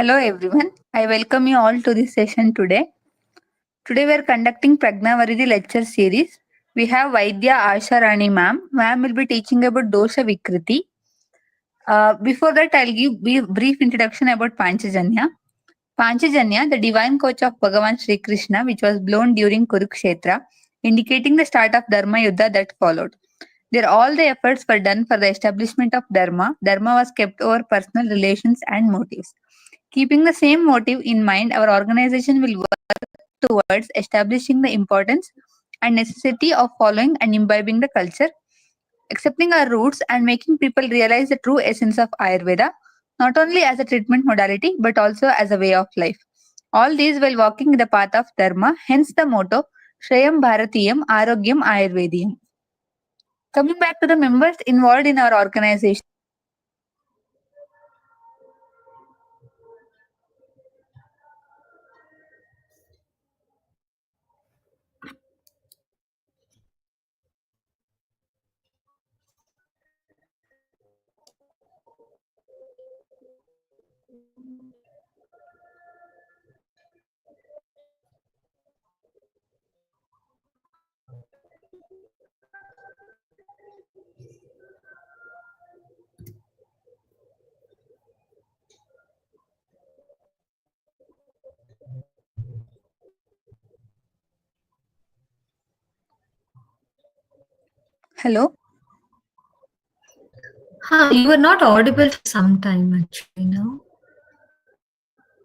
Hello everyone. I welcome you all to this session today. Today we are conducting Pragnavaridhi lecture series. We have Vaidya Asha Rani ma'am. Ma'am will be teaching about Dosha Vikriti. Before that, I'll give brief introduction about Panchajanya. Panchajanya, the divine coach of Bhagavan Sri Krishna, which was blown during Kurukshetra, indicating the start of Dharma Yuddha that followed. There all the efforts were done for the establishment of Dharma. Dharma was kept over personal relations and motives. Keeping the same motive in mind, our organization will work towards establishing the importance and necessity of following and imbibing the culture, accepting our roots, and making people realize the true essence of Ayurveda, not only as a treatment modality but also as a way of life. All these while walking the path of Dharma, hence the motto Shreyam Bharatiyam Arogyam Ayurvediyam. Coming back to the members involved in our organization. Hello. You were not audible for some time actually now.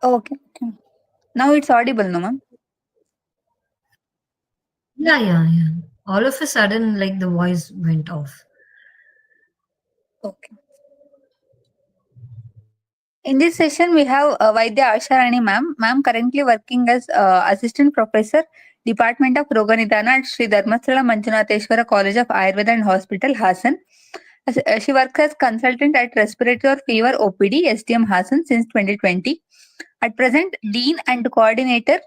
Okay. Now it's audible, no, ma'am? Yeah. All of a sudden, like the voice went off. Okay. In this session, we have Vaidya Asha Rani ma'am. Ma'am currently working as Assistant Professor, Department of Roga Nidana at Sri Dharmasthala Manjunatheshwara College of Ayurveda and Hospital, Hassan. She works as consultant at Respiratory or Fever OPD, SDM Hassan since 2020. At present, Dean and Coordinator,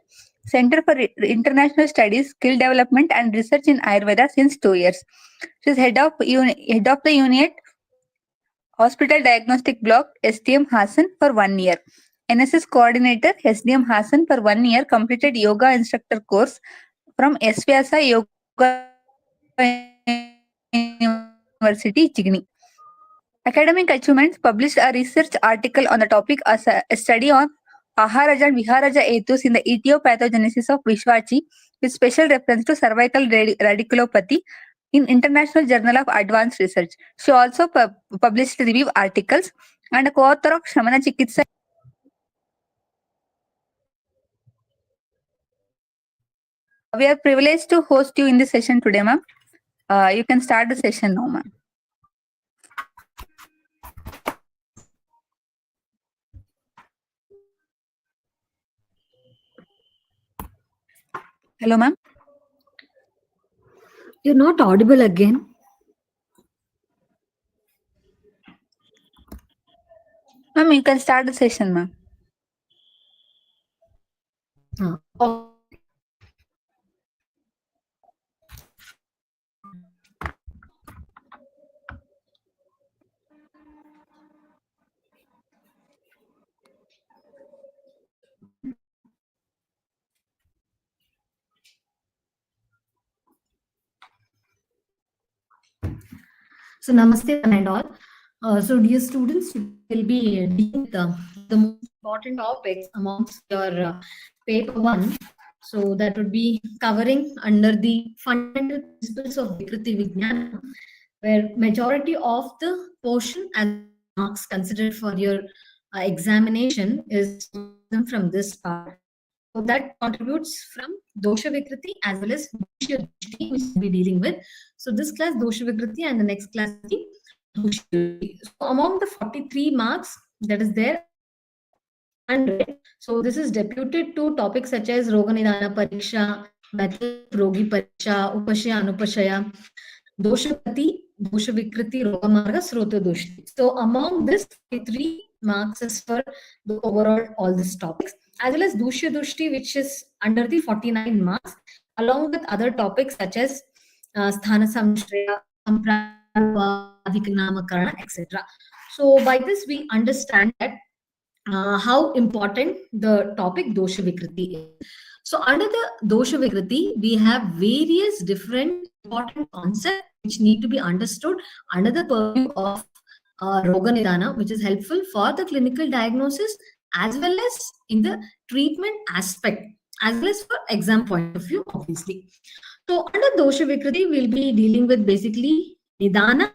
Center for International Studies, Skill Development and Research in Ayurveda since 2 years. She is head of the unit Hospital Diagnostic Block, SDM Hassan for 1 year. NSS Coordinator, SDM Hassan for 1 year, completed Yoga Instructor course from SVASA Yoga University, Chigni. Academic achievements: published a research article on the topic as a study on Aharaja and Viharaja etus in the etiopathogenesis of Vishwachi, with special reference to cervical radiculopathy in International Journal of Advanced Research. She also published review articles and a co-author of Shamana Chikitsa. We are privileged to host you in this session today, ma'am. You can start the session now, ma'am. Hello, ma'am. You're not audible again. Ma'am, you can start the session, ma'am. So namaste and all. So dear students, you will be dealing with the most important topics amongst your paper 1. So that would be covering under the fundamental principles of Vikriti Vijnana, where majority of the portion and marks considered for your examination is from this part. So that contributes from Dosha Vikriti as well as Dosha Drishti, which we'll be dealing with. So this class Dosha Vikriti and the next class will be Dosha Drishti. So among the 43 marks that is there, 100. So this is deputed to topics such as Roga Nidana Pariksha, Method Rogi Pariksha, Upashaya Anupashaya, Dosha Pati, Dosha Vikriti, Roga Marga, Srota Doshti. So among this 43 marks is for the overall all these topics, as well as Dosha Doshti, which is under the 49 marks, along with other topics such as Sthana Samshraya, Sampradika Namakarana, etc. So by this we understand that how important the topic Dosha Vikriti is. So under the Dosha Vikriti, we have various different important concepts which need to be understood under the purview of Roga Nidana, which is helpful for the clinical diagnosis as well as in the treatment aspect, as well as for exam point of view, obviously. So under Dosha Vikriti, we'll be dealing with basically Nidana,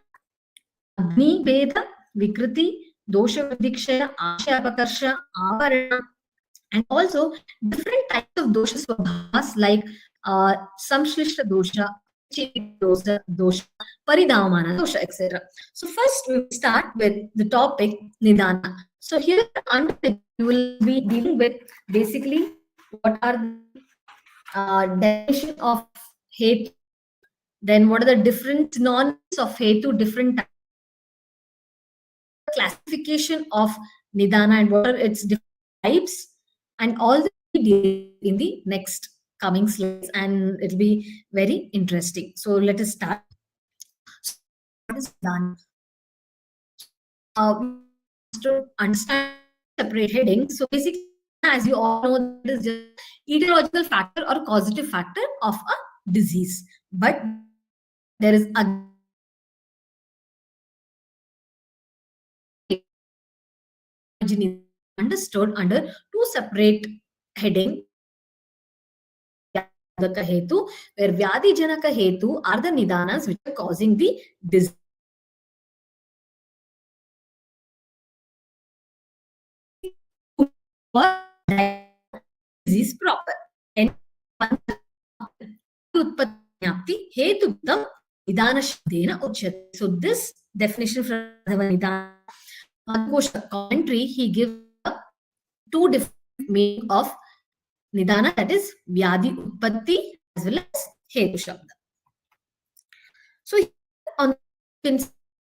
Agni, Veda, Vikriti, Dosha Vidikshaya, Ashaya, apakarsha, avarana, and also different types of dosha swabhavas like Sannikrishta dosha, dosha, parinama dosha, etc. So first we will start with the topic Nidana. So here under it, you will be dealing with basically what are the definition of hetu, then what are the different synonyms of hetu, different classification of Nidana and what are its different types, and all this will be in the next coming slides, and it'll be very interesting. So let us start. So what is Nidana? To understand separate headings. So basically, as you all know, it is just etiological factor or causative factor of a disease. But there is a understood under two separate heading. Hetu, where Vyadi Janaka Hetu are the Nidanas which are causing the disease. Disease proper. And Hetu Nidana Shabdena Uchyate. So this definition from Nidana Kosha commentary, he gives two different meaning of Nidana, that is Vyadi Utpatti as well as Hetu Shabda. So here on the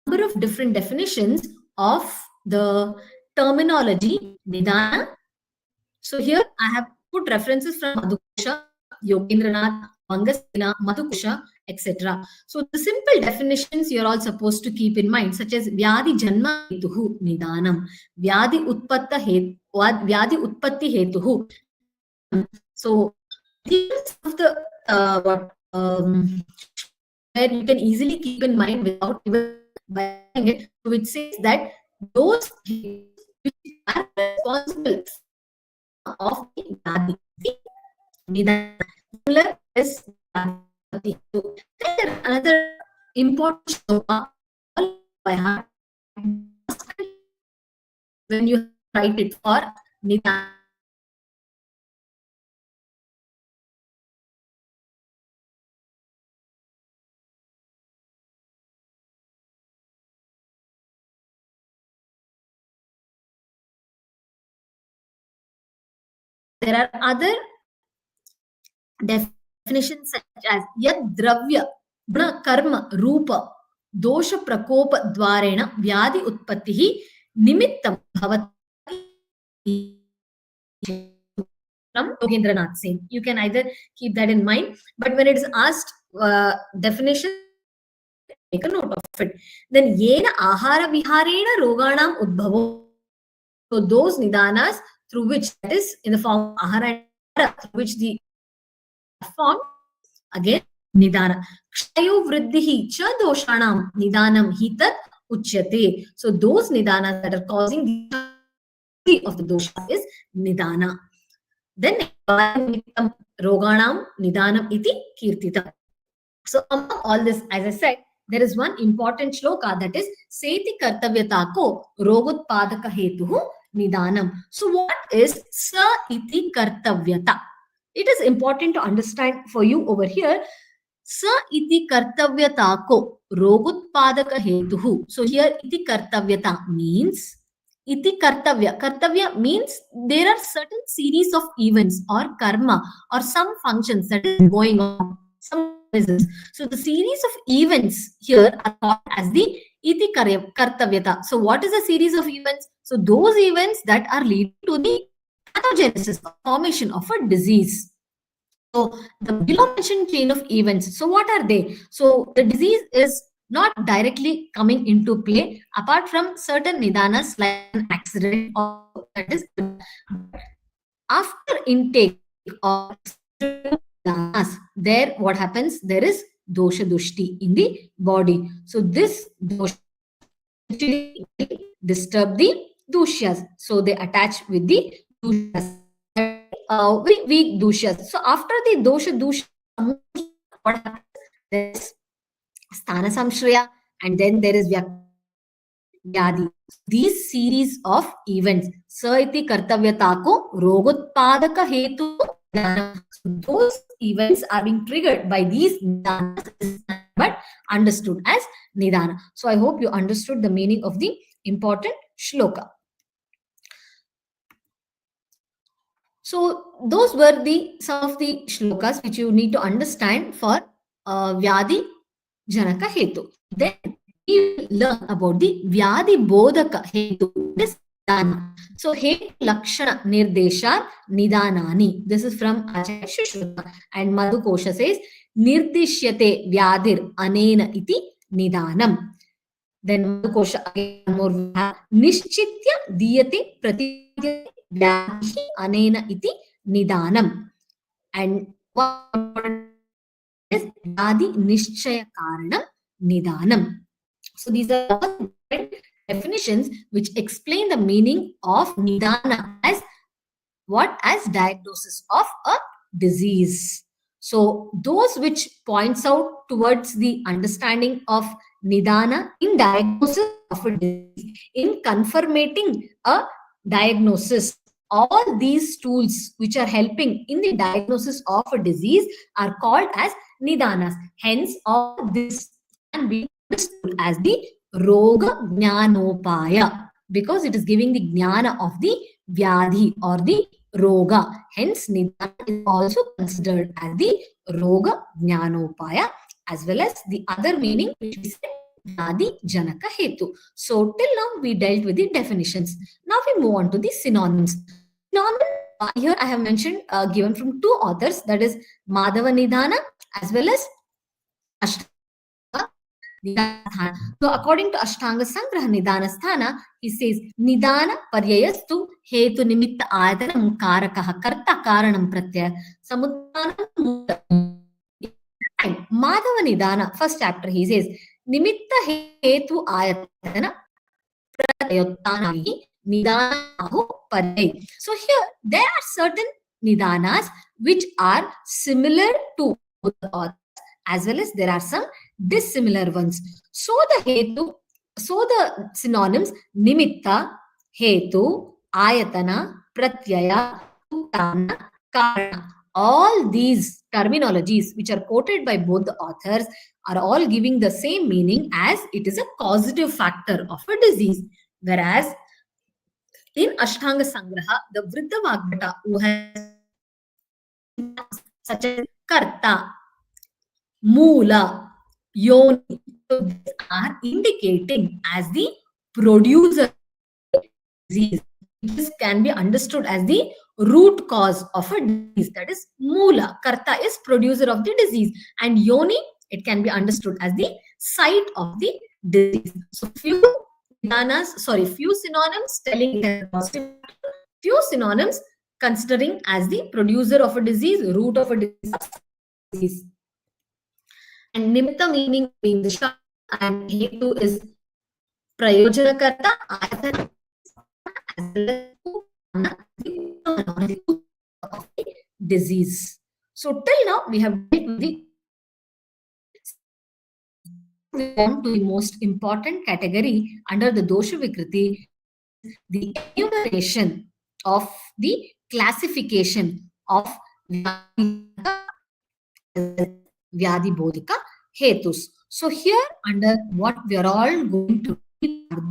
number of different definitions of the terminology Nidana. So here I have put references from Madhukosha, Yogendranath, Mangasena, Madhukosha, etc. So the simple definitions you're all supposed to keep in mind, such as Vyadi Janma Hetuhu Nidanam, Vyadi Utpatta Hetu, Vyadi Utpatti Hetuhu. So these are the where you can easily keep in mind without even buying it, which says that those which are responsible of the Nidana is another important shloka by heart when you write it for Nidana. There are other definitions such as Yad Dravya, Guna Karma, Rupa, Dosha Prakopa Dwarena, Vyadi Utpattihi, Nimittam Bhavati from Yogendranath Singh. You can either keep that in mind, but when it is asked definition, make a note of it. Then Yena Ahara Viharena Roganam Udbhavo. So those Nidanas through which, that is in the form of Ahara, through which the form, again Nidana. Kshayo Vriddhihi Cha Doshanam Nidanam Hitat Uchyate. So those Nidanas that are causing the of the dosha is Nidana. Then Roganam Nidanam Iti Kirtita. So among all this, as I said, there is one important shloka, that is Seti Kartavyatako Rogutpadaka Hetuhu Nidanam. So what is Sa Iti Kartavyata? It is important to understand for you over here. Sa iti kartavyatako rogutpadaka hetuhu. So here iti kartavyata means iti kartavya. Kartavya means there are certain series of events or karma or some functions that is going on. So the series of events here are called as the iti kartavyata. So what is a series of events? So those events that are leading to the pathogenesis, formation of a disease. So the below mentioned chain of events. So what are they? So the disease is not directly coming into play apart from certain nidanas like an accident or that is after intake of nidanas, there what happens? There is dosha dushti in the body. So this dosha actually disturb the dushyas. So they attach with the dushyas. Very weak dushyas. So after the dosha, what happens? There is sthana samshraya, and then there is vyadi. These series of events, sa iti kartavyatako rogutpadaka hetu nidana. So those events are being triggered by these nidanas, but understood as nidana. So I hope you understood the meaning of the important shloka. So those were some of the shlokas which you need to understand for Vyadi Janaka Hetu. Then we will learn about the Vyadi Bodhaka Hetu. This Nidana. So Hetu Lakshana Nirdesha Nidanani. This is from Acharya Shushruta. And Madhukosha says Nirdishyate Vyadir Anena iti Nidanam. Then Madhukosha again more we have Nishchitya Diyate Pratyate Vyadhi Anena iti Nidanam. And one is Vyadi Nishchaya Karanam Nidanam. So these are all different definitions which explain the meaning of Nidana as what? As diagnosis of a disease. So those which points out towards the understanding of Nidana in diagnosis of a disease, in confirmating a diagnosis. All these tools which are helping in the diagnosis of a disease are called as Nidanas. Hence, all this can be understood as the Roga Jnanopaya, because it is giving the Jnana of the Vyadhi or the Roga. Hence, Nidana is also considered as the Roga Jnanopaya, as well as the other meaning which we said Vyadi Janaka Hetu. So till now we dealt with the definitions. Now we move on to the synonyms. Synonyms here I have mentioned given from two authors, that is Madhava Nidana as well as Ashtanga Nidana. So according to Ashtanga Sangraha Nidana Sthana, he says Nidana Paryayastu Hetu Nimitta Ayatanam Karakaha Karta Karanam Pratyaya Samudhanam. And Madhava Nidana, first chapter, he says Nimitta Hetu Ayatana Pratyayottanagi Nidanahu Paryay. So here there are certain Nidanas which are similar to both the authors, as well as there are some dissimilar ones. So the synonyms Nimitta, Hetu, Ayatana, Pratyaya, Uttana, Karana. All these terminologies which are quoted by both the authors are all giving the same meaning as it is a causative factor of a disease. Whereas in Ashtanga Sangraha, the Vriddha Vagbhata, who has such as Karta, Moola, Yoni, so these are indicating as the producer of disease. This can be understood as the root cause of a disease, that is Moola. Karta is producer of the disease, and Yoni, it can be understood as the site of the disease. So few synonyms telling it as a positive, few synonyms considering as the producer of a disease, root of a disease. And Nimitta meaning being the shah, and Hetu is Prayojanakarta, Ayatana, as well as of the disease. So till now we have dealt with the to the most important category under the Dosha Vikriti, the enumeration of the classification of Vyadi Bodhika Hetus. So here under what we are all going to read are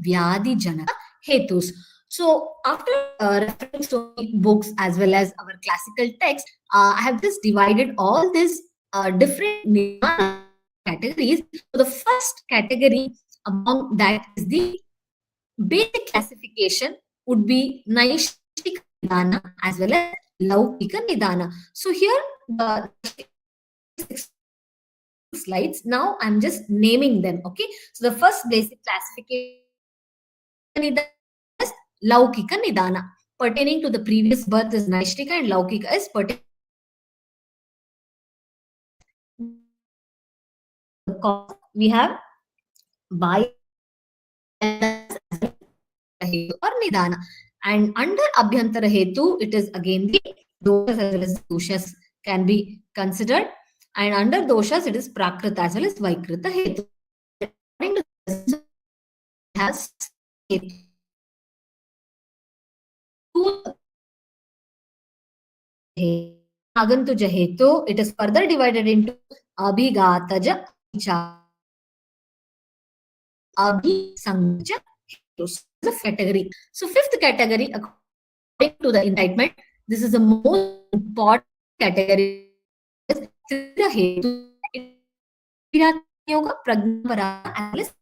Vyadi Janaka Hetus. So after referring to books as well as our classical text, I have just divided all these different categories. So the first category among that is the basic classification would be Naishtika Nidana as well as Laukika Nidana. So here the slides. Now I'm just naming them. Okay. So the first basic classification is Laukika Nidana. Pertaining to the previous birth is Naishtika and Laukika is pertaining to the cause. We have bahya hetu or Nidana. And under Abhyantara hetu, it is again the doshas as well as the doshas can be considered. And under doshas, it is prakruta as well as Vikriti hetu. According to this, it has hetu. Agantuja hetu, it is further divided into abhigataja, abhisangaja hetu. So the category. So fifth category, according to the indictment, this is the most important category. Trividha hetu, yoga, Pragnavaridhi, as well as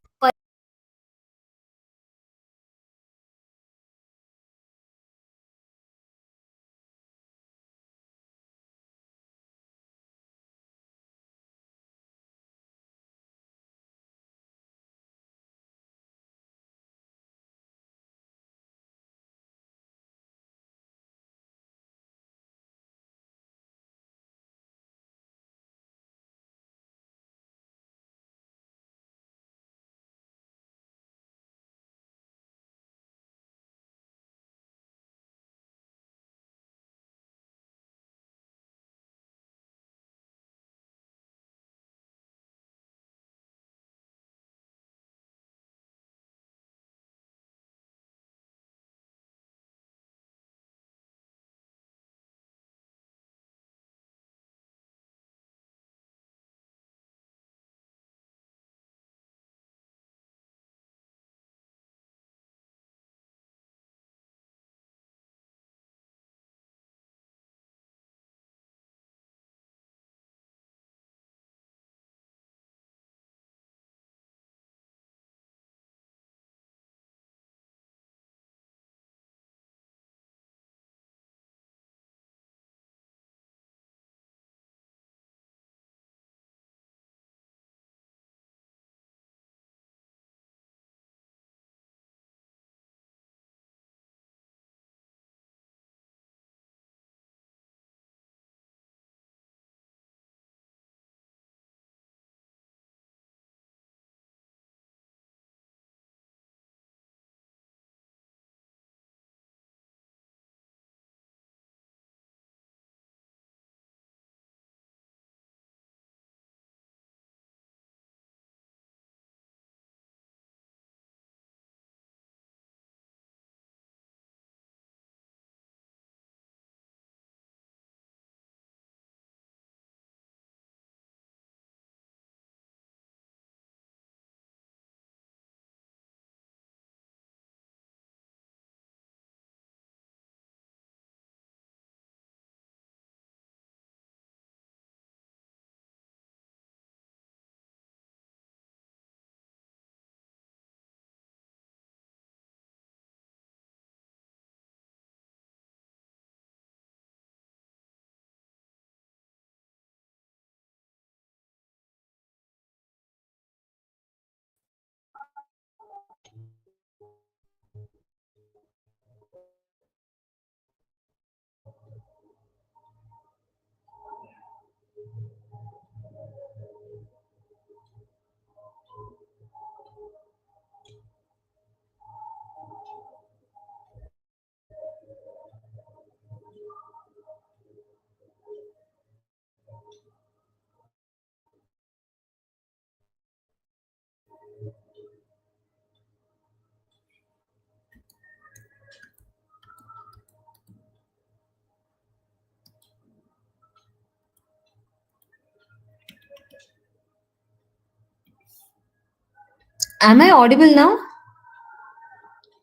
am I audible now?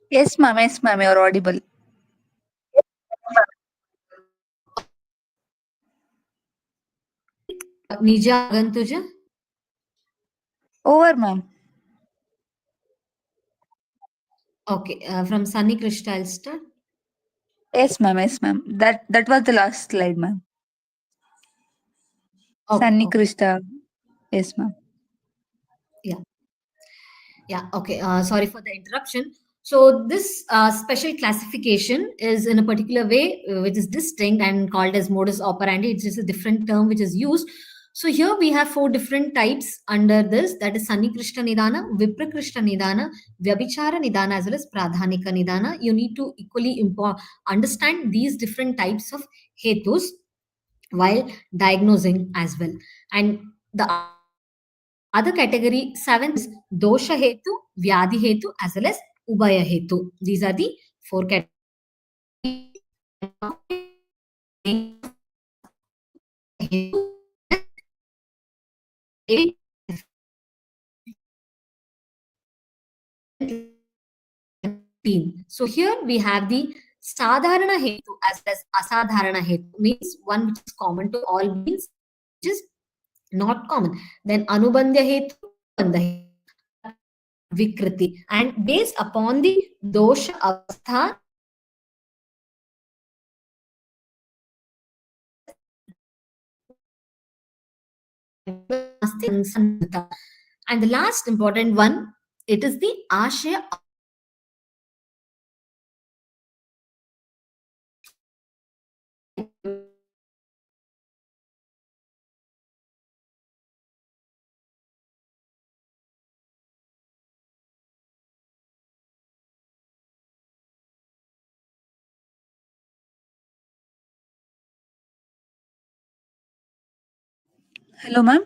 Yes, ma'am. Yes, ma'am. You're audible. Nija Agantuja. Over, ma'am. Okay, from Sannikrishta, I'll start. Yes, ma'am. Yes, ma'am. That was the last slide, ma'am. Okay, Sannikrishta. Yes, ma'am. yeah, yeah. Okay, sorry for the interruption. So this special classification is in a particular way which is distinct and called as modus operandi. It's just a different term which is used. So here we have 4 different types under this, that is Sannikrishta Nidana, Viprakrishta Nidana, Vyabhichari Nidana, as well as pradanika Nidana. You need to equally understand these different types of hetus while diagnosing as well. And the other category, 7th is Dosha Hetu, Vyadhi Hetu, as well as Ubaya Hetu. These are the 4 categories. So here we have the Sadharana Hetu as well as Asadharana Hetu, means one which is common to all beings, which is not common. Then Anubandhya Hetu, Bandha Hetu, Vikriti, and based upon the dosha avastha, and the last important one, it is the Ashaya. Hello, ma'am.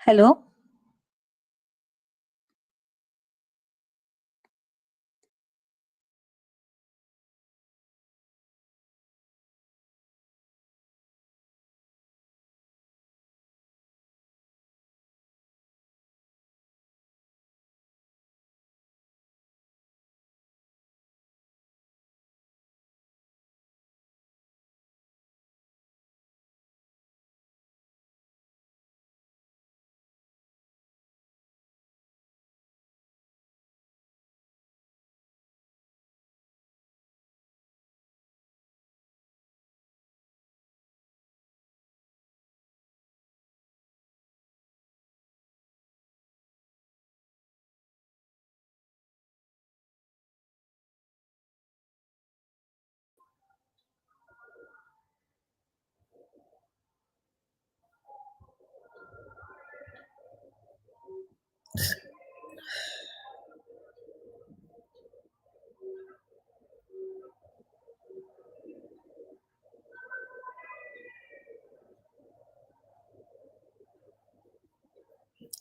Hello.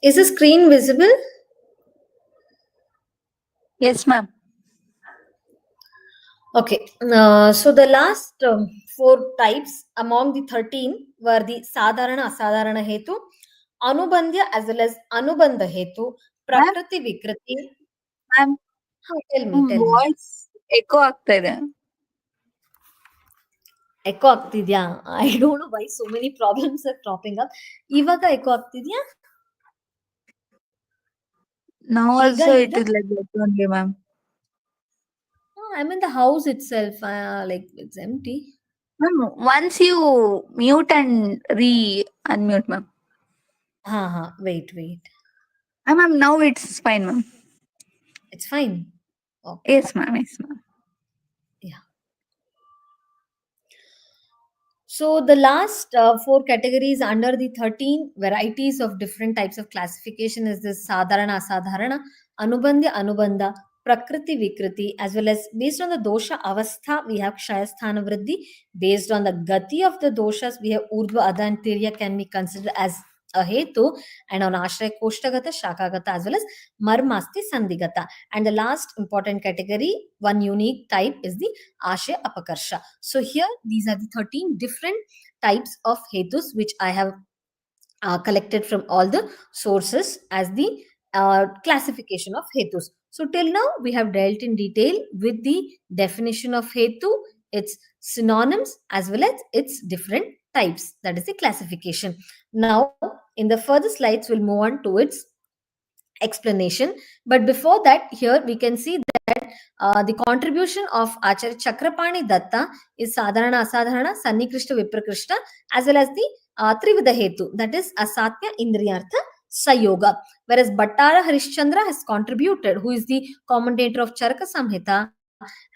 Is the screen visible? Yes, ma'am. Okay, so the last 4 types among the 13 were the Sadharana, Asadharana Hetu, Anubandhya as well as Anubandha Hetu, Ma'am, Prakriti, Vikriti. ma'am, Tell me, tell me. Voice echo ಆಗ್ತಾ ಇದೆ. Echo ಆಗ್ತಿದ್ಯಾ? I don't know why so many problems are cropping up. ಇವಾಗ echo ಆಗ್ತಿದ್ಯಾ? Now ಈಗ also ಈಗ it is like that only, ma'am. I'm in the house itself. Like it's empty. Ma'am, once you mute and re-unmute, ma'am. Wait. Ma'am, now it's fine, ma'am. It's fine. Okay. Yes, ma'am. Yes, ma'am. Yeah. So the last 4 categories under the 13 varieties of different types of classification is this Sadharana, Asadharana, Anubandhya, Anubandha, Prakriti, Vikriti, as well as based on the dosha avastha, we have Kshaya Sthana Vriddhi. Based on the gati of the doshas, we have Urdhva, Adha, and Tirya can be considered as a hetu, and on Ashraya Koshtagata, Shakagata, as well as Marmasti, Sandhigata. And the last important category, one unique type, is the Ashaya apakarsha. So here, these are the 13 different types of hetus which I have collected from all the sources as the classification of hetus. So till now, we have dealt in detail with the definition of hetu, its synonyms, as well as its different types. That is the classification. Now, in the further slides, we'll move on to its explanation. But before that, here we can see that the contribution of Acharya Chakrapani Datta is Sadharana, Asadharana, Sannikrishta, Viprakrishta, as well as the Trividha Hetu, that is Asatya, Indriyartha, Sayoga. Whereas Bhattara Harishchandra has contributed, who is the commentator of Charaka Samhita,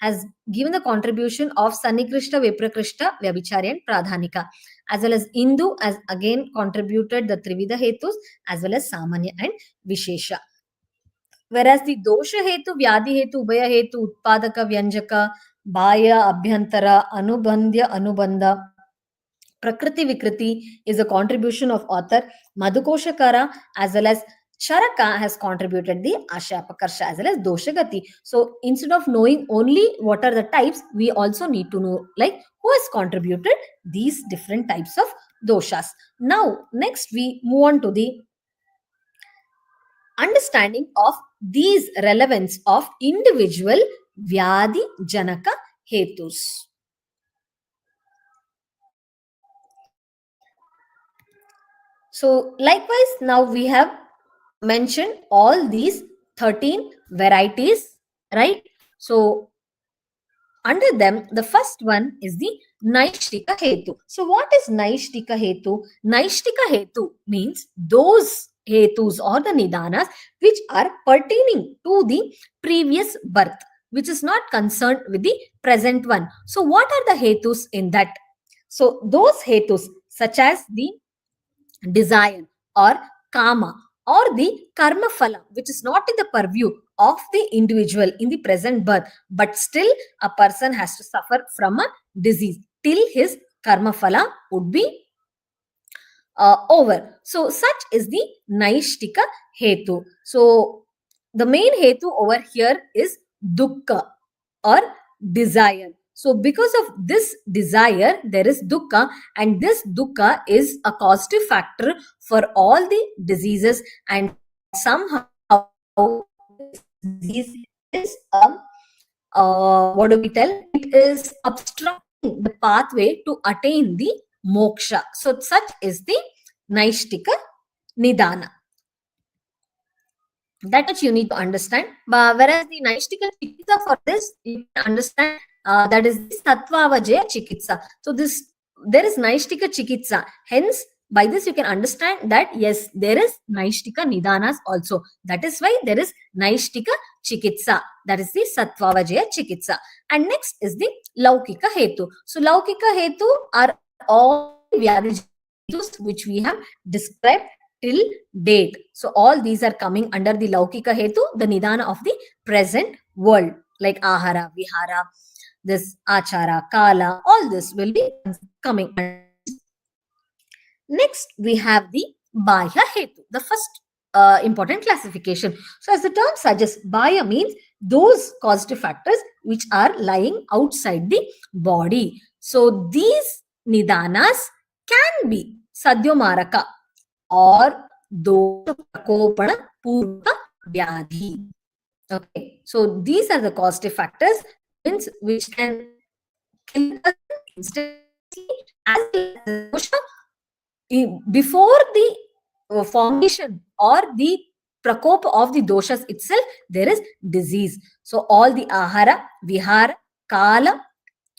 has given the contribution of Sannikrishta, Viprakrishta, Vyabhichari, and Pradhanika, as well as Indu has again contributed the Trividha hetus as well as Samanya and Vishesha. Whereas the Dosha hetu, Vyadi hetu, Ubhaya hetu, Utpadaka, Vyanjaka, bahya, Abhyantara, Anubandhya, Anubandha, Prakriti Vikriti is a contribution of author Madhukoshakara, as well as Charaka has contributed the Ashaya, apakarsha, as well as Doshagati. So instead of knowing only what are the types, we also need to know like who has contributed these different types of doshas. Now, next we move on to the understanding of these relevance of individual Vyadi Janaka Hetus. So likewise, now we have mentioned all these 13 varieties, right? So under them, the first one is the Naishtika Hetu. So what is Naishtika Hetu? Naishtika Hetu means those Hetus or the Nidanas which are pertaining to the previous birth, which is not concerned with the present one. So what are the Hetus in that? So those Hetus such as the desire or kama or the karma phala, which is not in the purview of the individual in the present birth, but still a person has to suffer from a disease till his karma phala would be over. So such is the Naishtika hetu. So the main hetu over here is dukkha or desire. So because of this desire, there is dukkha, and this dukkha is a causative factor for all the diseases, and somehow this disease is what do we tell? It is obstructing the pathway to attain the moksha. So such is the Naishtika Nidana. That much you need to understand. Whereas the Naishtika Chikitsa, for this you can understand that is the Sattvavajaya Chikitsa. So there is Naishtika Chikitsa. Hence, by this you can understand that yes, there is Naishtika Nidanas also. That is why there is Naishtika Chikitsa. That is the Sattvavajaya Chikitsa. And next is the Laukika Hetu. So Laukika Hetu are all Vyabhichari which we have described till date. So all these are coming under the Laukika Hetu, the Nidana of the present world, like Ahara, Vihara, this Achara, Kala, all this will be coming. Next, we have the bahya hetu, the first important classification. So as the term suggests, bahya means those causative factors which are lying outside the body. So these nidanas can be sadyomaraka or dosha prakopana purva vyadhi. Okay, so these are the causative factors which can kill the person instantly as well as dosha before the formation or the prakop of the doshas itself. There is disease. So all the ahara, vihara, kala,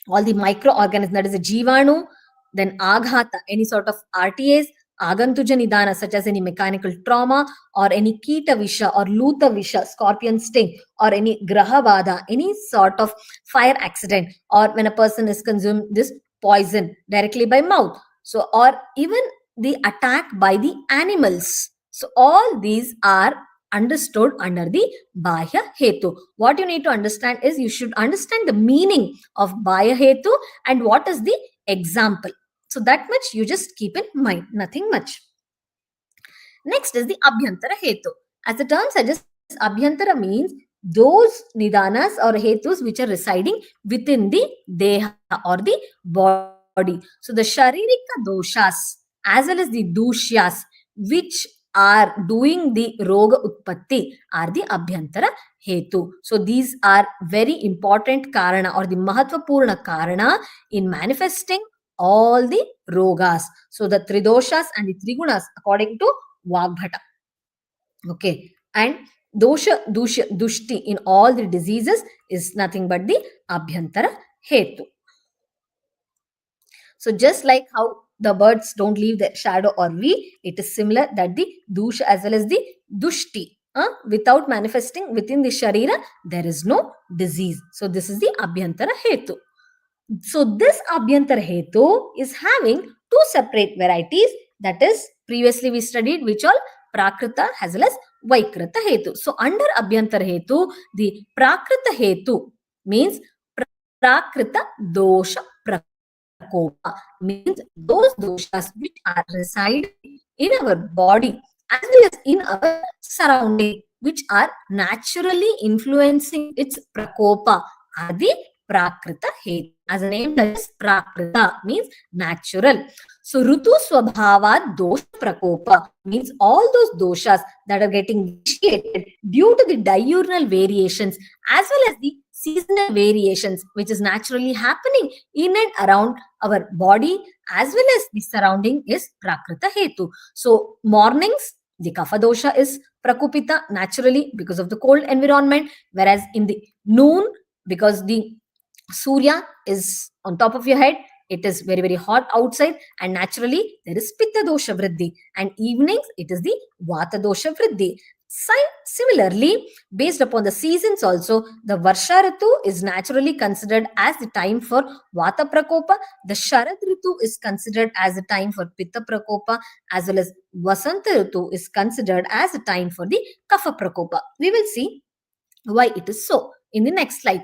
all the microorganisms, that is the jivanu, then aghata, any sort of RTAs, agantuja nidana, such as any mechanical trauma or any kita visha or luta visha, scorpion sting, or any graha vada, any sort of fire accident, or when a person is consumed this poison directly by mouth. So, or even the attack by the animals. So all these are understood under the bahya hetu. What you need to understand is you should understand the meaning of bahya hetu and what is the example. So that much you just keep in mind, nothing much. Next is the Abhyantara hetu. As the term suggests, Abhyantara means those nidanas or hetus which are residing within the deha or the body. So the sharirika doshas as well as the dushyas which are doing the roga utpatti are the Abhyantara hetu. So these are very important karana or the mahatvapurna karana in manifesting all the rogas. So the tridoshas and the trigunas according to Vagbhata. Okay, and dosha, dusha, dushti in all the diseases is nothing but the Abhyantara hetu. So just like how the birds don't leave the shadow or we, it is similar that the dusha as well as the dushti, without manifesting within the sharira, there is no disease. So this is the Abhyantara hetu. So this Abhyantara hetu is having two separate varieties, that is previously we studied which all prakruta as well as Vikrita hetu. So under Abhyantara hetu, the prakruta hetu means prakrita dosha prakopa, means those doshas which are residing in our body as well as in our surrounding, which are naturally influencing its prakopa, are the prakrita hetu. As a name suggests, prakrita means natural. So rutu swabhavat dosha prakopa means all those doshas that are getting initiated due to the diurnal variations as well as the seasonal variations which is naturally happening in and around our body as well as the surrounding is prakrita hetu. So mornings, the kapha dosha is prakupita naturally because of the cold environment, whereas in the noon, because the Surya is on top of your head, it is very, very hot outside, and naturally there is Pitta dosha vriddhi. And evenings, it is the Vata dosha vriddhi. Similarly, based upon the seasons also, the Varsha Ritu is naturally considered as the time for Vata Prakopa. The Sharad Ritu is considered as the time for Pitta Prakopa, as well as Vasanta Ritu is considered as the time for the Kapha Prakopa. We will see why it is so in the next slide.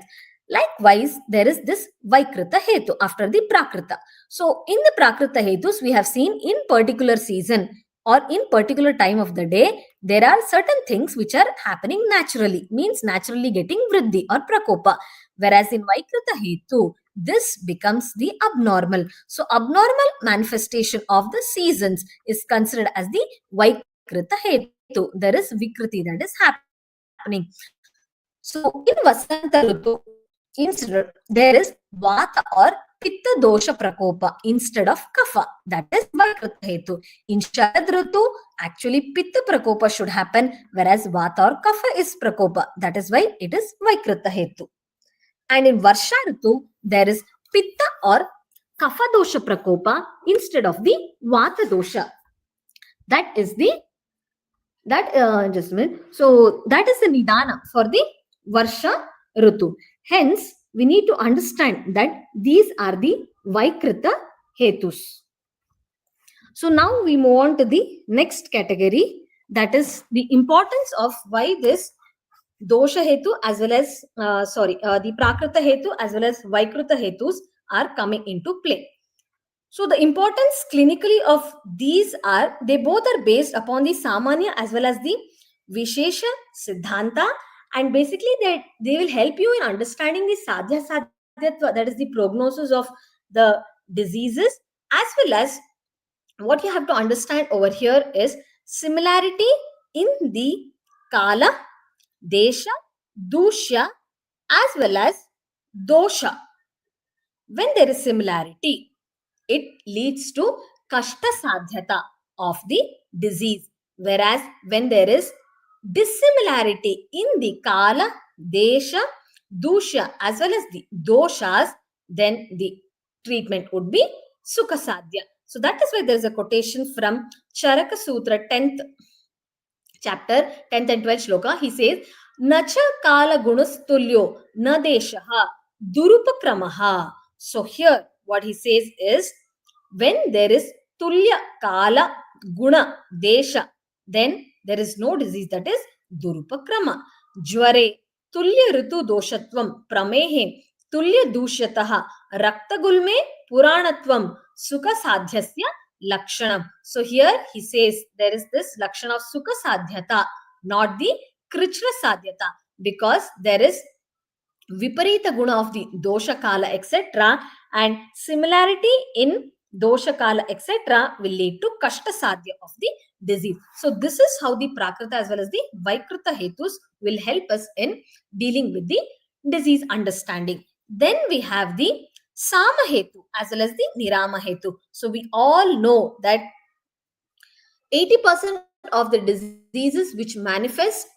Likewise, there is this Vikrita hetu after the Prakrita. So, in the Prakrita hetus, we have seen in particular season or in particular time of the day, there are certain things which are happening naturally, means naturally getting vriddhi or prakopa. Whereas in Vikrita hetu, this becomes the abnormal. So, abnormal manifestation of the seasons is considered as the Vikrita hetu. There is Vikriti that is happening. So, in Vasanta Ritu, instead there is Vata or Pitta dosha prakopa instead of Kapha, that is Vikrita hetu. In Sharad Ritu, actually Pitta prakopa should happen, whereas Vata or Kapha is prakopa, that is why it is Vikrita hetu. And in Varsha Ritu, there is Pitta or Kapha dosha prakopa instead of the Vata dosha. That is the just a minute. So that is the Nidana for the Varsha Ritu. Hence, we need to understand that these are the Vikrita hetus. So now we move on to the next category, that is the importance of why this dosha hetu as well as the prakrita hetu as well as Vikrita hetus are coming into play. So the importance clinically of these are, they both are based upon the Samanya as well as the Vishesha Siddhanta, and basically they will help you in understanding the Sadhya Sadhyatva, that is the prognosis of the diseases, as well as what you have to understand over here is similarity in the Kala, Desha, Dusha as well as Dosha. When there is similarity, it leads to kashta sadhyata of the disease. Whereas when there is dissimilarity in the kala, desha, dusha as well as the doshas, then the treatment would be sukha sadhya. So that is why there is a quotation from Charaka Sutra 10th chapter, 10th and 12th shloka. He says, Nacha kala gunastulyo na deshaha durupakramaha. So here what he says is, when there is tulya kala guna desha, then there is no disease, that is durupakrama. Jware tulya ritu doshatvam pramehe tulya dushyataha raktagulme puranatvam sukha sadhyasya lakshanam. So here he says there is this lakshana of sukha sadhyata, not the krichra sadhyata, because there is viparita guna of the dosha kala etc., and similarity in dosha kala etc. will lead to kashta sadhya of the disease. So this is how the prakrita as well as the Vikrita hetus will help us in dealing with the disease understanding. Then we have the Sama hetu as well as the nirama hetu. So we all know that 80% of the diseases which manifest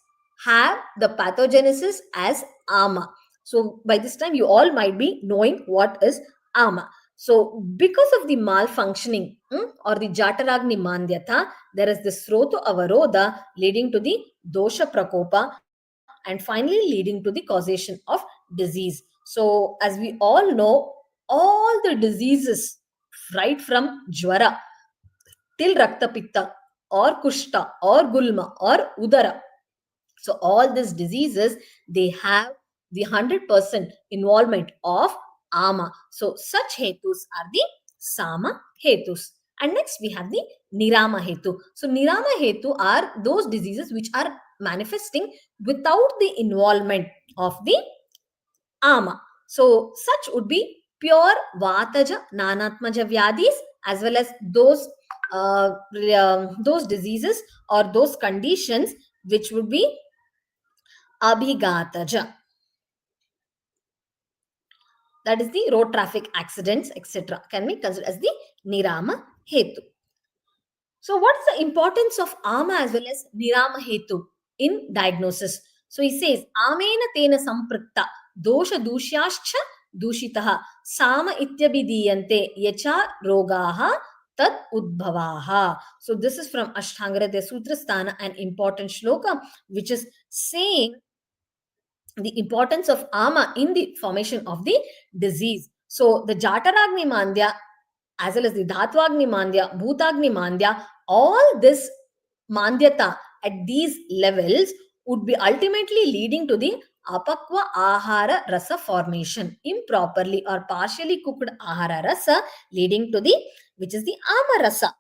have the pathogenesis as ama. So by this time you all might be knowing what is ama. So because of the malfunctioning or the Jataragni Mandyata, there is the Sroto Avaroda leading to the Dosha Prakopa and finally leading to the causation of disease. So as we all know, all the diseases right from Jwara till Rakta Pitta or Kushta or Gulma or Udara. So all these diseases, they have the 100% involvement of ama. So such hetus are the sama hetus. And next we have the nirama hetu. So nirama hetu are those diseases which are manifesting without the involvement of the ama. So such would be pure vataja nanatmaja vyadis, as well as those diseases or those conditions which would be abhigataja. That is the road traffic accidents, etc. can be considered as the nirama hetu. So what is the importance of ama as well as nirama hetu in diagnosis? So he says, amena tena samprikta dosha dushyascha dushitaha sama ityabhidiyante yacha rogaha tat udbhavaha. So this is from Ashtangara Sutra Sthana, an important shloka which is saying the importance of ama in the formation of the disease. So the Jataragni Mandya as well as the Dhatwagni Mandya, Bhutagni Mandya, all this Mandyata at these levels would be ultimately leading to the apakva ahara rasa formation, improperly or partially cooked ahara rasa leading to the, which is the ama rasa,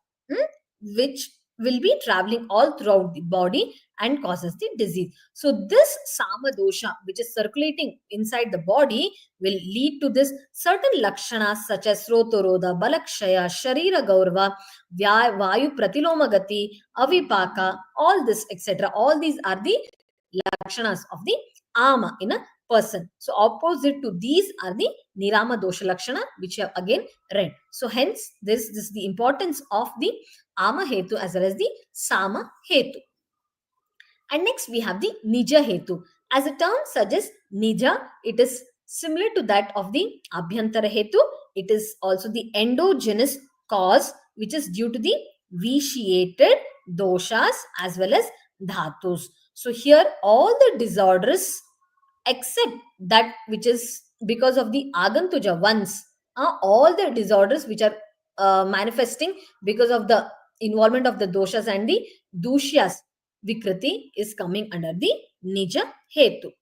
which will be traveling all throughout the body and causes the disease. So this sama dosha, which is circulating inside the body, will lead to this certain lakshanas such as srotoroda, balakshaya, sharira gaurva, vayu pratilomagati, avipaka, all this, etc. All these are the lakshanas of the ama in a person. So opposite to these are the nirama dosha lakshana, which you have again read. So hence this is the importance of the ama hetu as well as the sama hetu. And next we have the nija hetu. As the term suggests, nija, it is similar to that of the abhyantara hetu. It is also the endogenous cause which is due to the vitiated doshas as well as dhatus. So here all the disorders except that which is because of the agantuja ones, all the disorders which are manifesting because of the involvement of the doshas and the dushyas, Vikriti, is coming under the nija hetu.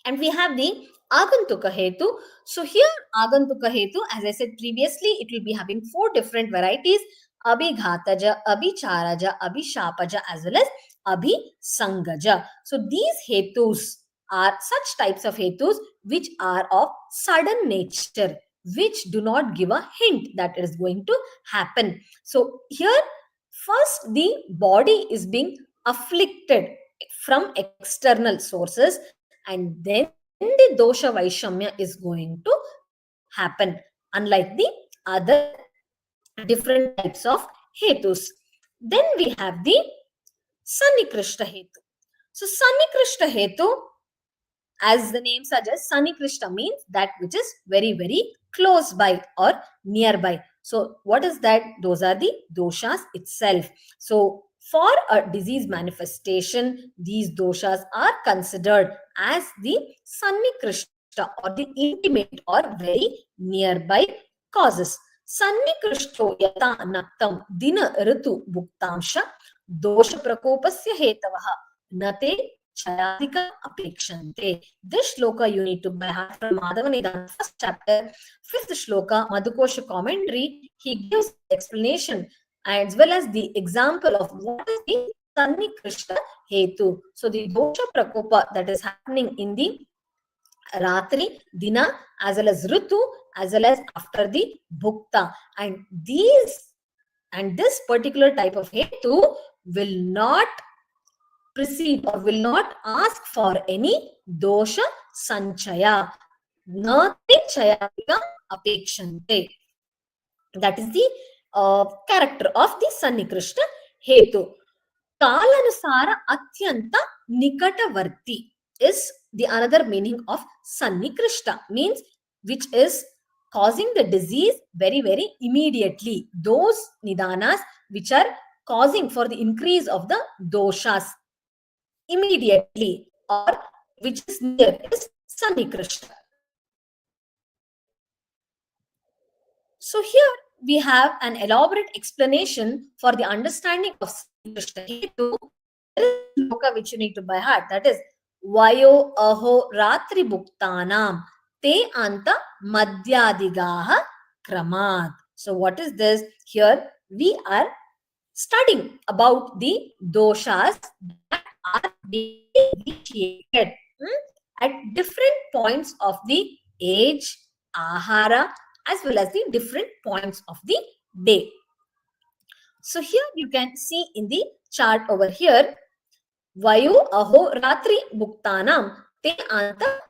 And we have the agantuka hetu. So here agantuka hetu, as I said previously, it will be having 4 different varieties: abhighataja, abhicharaja, abhishapaja, as well as abhisangaja. So these hetus are such types of hetus which are of sudden nature, which do not give a hint that it is going to happen. So here first the body is being afflicted from external sources, and then the dosha vaishamya is going to happen, unlike the other different types of hetus. Then we have the Sannikrishta hetu. So Sannikrishta hetu, as the name suggests, Sannikrishta means that which is very, very close by or nearby. So what is that? Those are the doshas itself. So for a disease manifestation, these doshas are considered as the Sannikrishta or the intimate or very nearby causes. Sannikrishto yata naktam dina ritu bhuktamsha dosha prakopasya hetavaha nate chayadika apekshante. This shloka you need to by heart from Madhava Nidana, first chapter, 5th shloka, Madhukosha commentary. He gives explanation as well as the example of what is the Sannikrishta hetu. So the dosha prakopa that is happening in the Ratri, Dina, as well as Ritu, as well as after the Bhukta. And this particular type of hetu will not proceed or will not ask for any dosha sanchaya. Nate chayadika apekshante. That is the character of the Sannikrishta hetu. Kalanusara atyanta nikatavarti is the another meaning of Sannikrishta, means which is causing the disease very, very immediately. Those nidanas which are causing for the increase of the doshas immediately, or which is near, is Sannikrishta. So here we have an elaborate explanation for the understanding of Sannikrishta hetu. There is a shloka which you need to by heart, that is Vayo aho ratri bhuktanam te anta madhyadigaha kramat. So what is this? Here we are studying about the doshas that are being initiated at different points of the age, ahara, as well as the different points of the day. So here you can see in the chart over here, Vayu aho ratri bhuktanam te anta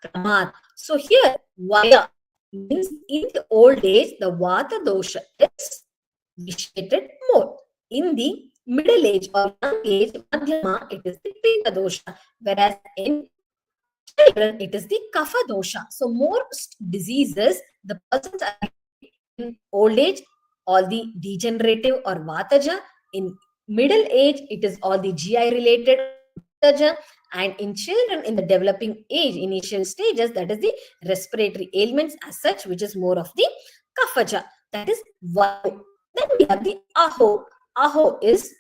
kramat. So here Vaya means in the old age the Vata dosha is initiated more. In the middle age or young age, Madhyama, it is the Pitta dosha, whereas in children it is the Kapha dosha. So most diseases the persons are in old age, all the degenerative or Vataja. In middle age, it is all the GI related Pittaja. And in children in the developing age, initial stages, that is the respiratory ailments as such, which is more of the Kaphaja. That is Vayu. Then we have the Aho. Aho is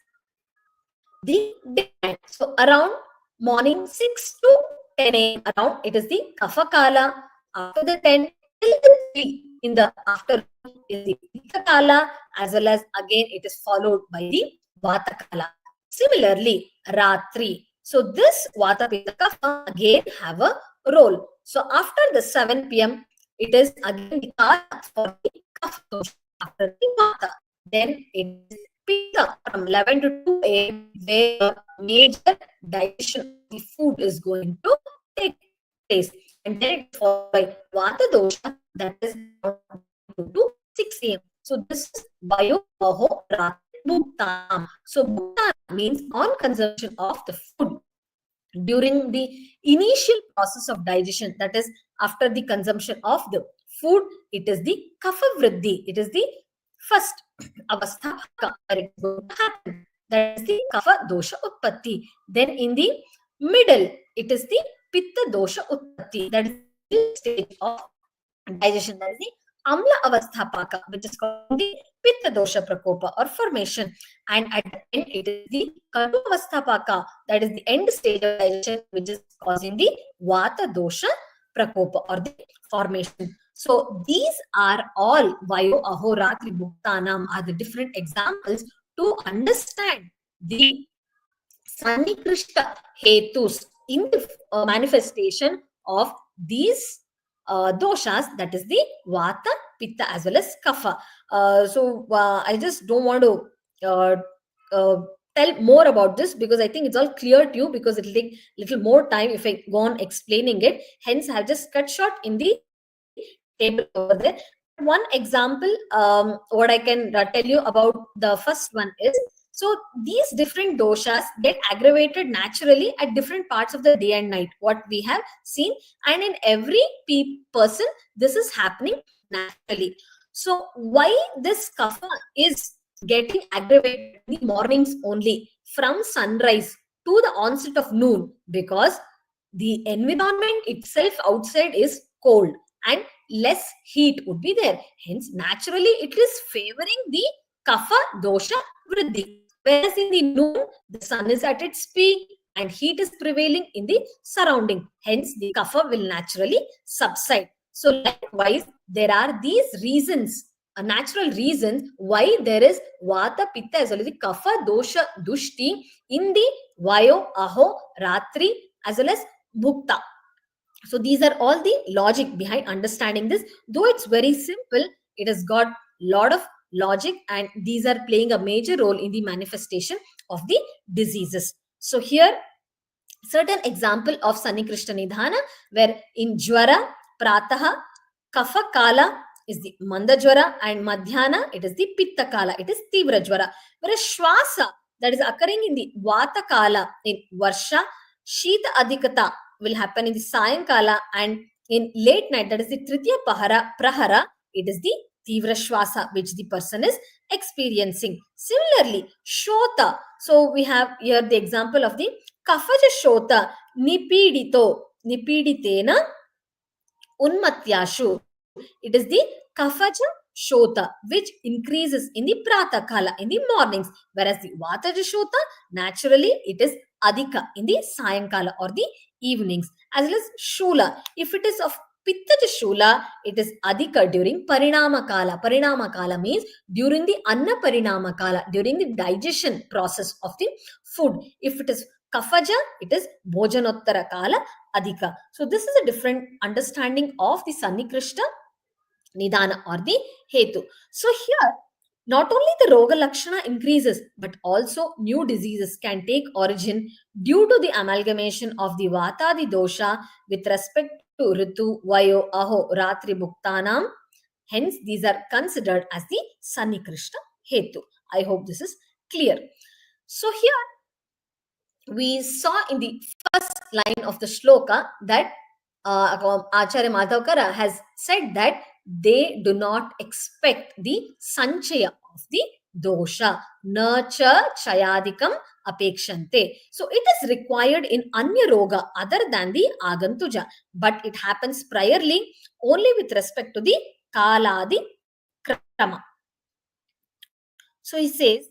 the daytime. So around morning 6 to 10 a.m. around, it is the Kapha Kala. After the 10 till the 3 in the afternoon is the Pitta Kala, as well as again it is followed by the Vata Kala. Similarly, Ratri. So this Vata Pitta Kapha again have a role. So after the 7 p.m., it is again the Kala for the Kapha dosha. After the Vata, then it is Pitta from 11 to 2 a.m. where the major digestion of the food is going to take place. And then it is followed by Vata dosha, that is 2 to 6 a.m. So this is Vayo Aho Ratri Bhuktanam. So Bhuktanam means on consumption of the food during the initial process of digestion, that is after the consumption of the food, it is the Kapha Vriddhi. It is the first avastha where it is going to happen. That is the Kapha dosha utpatti. Then in the middle, it is the Pitta dosha utpatti. That is the stage of digestion. That is the Amla avasthapaka, which is called the Pitta dosha prakopa or formation. And at the end, it is the Katu avasthapaka, that is the end stage of digestion, which is causing the Vata dosha prakopa or the formation. So these are all Vayo Aho Ratri Bhuktanam are the different examples to understand the Sannikrishta hetus in the manifestation of these doshas, that is the Vata, Pitta as well as Kapha. I just don't want to tell more about this because I think it's all clear to you, because it will take little more time if I go on explaining it. Hence, I've just cut short in the table over there. One example, what I can tell you about the first one is, so these different doshas get aggravated naturally at different parts of the day and night, what we have seen, and in every person this is happening naturally. So why this kapha is getting aggravated in the mornings only from sunrise to the onset of noon? Because the environment itself outside is cold and less heat would be there. Hence, naturally, it is favoring the kapha dosha vriddhi. Whereas in the noon, the sun is at its peak and heat is prevailing in the surrounding. Hence, the kapha will naturally subside. So, likewise, there are these reasons, natural reasons why there is vata, pitta as well as the kapha dosha dushti in the vayo, aho, ratri as well as bhukta. So these are all the logic behind understanding this. Though it's very simple, it has got a lot of logic, and these are playing a major role in the manifestation of the diseases. So here, certain example of Sannikrishta Nidana, where in Jwara, Prataha, Kapha Kala is the Manda Jwara, and Madhyana, it is the Pitta Kala, it is Tivra Jwara. Whereas Shwasa, that is occurring in the Vata Kala, in Varsha, Shita Adhikata will happen in the Sayankala, and in late night, that is the Tritiya Prahara, it is the Tivra Shwasa which the person is experiencing. Similarly, Shota. So we have here the example of the Kafaja Shota Nipiditena Unmatyashu. It is the Kafaja Shota which increases in the Pratakala, in the mornings, whereas the Vataja Shota, naturally it is Adhika in the Sayankala or the evenings. As well as Shula, if it is of Pittaja Shula, it is Adhika during Parinama Kala. Parinama Kala means during the Anna Parinama Kala, during the digestion process of the food. If it is Kafaja, it is Bhojanottara Kala Adhika. So this is a different understanding of the Sannikrishta, Nidana or the hetu. So here, not only the Roga Lakshana increases, but also new diseases can take origin due to the amalgamation of the Vata, the Dosha with respect to Ritu, Vayo, Aho, Ratri, Bhuktanam. Hence, these are considered as the Sannikrishta hetu. I hope this is clear. So here, we saw in the first line of the shloka that Acharya Madhavkara has said that they do not expect the sanchaya of the dosha, nurture chayadikam apekshante. So it is required in anya roga other than the agantuja, but it happens priorly only with respect to the kaladi krama. So he says,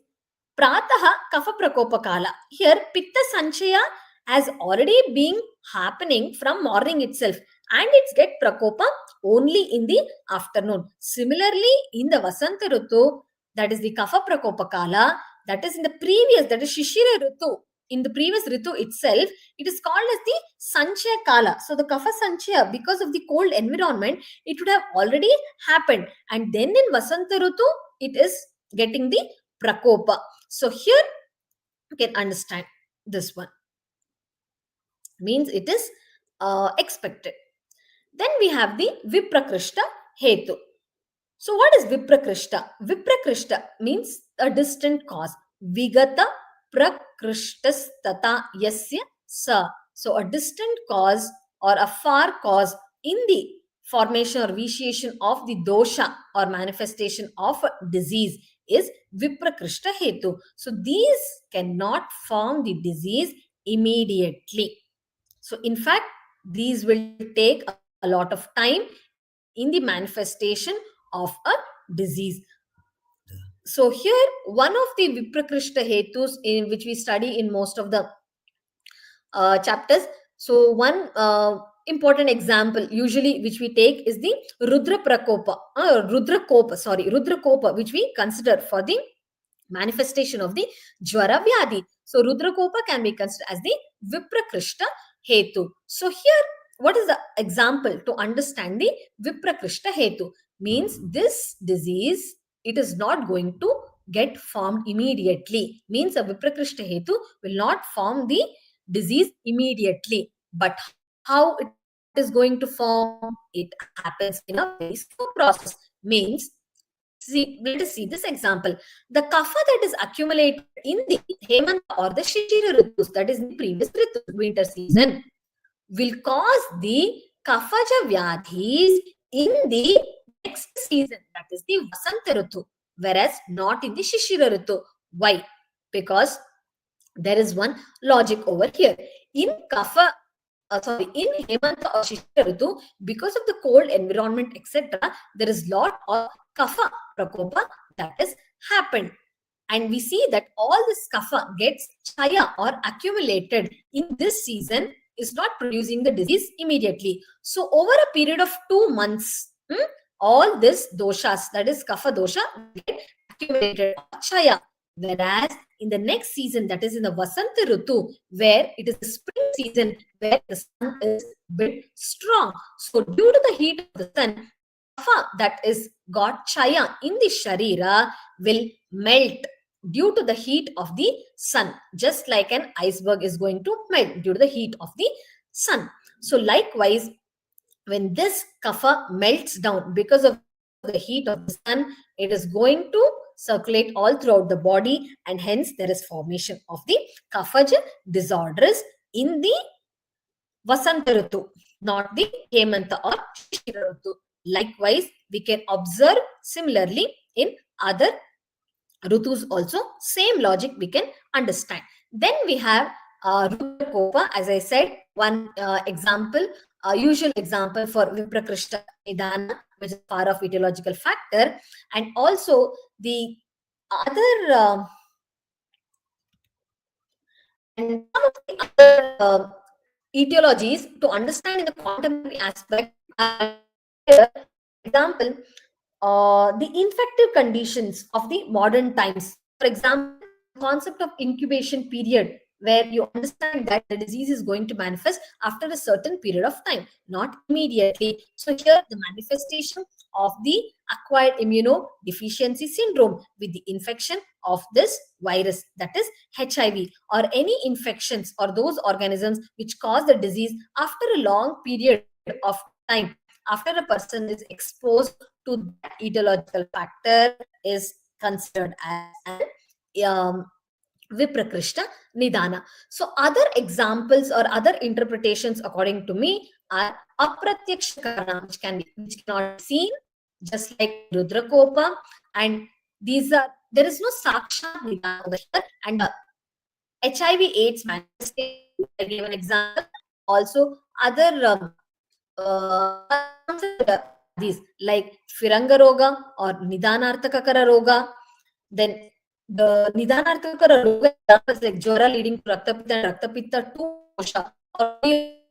Prataha Kafa Prakopakala. Here, Pitta Sanchaya has already been happening from morning itself, and it's get Prakopa only in the afternoon. Similarly, in the Vasanta Rutu, that is the Kafa Prakopakala, that is in the previous, that is Shishira Rutu. In the previous Ritu itself, it is called as the Sanchaya Kala. So the Kafa Sanchaya, because of the cold environment, it would have already happened. And then in Vasanta Rutu, it is getting the Prakopa. So here you can understand this one. Means it is expected. Then we have the Viprakrishta hetu. So what is Viprakrishta? Viprakrishta means a distant cause. Vigata prakrishtas tata yasya sa. So a distant cause or a far cause in the formation or vitiation of the dosha or manifestation of a disease is Viprakrishta hetu. So these cannot form the disease immediately. So in fact, these will take a lot of time in the manifestation of a disease. So here, one of the Viprakrishta hetus in which we study in most of the chapters. So one important example usually which we take is the Rudra Kopa, which we consider for the manifestation of the Jwara Vyadi. So Rudra Kopa can be considered as the Viprakrishta hetu. So here, what is the example to understand the Viprakrishta hetu? Means this disease, it is not going to get formed immediately. Means a Viprakrishta hetu will not form the disease immediately. But how it is going to form? It happens in a very slow process. Means, let us see this example. The kapha that is accumulated in the Hemanta or the Shishira Ritus, that is in the previous Ritu, winter season, will cause the Kafaja Vyadhis in the next season, that is the Vasanta Ritu, whereas not in the Shishira Ritu. Why? Because there is one logic over here. In in Hemanta or Shishira Ritu, because of the cold environment, etc., there is lot of kapha prakopa that has happened. And we see that all this kapha gets chaya or accumulated in this season is not producing the disease immediately. So over a period of 2 months, all this doshas, that is kapha dosha, get accumulated or chaya. Whereas in the next season, that is in the Vasanta Ritu, where it is the spring season, where the sun is a bit strong. So due to the heat of the sun, kapha that is got chaya in the sharira will melt due to the heat of the sun, just like an iceberg is going to melt due to the heat of the sun. So likewise, when this kapha melts down because of the heat of the sun, it is going to circulate all throughout the body, and hence there is formation of the kaphaja disorders in the Vasanta Ritu. not the Hemanta or Shishira Ritu. Likewise, we can observe similarly in other Rutus also, same logic we can understand. Then we have Rudrakopa, as I said, one example, usual example for Viprakrishta Nidana, which is part of etiological factor, and also the other and some of the other etiologies to understand in the contemporary aspect. Example, the infective conditions of the modern times. For example, the concept of incubation period, where you understand that the disease is going to manifest after a certain period of time, not immediately. So here the manifestation of the acquired immunodeficiency syndrome with the infection of this virus, that is HIV, or any infections or those organisms which cause the disease after a long period of time, after a person is exposed to that etiological factor, is considered as an Viprakrishta Nidana. So other examples or other interpretations according to me are apratyaksha karana, which cannot be seen, just like Rudrakopa, and there is no sakshat Nidana over here, and HIV AIDS manifestation, I gave an example. Also other these like Firanga Roga or Nidanarthakakara Roga. Then the Nidanarthakara Roga is like Jora leading to Raktapitta to Dosha, or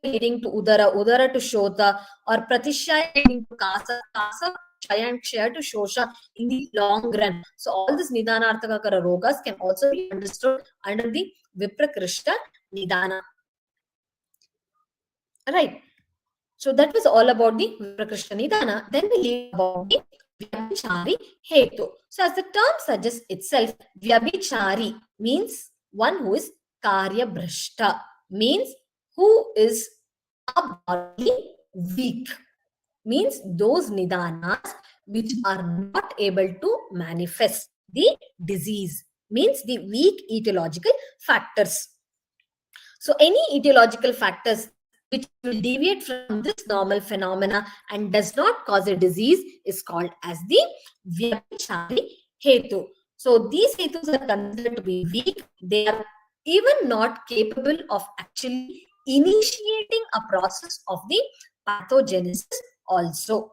leading to Udara to Shota, or Pratishaya leading to Kasa Shaya and Kshaya to Shosha in the long run. So all these Nidanarthakakara Rogas can also be understood under the Viprakrishta Nidana. Right. So that was all about the Viprakrishta Nidana. Then we leave about the Vyabhichari hetu. So as the term suggests itself, Vyabhichari means one who is karya brashta, means who is abnormally weak, means those nidanas which are not able to manifest the disease, means the weak etiological factors. So any etiological factors which will deviate from this normal phenomena and does not cause a disease is called as the Vyabhichari hetu. So these hetus are considered to be weak. They are even not capable of actually initiating a process of the pathogenesis also.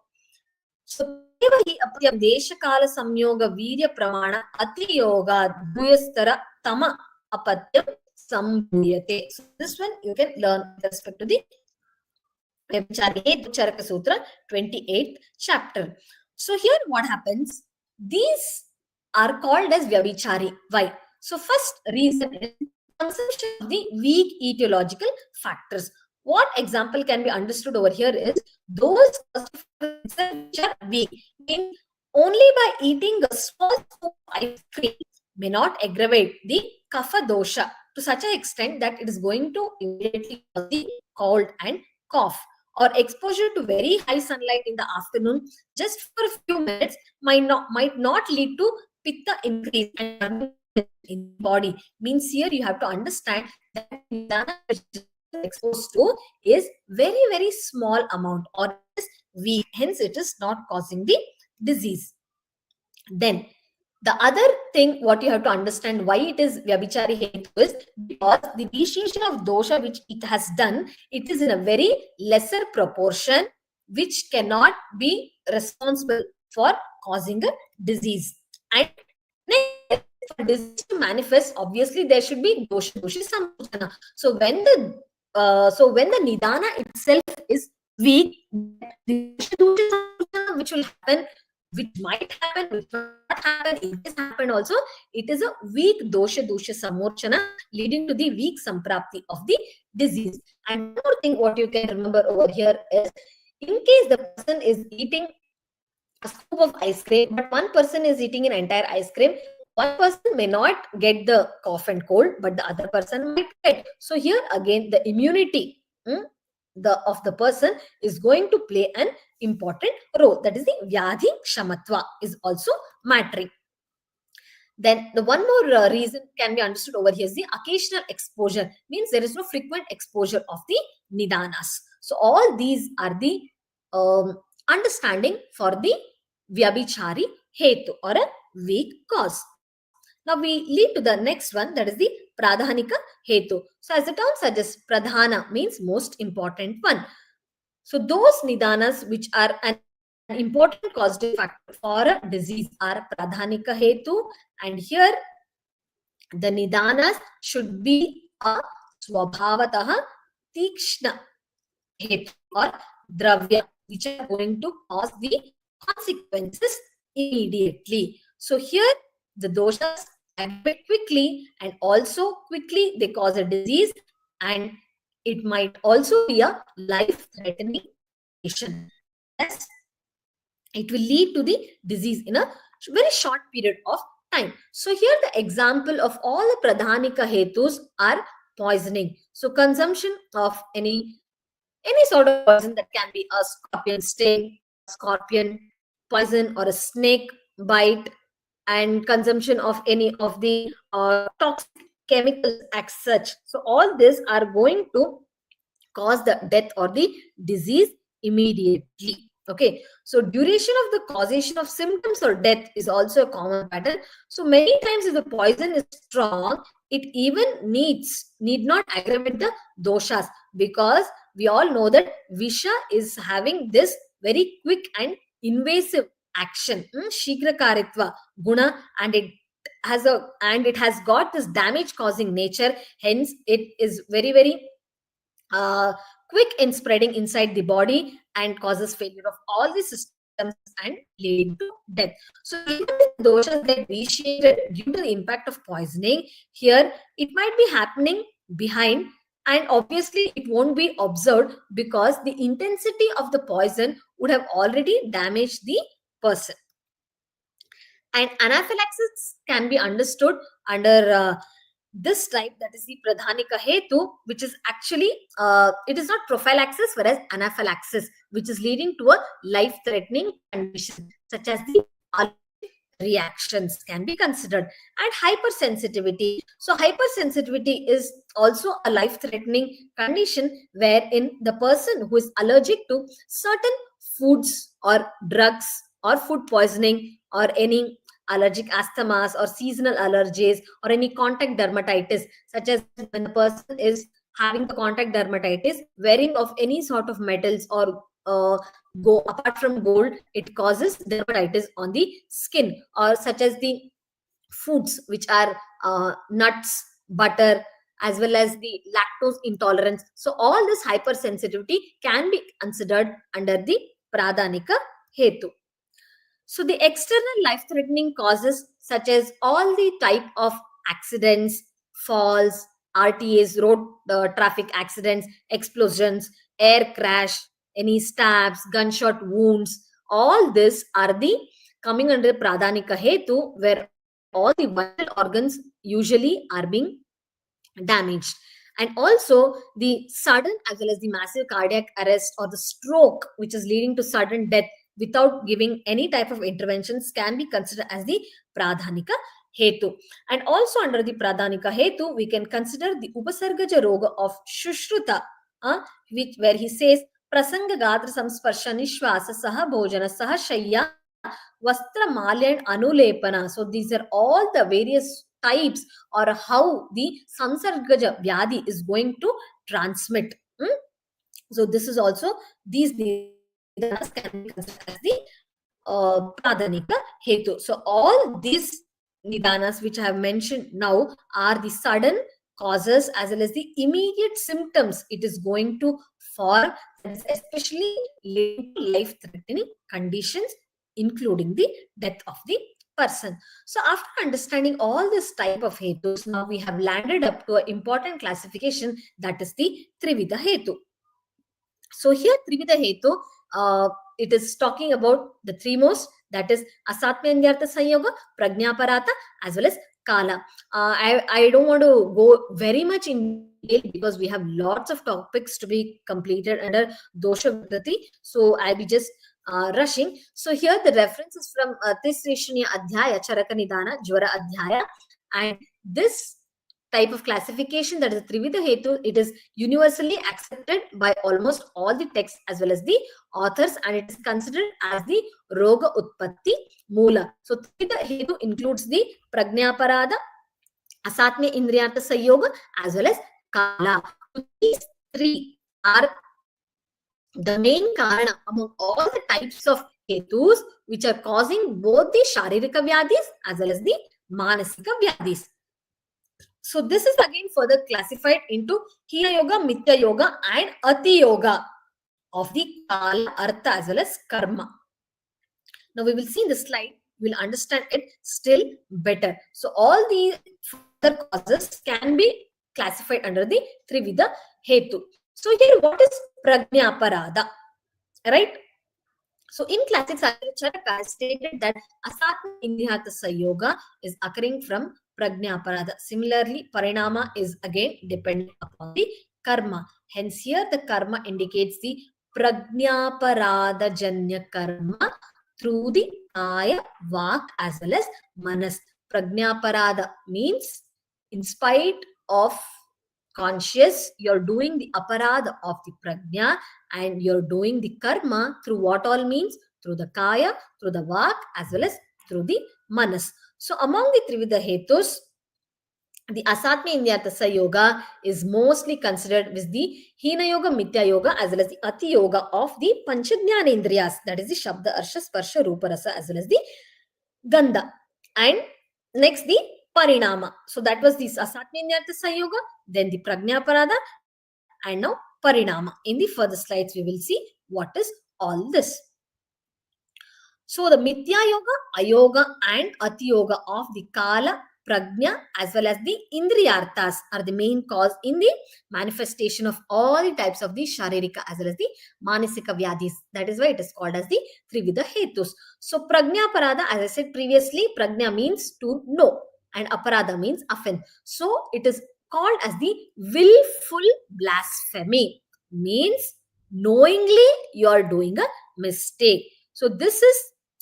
So deshakala samyoga virya pramana atiyoga duyastara tama apatyam sambhuyate. So this one you can learn with respect to the Vyabhichari Hetu Charaka Sutra 28th chapter. So here what happens? These are called as Vyabhichari. Why? So first reason is consumption of the weak etiological factors. What example can be understood over here is those which are weak. Means only by eating a small scoop of ice cream may not aggravate the kapha dosha to such an extent that it is going to immediately cause the cold and cough. Or exposure to very high sunlight in the afternoon just for a few minutes might not lead to pitta increase and in the body. Means here you have to understand that Nidana which is exposed to is very, very small amount or is weak, hence it is not causing the disease. Then the other thing what you have to understand why it is Vyabhichari hetu is because the initiation of dosha which it has done, it is in a very lesser proportion which cannot be responsible for causing a disease. And next, for disease to manifest, obviously there should be dosha sammochana. So when the nidana itself is weak, the dosha sammochana which will happen, which might happen, which might not happen, it has happened also, it is a weak dosha sammochana leading to the weak samprapti of the disease. And one more thing what you can remember over here is, in case the person is eating a scoop of ice cream, but one person is eating an entire ice cream, one person may not get the cough and cold, but the other person might get. So here again, the immunity of the person is going to play an important role. That is the Vyadhi Kshamatva is also mattering. Then the one more reason can be understood over here is the occasional exposure. Means there is no frequent exposure of the Nidanas. So all these are the understanding for the Vyabhichari hetu or a weak cause. Now we lead to the next one, that is the Pradhanika hetu. So as the term suggests, Pradhana means most important one. So those nidanas which are an important causative factor for a disease are Pradhanika hetu, and here the nidanas should be a swabhavataha tikshna hetu or dravya, which are going to cause the consequences immediately. So here the doshas aggravate quickly, and also quickly they cause a disease, and it might also be a life-threatening condition, as it will lead to the disease in a very short period of time. So here the example of all the pradhanika hetus are poisoning. So consumption of any sort of poison, that can be a scorpion sting, a scorpion poison, or a snake bite, and consumption of any of the toxic chemicals as such. So all these are going to cause the death or the disease immediately. Okay, so duration of the causation of symptoms or death is also a common pattern. So many times if the poison is strong, it even need not aggravate the doshas, because we all know that visha is having this very quick and invasive action, shigrakaritva guna, and it has got this damage causing nature. Hence it is very quick in spreading inside the body and causes failure of all the systems and leading to death. So even if doshas get vitiated due to the impact of poisoning, here it might be happening behind, and obviously it won't be observed because the intensity of the poison would have already damaged the person. And anaphylaxis can be understood under this type, that is the pradhanika hetu, which is actually it is not prophylaxis, whereas anaphylaxis, which is leading to a life-threatening condition such as the allergic reactions can be considered. And hypersensitivity. So hypersensitivity is also a life-threatening condition wherein the person who is allergic to certain foods or drugs or food poisoning or any allergic asthmas or seasonal allergies or any contact dermatitis, such as when the person is having the contact dermatitis, wearing of any sort of metals or go apart from gold, it causes dermatitis on the skin, or such as the foods which are nuts, butter, as well as the lactose intolerance. So all this hypersensitivity can be considered under the pradhanika hetu. So the external life-threatening causes, such as all the type of accidents, falls, RTAs, road traffic accidents, explosions, air crash, any stabs, gunshot wounds, all this are the coming under pradhanika hetu, where all the vital organs usually are being damaged. And also the sudden as well as the massive cardiac arrest or the stroke, which is leading to sudden death without giving any type of interventions, can be considered as the pradhanika hetu. And also under the pradhanika hetu, we can consider the upasargaja roga of shushruta, where he says prasanga gatra samsparsha nishwasa saha bhojana saha shayya vastra malya and anulepana. So these are all the various types or how the samsargaja vyadi is going to transmit. So this is also, these nidanas can be considered as the pradhanika hetu. So all these nidanas which I have mentioned now are the sudden causes as well as the immediate symptoms it is going to for, especially leading to life-threatening conditions, including the death of the person. So after understanding all this type of hetus, now we have landed up to an important classification, that is the Trividha hetu. So here Trividha hetu, it is talking about the three most, that is asatmyandyartha sanyoga, Pragnavaridhi, as well as Kala. I don't want to go very much in detail because we have lots of topics to be completed under Dosha Vikriti. So I'll be just rushing. So here the reference is from Tisrishniya Adhyaya, Charaka Nidana, Jwara Adhyaya, and this type of classification, that is Trividha hetu, it is universally accepted by almost all the texts as well as the authors, and it is considered as the Roga Utpatti Moola. So Trividha hetu includes the Pragnavaridhi, Asatme Indriyartha Sayoga as well as Kala. So these three are the main karana among all the types of hetus which are causing both the Sharirika Vyadhis as well as the Manasika Vyadhis. So this is again further classified into Hina Yoga, Mithya Yoga and Ati Yoga of the Kala, Artha as well as Karma. Now we will see in the slide, we will understand it still better. So all these further causes can be classified under the Trividha hetu. So here what is Prajnaparadha, right? So in classic Charaka stated that Asatma Indriyartha Sayoga is occurring from Prajnaparadha. Similarly, parinama is again dependent upon the karma. Hence here the karma indicates the Prajnaparadha Janya karma through the Kaya, Vak as well as Manas. Prajnaparadha means in spite of conscious, you're doing the aparadha of the prajna and you're doing the karma through what all means? Through the kaya, through the vak as well as through the manas. So among the Trividha hetus, the Asatma Indriyartha Yoga is mostly considered with the Hina Yoga, Mithya Yoga as well as the Ati Yoga of the Panchajnana Indriyas, that is the Shabda, Arsha, Sparsha, Rupa, Rasa as well as the Gandha. And next the parinama. So that was the Asatma Indriyartha Yoga, then the Prajnaparadha, and now parinama. In the further slides, we will see what is all this. So the Mithya Yoga, Ayoga and Ati Yoga of the Kala, Prajna as well as the Indriyarthas are the main cause in the manifestation of all the types of the Sharirika as well as the Manasika Vyadhis. That is why it is called as the Trividha hetus. So Prajnaparadha, as I said previously, Prajna means to know and Aparadha means offense. So it is called as the willful blasphemy, means knowingly you are doing a mistake. So this is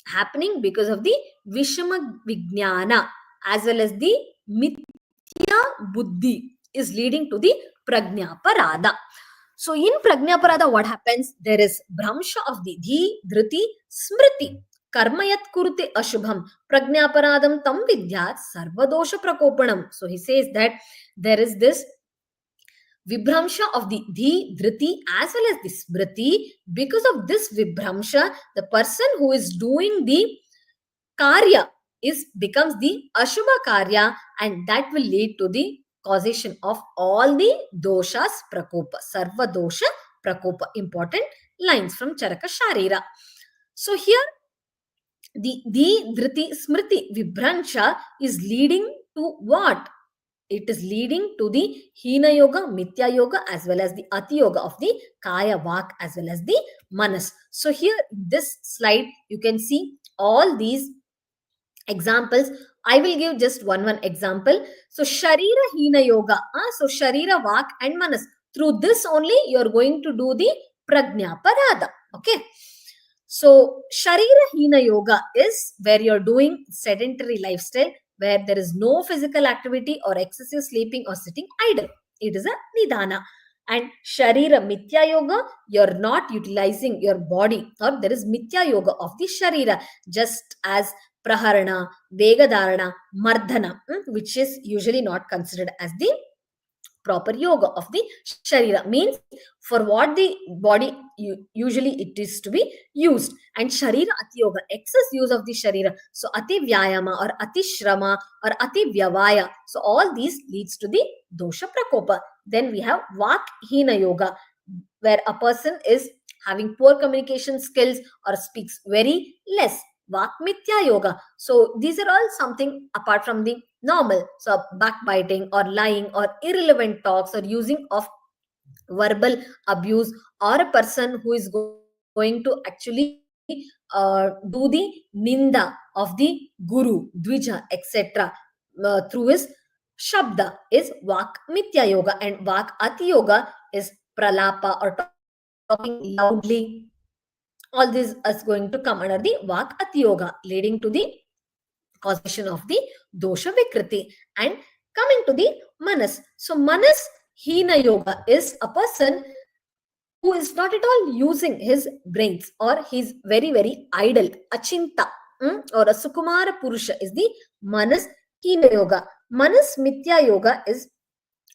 happening because of the Vishama Vijnana as well as the Mithya Buddhi is leading to the Prajnaparadha. So in Prajnaparadha, what happens? There is Bhramsha of the Dhi, Dhriti, Smriti. Karmayat kurute ashubham Prajnaparadham tam vidyat sarvadosha prakopanam. So he says that there is this Vibramsha of the Dhi, Dhriti as well as the Smriti. Because of this Vibramsha, the person who is doing the Karya becomes the Ashubha Karya, and that will lead to the causation of all the doshas prakopa. Sarva dosha prakopa. Important lines from Charaka Sharira. So here the Dhriti Smriti Vibramsha is leading to what? It is leading to the Hina Yoga, Mithya Yoga as well as the Ati Yoga of the Kaya, Vak as well as the Manas. So here in this slide, you can see all these examples. I will give just one example. So Sharira Hina Yoga. So Sharira, Vak and Manas. Through this only you are going to do the Prajnaparadha. Okay. So Sharira Hina Yoga is where you are doing sedentary lifestyle, where there is no physical activity or excessive sleeping or sitting idle. It is a Nidana. And Sharira Mithya Yoga, you're not utilizing your body, or there is Mithya Yoga of the Sharira, just as Praharana, Vegadharana, Mardhana, which is usually not considered as the proper yoga of the Sharira, means for what the body usually it is to be used. And Sharira Ati Yoga, excess use of the Sharira. So Ati Vyayama or Ati Shrama or Ati Vyavaya. So all these leads to the Dosha Prakopa. Then we have Vak Hina Yoga, where a person is having poor communication skills or speaks very less. Vak Mithya Yoga. So these are all something apart from the normal. So backbiting or lying or irrelevant talks or using of verbal abuse, or a person who is going to actually do the ninda of the guru, dvija, etc. Through his shabda is Vak Mithya Yoga, and Vak Ati Yoga is pralapa or talking loudly. All this is going to come under the Vak Ati Yoga, leading to the causation of the dosha Vikriti. And coming to the Manas. So Manas Hina Yoga is a person who is not at all using his brains, or he's very, very idle, achinta, or a Sukumara Purusha is the Manas Hina Yoga. Manas Mithya Yoga is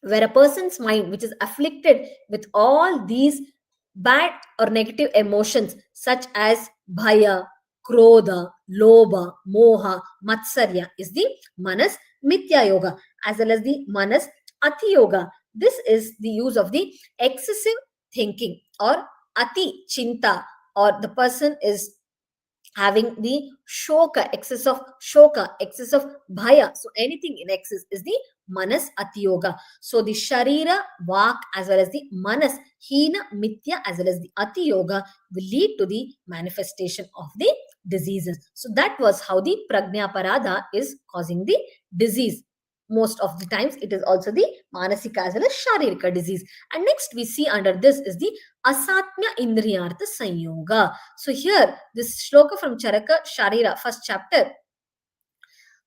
where a person's mind, which is afflicted with all these bad or negative emotions, such as bhaya, krodha, lobha, moha, matsarya, is the Manas Mithya Yoga, as well as the Manas Ati Yoga. This is the use of the excessive thinking, or ati chinta, or the person is having the shoka, excess of bhaya. So anything in excess is the manas atiyoga. So the sharira, vak, as well as the manas, hina, mithya, as well as the atiyoga will lead to the manifestation of the diseases. So that was how the Pragnavaridhi is causing the disease. Most of the times it is also the manasika as well as sharirika disease. And next we see under this is the asatmya indriyartha sanyoga. So here this shloka from Charaka Sharira, first chapter.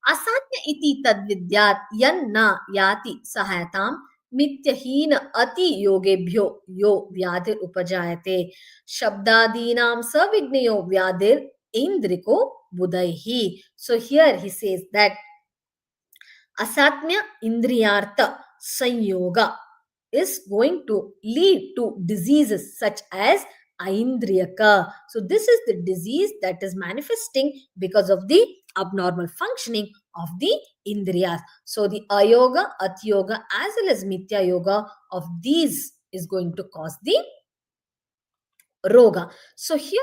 Asatmya iti tadvidyat yanna yati sahayatam mityahina ati yogebhyo yo vyadir upajayate shabdadinam savignayo vyadir indriko budaihi. So here he says that asatmya indriyartha sanyoga is going to lead to diseases such as aindriyaka. So this is the disease that is manifesting because of the abnormal functioning of the indriyas. So the ayoga, atyoga, as well as mithya yoga of these is going to cause the Roga. So here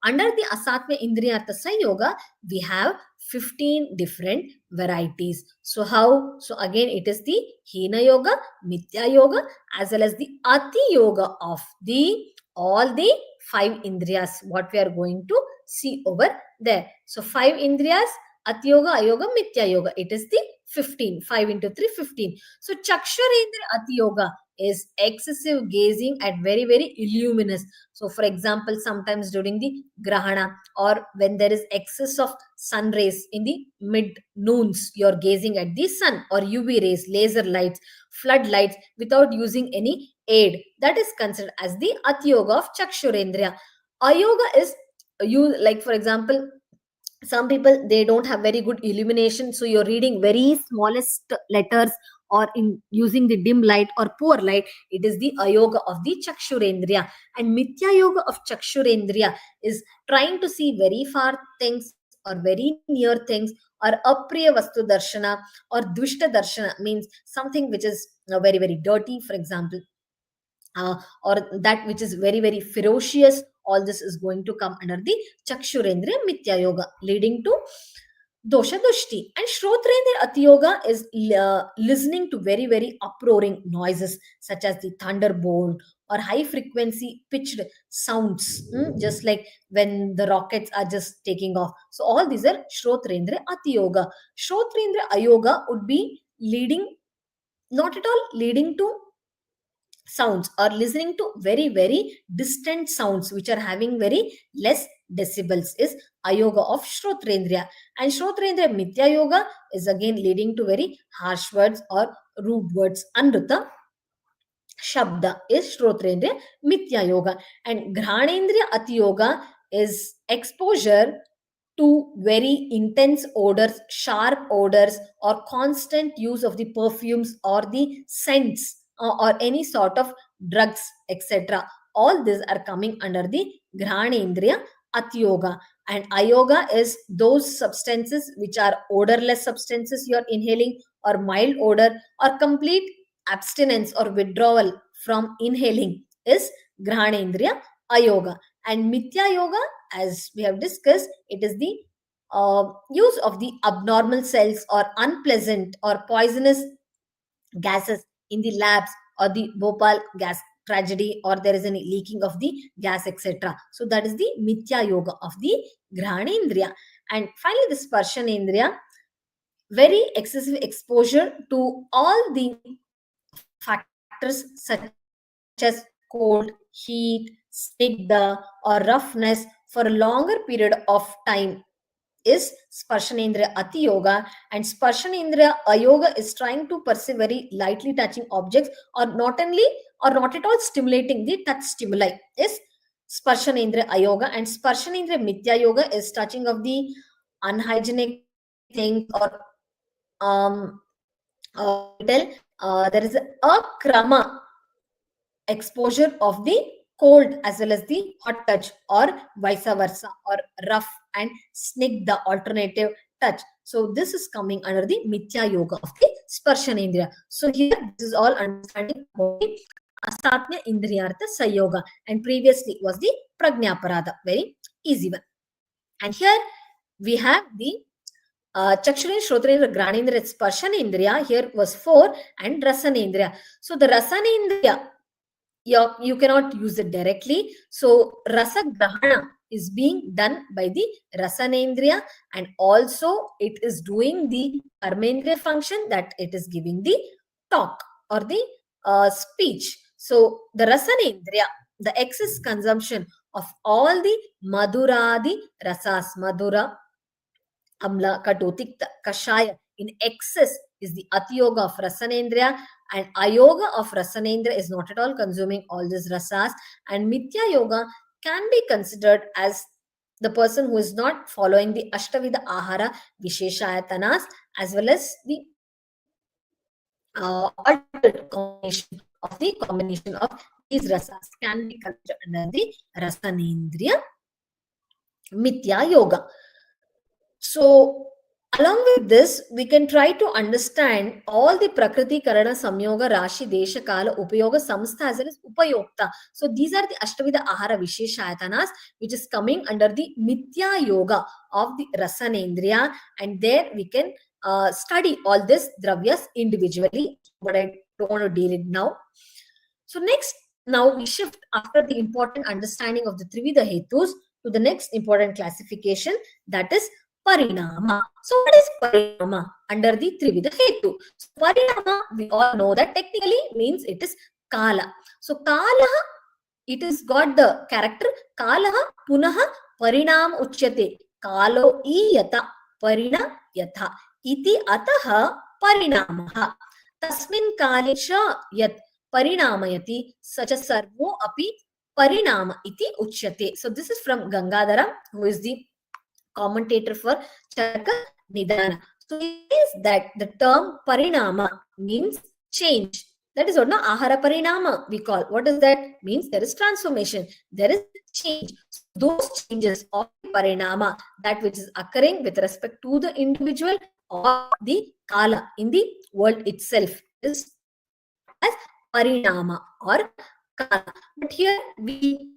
under the Asatmya Indriyartha Sanyoga, we have 15 different varieties. So how? So again it is the Hina Yoga, Mithya Yoga, as well as the Ati Yoga of the all the 5 Indriyas, what we are going to see over there. So 5 Indriyas, Ati Yoga, Ayoga, Mithya Yoga. It is the 15. 5 into 3, 15. So Chakshurendra Ati Yoga is excessive gazing at very, very illuminous. So for example, sometimes during the grahana, or when there is excess of sun rays in the mid noons, you're gazing at the sun, or UV rays, laser lights, floodlights without using any aid. That is considered as the atyoga of chakshurendriya. Ayoga is you, like for example, some people they don't have very good illumination, so you're reading very smallest letters, or in using the dim light or poor light. It is the ayoga of the chakshurendriya. And mithya yoga of chakshurendriya is trying to see very far things or very near things, or apriya vastu darshana or dvishta darshana, means something which is very, very dirty, for example, or that which is very, very ferocious. All this is going to come under the chakshurendriya mithya yoga, leading to dosha dushti. And shrotrendriya atiyoga is listening to very, very uproaring noises, such as the thunderbolt or high frequency pitched sounds, just like when the rockets are just taking off. So all these are shrotrendriya atiyoga. Shrotrendriya ayoga would be leading, not at all leading to sounds, or listening to very, very distant sounds which are having very less decibels, is ayoga of shrotrendriya. And shrotrendriya mithya yoga is again leading to very harsh words or rude words. Anruta shabda is shrotrendriya mithya yoga. And ghanendriya ati yoga is exposure to very intense odors, sharp odors, or constant use of the perfumes or the scents, or any sort of drugs, etc. All these are coming under the Ghanendriya Atyoga. And Ayoga is those substances which are odorless substances you are inhaling, or mild odor, or complete abstinence or withdrawal from inhaling, is Ghanendriya Ayoga. And Mithya Yoga, as we have discussed, it is the use of the abnormal cells or unpleasant or poisonous gases in the labs, or the Bhopal gas tragedy, or there is any leaking of the gas, etc. So that is the Mithya Yoga of the Ghanendriya. And finally, the Sparshanendriya, very excessive exposure to all the factors such as cold, heat, snigdha, or roughness for a longer period of time is Sparshanendriya Ati Yoga, and Sparshanendriya Ayoga is trying to perceive very lightly touching objects or not only or not at all stimulating the touch stimuli is Sparshanendriya Ayoga, and Sparshanendriya Mithya Yoga is touching of the unhygienic things or there is a krama exposure of the cold as well as the hot touch or vice versa, or rough and snigdha alternative touch. So this is coming under the Mithya Yoga of the Sparshanendriya. So here this is all understanding about the Asatnya Indriyartha Sayoga, and previously was the Pragnavaridhi, very easy one. And here we have the Chakshurendra, Shrotrendra, Granendra, Sparshanendriya. Here was 4, and Rasanendriya. So the Rasanendriya, you cannot use it directly. So rasa grahana is being done by the Rasanendriya, and also it is doing the Karmendriya function, that it is giving the talk or the speech. So the Rasanendriya, the excess consumption of all the Madhuradi rasas, Madhura, Amla, Katu, Tikta, Kashaya in excess is the Atiyoga of Rasanendriya, and Ayoga of Rasanendriya is not at all consuming all these rasas, and Mithya Yoga can be considered as the person who is not following the Ashtavida Ahara Visheshayatanas as well as the alternate combination of these rasas can be considered under the Rasanendriya Mithya Yoga. So along with this, we can try to understand all the Prakriti, Karana, Samyoga, Rashi, Desha, Kala, Upayoga, Samstha as well as Upayokta. So these are the Ashtavida Ahara Visheshayatanas, which is coming under the Mithya Yoga of the Rasanendriya, and there we can study all these dravyas individually, but I don't want to deal it now. So next, now we shift after the important understanding of the Trividha hetus to the next important classification, that is parinama. So what is parinama under the Trividha hetu? So parinama, we all know that technically means it is kala. So kala, it has got the character kala punaha parinam uchyate, kalo iyata parina yatha iti ataha parinamaha tasmin kale sha yat parinamayati such a sarvo api parinama iti uchyate. So this is from Gangadhara, who is the commentator for Charaka Nidana. So it is that the term parinama means change. That is what na ahara parinama we call. What does that means? There is transformation, there is change. So those changes of parinama, that which is occurring with respect to the individual or the kala in the world itself, is as parinama or kala. But here we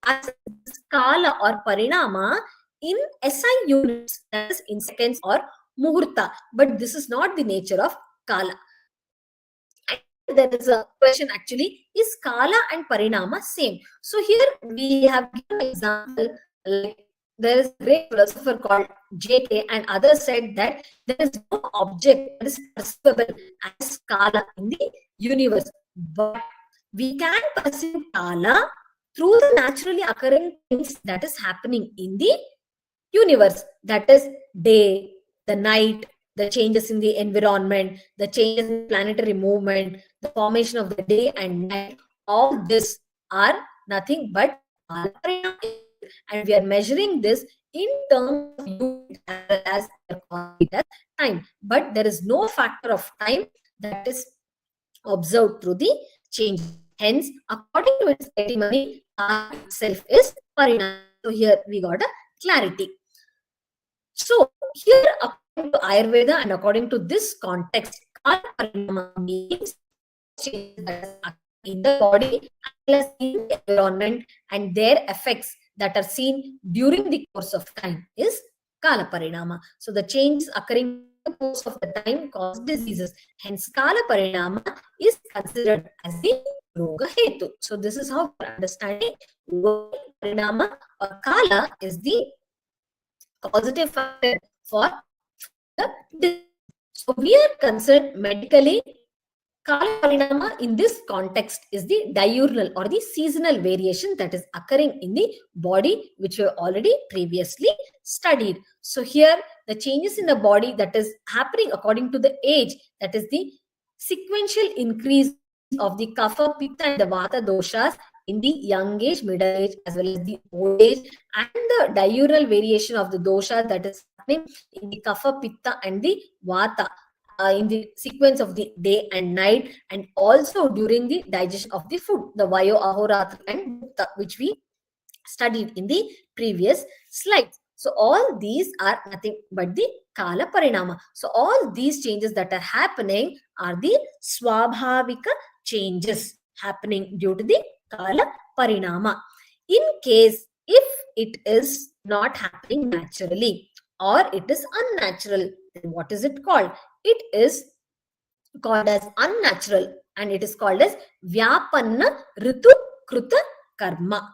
as kala or parinama in SI units, that is in seconds or muhurta, but this is not the nature of kala. And there is a question actually, is kala and parinama same? So here we have given an example, like there is a great philosopher called JK, and others said that there is no object that is perceivable as kala in the universe, but we can perceive kala through the naturally occurring things that is happening in the universe, that is day, the night, the changes in the environment, the changes in planetary movement, the formation of the day and night. All this are nothing but and we are measuring this in terms of unit as well as time. But there is no factor of time that is observed through the change. Hence, according to its etymology, itself is parinama. So here we got a clarity. So here, according to Ayurveda and according to this context, parinama means changes that are in the body as in the environment, and their effects that are seen during the course of time is kala parinama. So the changes occurring in the course of the time cause diseases. Hence, kala parinama is considered as the Roga hetu. So this is how we're understanding parinama or kala is the causative factor for the disease. So we are concerned medically Kala parinama in this context is the diurnal or the seasonal variation that is occurring in the body, which we have already previously studied. So here the changes in the body that is happening according to the age, that is the sequential increase of the kapha, pitta and the vata doshas in the young age, middle age as well as the old age, and the diurnal variation of the doshas that is happening in the kapha, pitta and the vata in the sequence of the day and night, and also during the digestion of the food, the vayo, ahoratra and bhukta, which we studied in the previous slides. So all these are nothing but the kala parinama. So all these changes that are happening are the swabhavika changes happening due to the kala parinama. In case if it is not happening naturally or it is unnatural, then what is it called? It is called as unnatural, and it is called as vyapanna ritu kruta karma.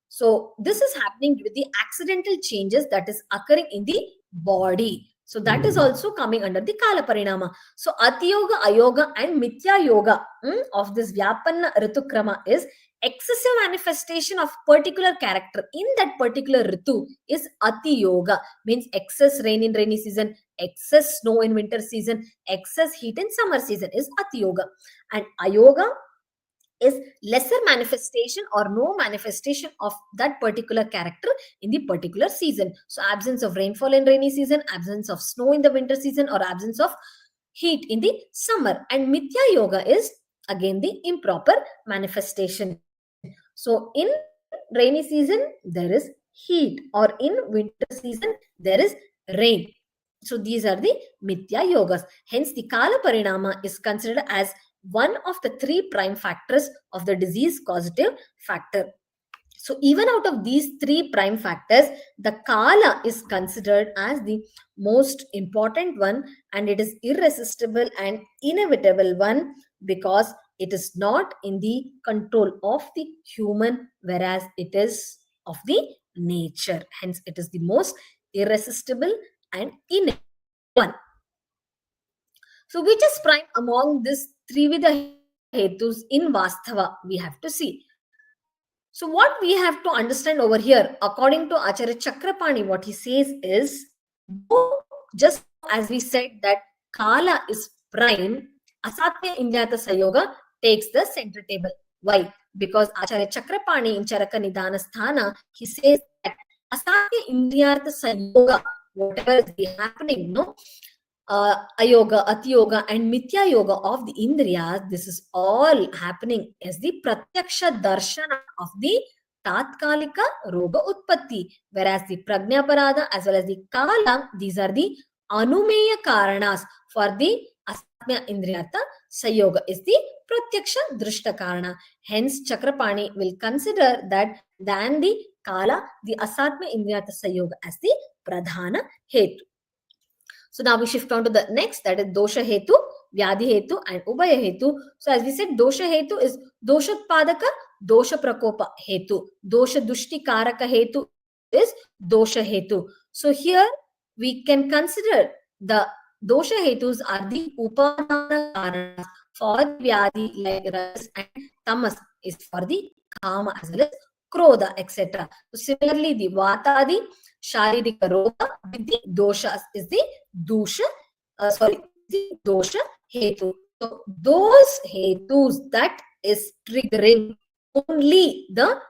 So this is happening with the accidental changes that is occurring in the body. So that is also coming under the kala parinama. So atiyoga, ayoga and mithya yoga of this vyapanna ritukrama is excessive manifestation of particular character in that particular ritu is ati yoga, means excess rain in rainy season, excess snow in winter season, excess heat in summer season is ati yoga. And ayoga is lesser manifestation or no manifestation of that particular character in the particular season. So absence of rainfall in rainy season, absence of snow in the winter season, or absence of heat in the summer. And mithya yoga is again the improper manifestation. So in rainy season there is heat, or in winter season there is rain. So these are the mithya yogas. Hence the kala parinama is considered as one of the three prime factors of the disease causative factor. So even out of these three prime factors, the kala is considered as the most important one, and it is irresistible and inevitable one, because it is not in the control of the human, whereas it is of the nature. Hence it is the most irresistible and inevitable one. So which is prime among these Trividha hetus in Vastava, we have to see. So what we have to understand over here, according to Acharya Chakrapani, what he says is, just as we said that Kala is prime, Asatya Indriyata Sayoga takes the center table. Why? Because Acharya Chakrapani in Charaka Nidana Sthana, he says that Asatya Indriyata Sayoga, whatever is happening, no? Ayoga, Atiyoga, and Mithya Yoga of the Indriyas, this is all happening as the Pratyaksha Darshana of the Tatkalika Roga Utpatti, whereas the Prajnaparadha as well as the Kala, these are the Anumeya Karanas for the Asatya Indriyata Sayoga is the Pratyaksha Drishta Karana. Hence, Chakrapani will consider that than the Kala, the Asatya Indriyata Sayoga as the Pradhana Hetu. So now we shift on to the next, that is dosha hetu, vyadhi hetu and ubhaya hetu. So as we said, dosha hetu is dosha utpadaka, dosha prakopa hetu. Dosha dushti karaka hetu is dosha hetu. So here we can consider the dosha hetus are the upadana karanas for the vyadhi like rajas and tamas is for the kama as well as krodha, etc. So similarly, the vatadi sharirika roga with the doshas is the dosha, the dosha hetu. So those hetus that is triggering only the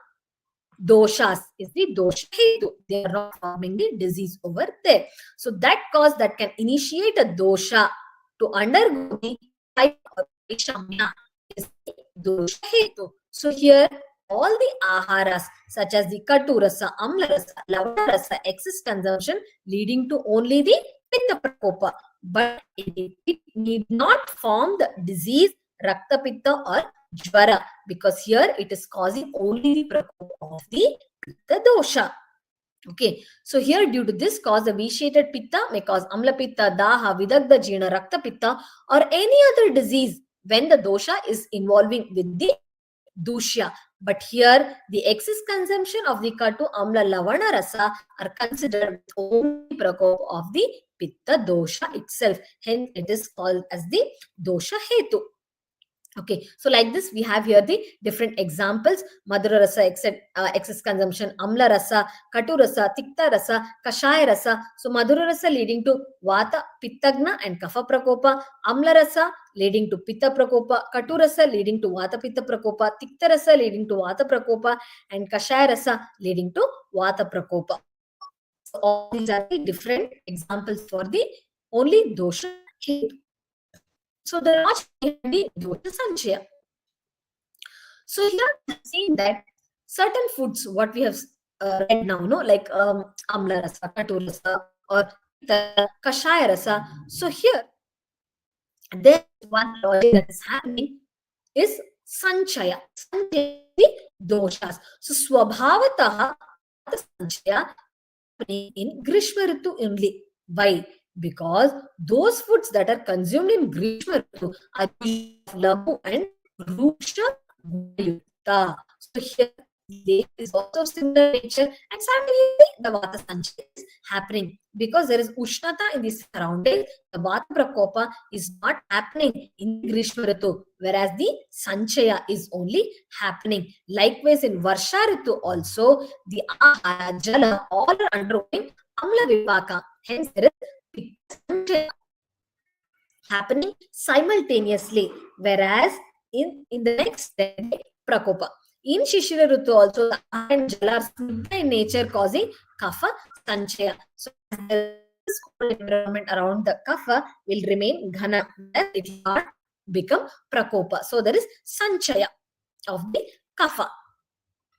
doshas is the dosha hetu. They are not forming the disease over there. So that cause that can initiate a dosha to undergo the type of shamya is the dosha hetu. So here all the aharas such as the katurasa, amlarasa, lavanarasa, excess consumption leading to only the pitta prakopa, but it need not form the disease rakta pitta or jvara, because here it is causing only the prakopa of the pitta dosha. Okay, so here due to this cause, the vitiated pitta may cause amla pitta, daha, vidagda jina, rakta pitta or any other disease when the dosha is involving with the dushya. But here the excess consumption of the katu, amla, lavana rasa are considered only prakop of the pitta dosha itself. Hence it is called as the dosha hetu. Okay, so like this, we have here the different examples: Madhura rasa, excess consumption; Amla rasa, Katu rasa, Tikta rasa, Kashaya rasa. So Madhura rasa leading to Vata, Pittagna and Kapha Prakopa; Amla rasa leading to Pitta Prakopa; Katu rasa leading to Vata Pitta Prakopa; Tikta rasa leading to Vata Prakopa; and Kashaya rasa leading to Vata Prakopa. So all these are the different examples for the only dosha hetu. So the logic behind the dosha sanchaya. So here we have seen that certain foods, what we have read now, no, like amla rasa, katu rasa, or kashaya rasa. So here there is one logic that is happening is sanchaya. Sanchaya the doshas. So swabhavataha sanchaya happening in Grishma Ritu only. Why? Because those foods that are consumed in Grishma Ritu are lagu and ruksha yukta. So here there is also similar nature, and simultaneously the Vata Sanchaya is happening because there is Ushnata in the surroundings. The Vata Prakopa is not happening in Grishma Ritu, whereas the Sanchaya is only happening. Likewise, in Varsha Ritu also, the Ahara, Jala, all are undergoing Amla Vipaka. Hence, there is Sanchaya happening simultaneously, whereas in the next Prakopa. In Shishira Ritu also, the Ahara and Jala are snipped in nature, causing Kapha Sanchaya. So, this whole environment around the Kapha will remain Ghana, it will not become Prakopa. So, there is Sanchaya of the Kapha.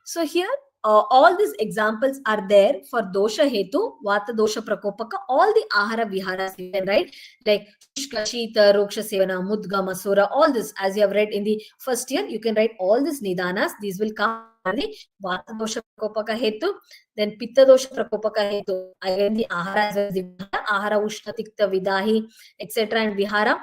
So here, all these examples are there for dosha hetu, vata dosha prakopaka, all the ahara viharas you can write, like shushka, shita, roksha sevana, mudga, masura, all this, as you have read in the first year, you can write all these nidanas. These will come under the vata dosha prakopaka hetu, then pitta dosha prakopaka hetu, again the ahara as well as the vihara, ahara, ushna, tikta, vidahi, etc. and vihara,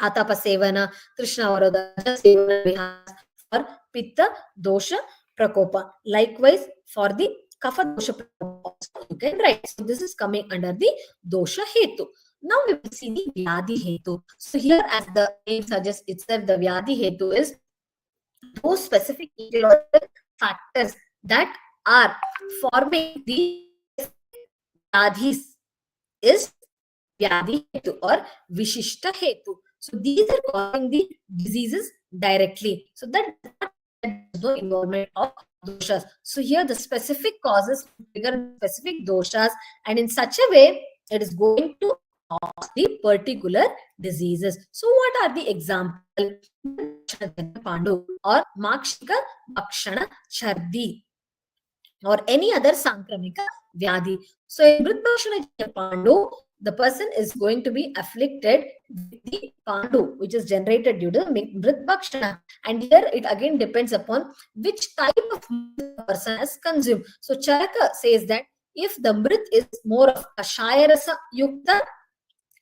atapa sevana, trishna varoda, sevana vihara for pitta dosha prakopa. Likewise, for the kapha dosha prakopa also you can write. So this is coming under the dosha hetu. Now we will see the vyadhi hetu. So here, as the name suggests itself, the vyadhi hetu is those specific etiological factors that are forming the vyadhis is vyadhi hetu or vishishta hetu. So these are causing the diseases directly. So that there is no involvement of doshas. So here the specific causes trigger specific doshas, and in such a way it is going to cause the particular diseases. So what are the examples? Pandu or Makshika Bakshana Chardi or any other Sankramika Vyadhi. So in Mritbhakshana Pandu, the person is going to be afflicted with the Pandu, which is generated due to Mritbhakshana. And here it again depends upon which type of the person has consumed. So Charaka says that if the Mrit is more of Kashaya Rasa Yukta,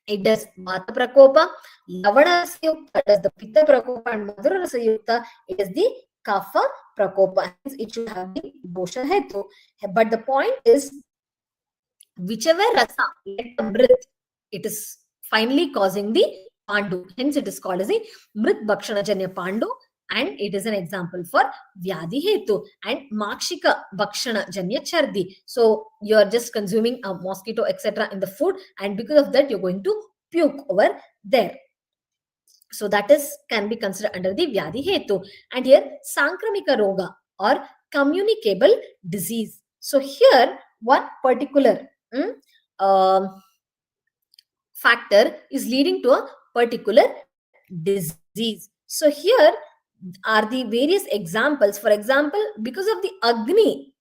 it does Vata Prakopa, Lavana Rasa Yukta, it does the Pitta Prakopa, and Madhura Rasa Yukta, it is the Kapha Prakopa. Hence, it should have the dosha hetu. But the point is, whichever rasa, like the mrit, it is finally causing the pandu. Hence, it is called as a mrit bhakshana janya pandu, and it is an example for vyadhi hetu and makshika bhakshana janya chardi. So you are just consuming a mosquito, etc. in the food, and because of that, you're going to puke over there. So that is can be considered under the vyadhi hetu. And here sankramika roga or communicable disease. So here one particular factor is leading to a particular disease. So here are the various examples. For example, because of the Agni,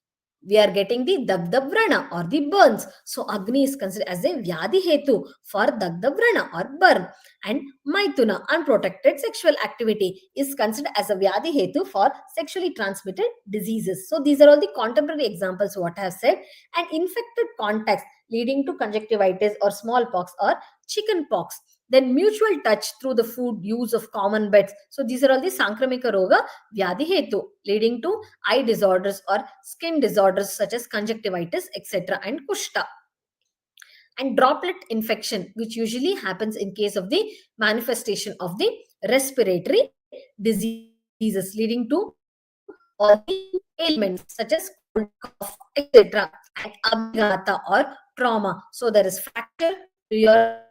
we are getting the Dagda Vrana or the burns. So Agni is considered as a Vyadhi Hetu for Dagda Vrana or burn. And Maithuna, unprotected sexual activity, is considered as a Vyadhi Hetu for sexually transmitted diseases. So these are all the contemporary examples what I have said. And infected contacts leading to conjunctivitis or smallpox or chicken pox. Then mutual touch through the food, use of common beds. So these are all the Sankramika Roga Vyadhi Hetu leading to eye disorders or skin disorders such as conjunctivitis, etc. and kushta. And droplet infection, which usually happens in case of the manifestation of the respiratory diseases leading to all the ailments such as cold, cough, etc. and abhyantara or trauma. So there is fracture to your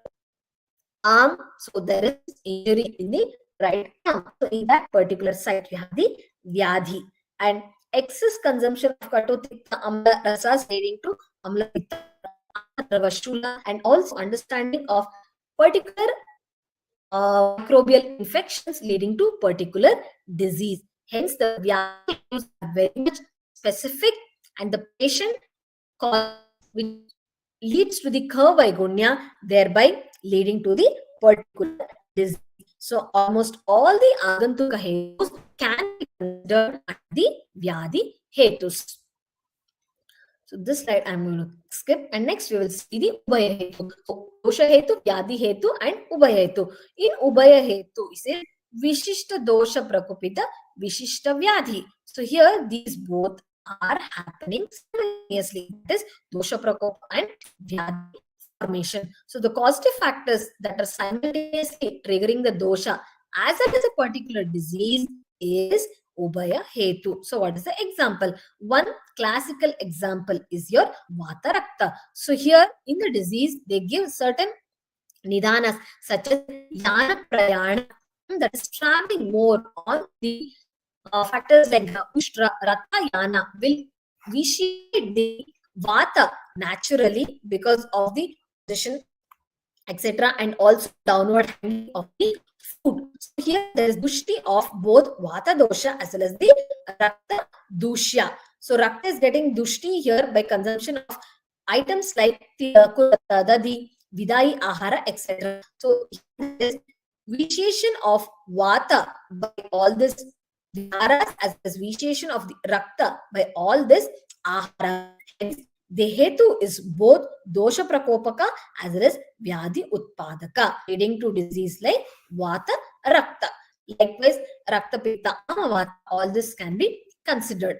arm, so there is injury in the right arm. So in that particular site, you have the vyadhi. And excess consumption of katotikta amla rasas leading to amla pitta, ravashula, and also understanding of particular microbial infections leading to particular disease. Hence, the vyadhi hetus are very much specific, and the patient causes which leads to the kavaigunya, thereby leading to the particular disease. So almost all the agantuka hetus can be considered under the vyadhi hetus. So this slide I'm going to skip, and next we will see the ubhaya hetu. So dosha hetu, vyadhi hetu, and ubhaya hetu. In ubhaya hetu, it says vishishta dosha prakupita vishishta vyadhi. So here these both are happening simultaneously. That is dosha prakopa and vyadhi formation. So the causative factors that are simultaneously triggering the dosha as well as a particular disease is ubhaya hetu. So what is the example? One classical example is your vata rakta. So here in the disease, they give certain nidanas such as yana prayana, that is traveling more on the factors like ushtra, rata yana will vitiate the vata naturally because of the position, etc., and also downward hanging of the food. So here there is dushti of both vata dosha as well as the rakta dushya. So rakta is getting dushti here by consumption of items like dadi, vidai ahara, etc. So there is vitiation of vata by all this viharas as well as vitiation of the rakta by all this ahara. Hence, the hetu is both dosha prakopaka as well as vyadhi utpadaka, leading to disease like vata rakta. Likewise, rakta pitta amavata, all this can be considered.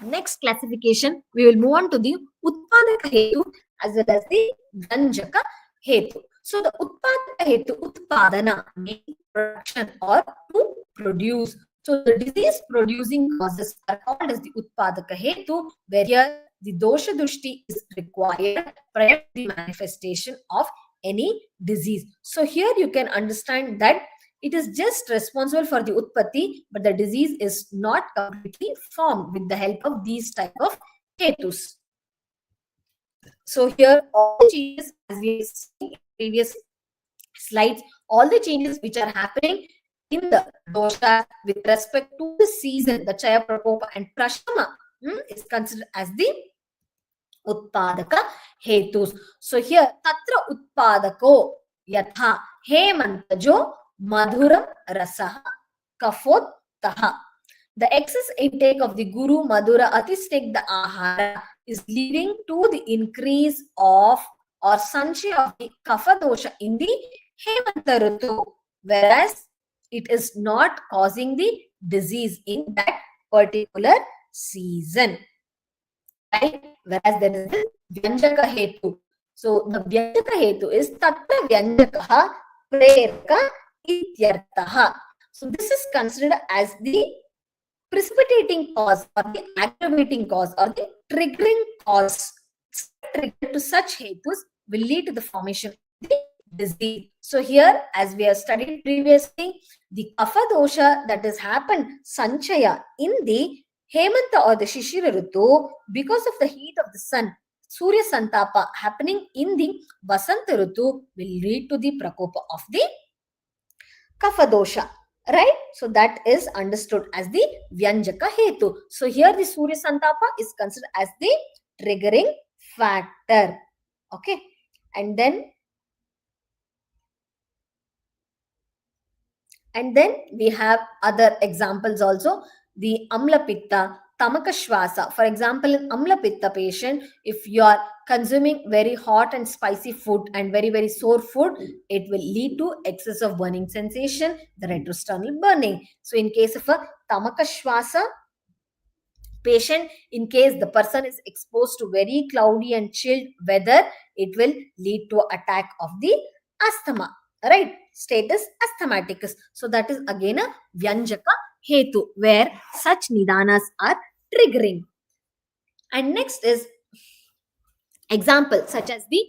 Next classification, we will move on to the utpadaka hetu as well as the vyanjaka hetu. So the utpadaka hetu, utpadana means production or to produce. So the disease producing causes are called as the utpadaka hetu, where here the dosha dushti is required prior to the manifestation of any disease. So here you can understand that it is just responsible for the utpatti, but the disease is not completely formed with the help of these type of hetus. So here all the changes, as we have seen in previous slides, all the changes which are happening in the dosha with respect to the season, the chaya prakopa and prashama is considered as the utpadaka hetus. So here tatra utpadako yatha hemantajo madhuram rasaha kafottaha. The excess intake of the guru madhura atistek the ahara is leading to the increase of or sanchaya of the kapha dosha in the hemanta ritu, whereas it is not causing the disease in that particular season. Right? Whereas there is the vyanjaka hetu. So the vyanjaka hetu is tatra vyanjakaha preraka ityartaha. So this is considered as the precipitating cause or the aggravating cause or the triggering cause. Trigger to such hetus will lead to the formation of the disease. So here, as we have studied previously, the kapha dosha that has happened sanchaya in the hemanta or the shishira ritu because of the heat of the sun, surya santapa happening in the vasanta ritu will lead to the prakopa of the kapha dosha. Right? So that is understood as the vyanjaka hetu. So here the surya santapa is considered as the triggering factor. Okay. And then we have other examples also. The amla pitta, tamaka shvasa. For example, in amla pitta patient, if you are consuming very hot and spicy food and very, very sore food, it will lead to excess of burning sensation, the retrosternal burning. So in case of a tamaka shvasa patient, in case the person is exposed to very cloudy and chilled weather, it will lead to attack of the asthma. Right? status asthmaticus. So that is again a Vyanjaka hetu, where such nidanas are triggering. And next is example such as the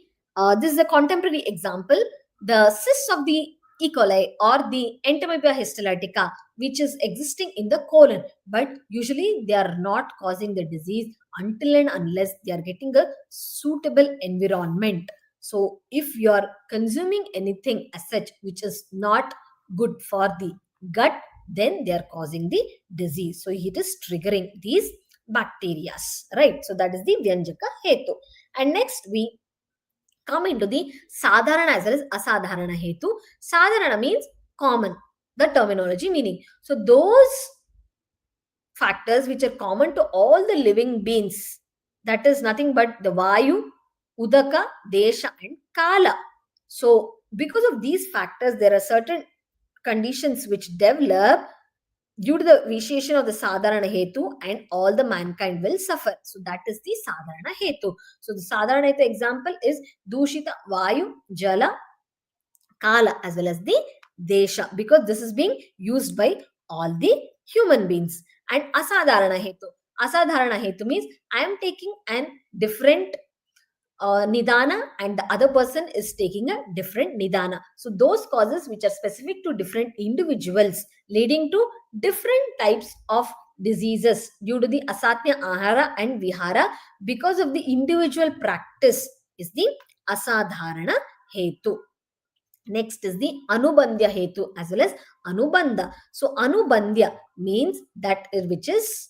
this is a contemporary example, the cysts of the E. coli or the Entomopia histolytica, which is existing in the colon, but usually they are not causing the disease until and unless they are getting a suitable environment. So if you are consuming anything as such which is not good for the gut, then they are causing the disease. So it is triggering these bacteria, right? So that is the Vyanjaka hetu. And next we come into the sadharana as well as asadharana hetu. Sadharana means common, the terminology meaning. So those factors which are common to all the living beings, that is nothing but the vayu, udaka, desha and kala. So because of these factors, there are certain conditions which develop due to the vitiation of the sadharana hetu, and all the mankind will suffer. So that is the sadharana hetu. So the sadharana hetu example is dushita vayu, jala, kala as well as the desha, because this is being used by all the human beings. And asadharana hetu means I am taking an different nidana and the other person is taking a different nidana. So those causes which are specific to different individuals leading to different types of diseases due to the asatya ahara and vihara because of the individual practice is the asadharana hetu. Next is the anubandhya hetu as well as anubandha. So anubandhya means that which is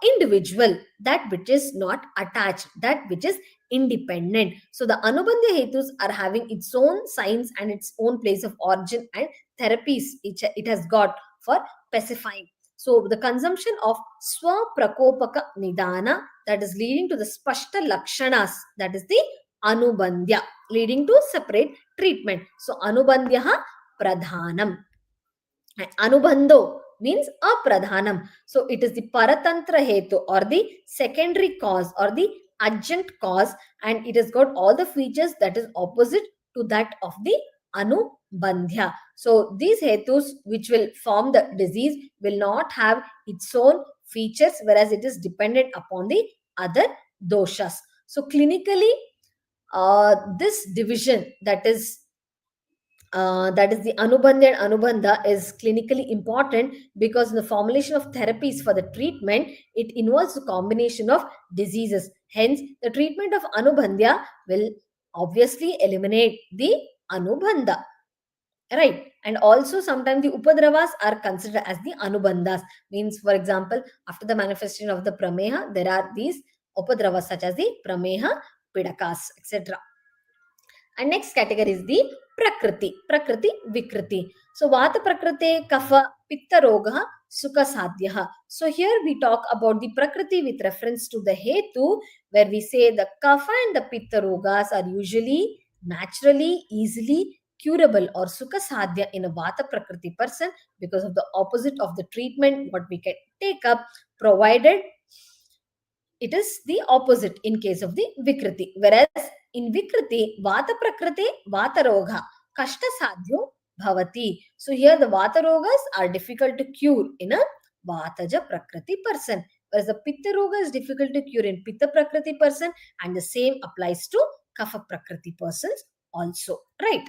individual, that which is not attached, that which is independent. So the anubandhya hetus are having its own signs and its own place of origin and therapies it has got for specifying. So the consumption of swaprakopaka nidana, that is leading to the spashta lakshanas, that is the anubandhya, leading to separate treatment. So anubandhya pradhanam. And anubandho means apradhanam. So it is the paratantra hetu or the secondary cause or the adjunct cause, and it has got all the features that is opposite to that of the anubandhya. So these hetus which will form the disease will not have its own features, whereas it is dependent upon the other doshas. So clinically, this division that is the anubandha and anubandha is clinically important because in the formulation of therapies for the treatment, it involves a combination of diseases. Hence, the treatment of anubandha will obviously eliminate the anubandha. Right. And also sometimes the upadravas are considered as the anubandhas. Means, for example, after the manifestation of the prameha, there are these upadravas such as the prameha, pidakas, etc. And next category is the prakriti, vikriti. So vata prakriti kapha pitta roga sukha sadhyaha. So here we talk about the prakriti with reference to the hetu, where we say the kapha and the pitta rogas are usually naturally easily curable or sukha sadhya in a vata prakriti person because of the opposite of the treatment what we can take up, provided it is the opposite in case of the vikriti. Whereas in vikriti, vata prakriti, vata roga, kashta sadhyo bhavati. So here the vata rogas are difficult to cure in a vataja prakriti person. Whereas the pitta roga is difficult to cure in pitta prakriti person, and the same applies to kapha prakriti persons also. Right.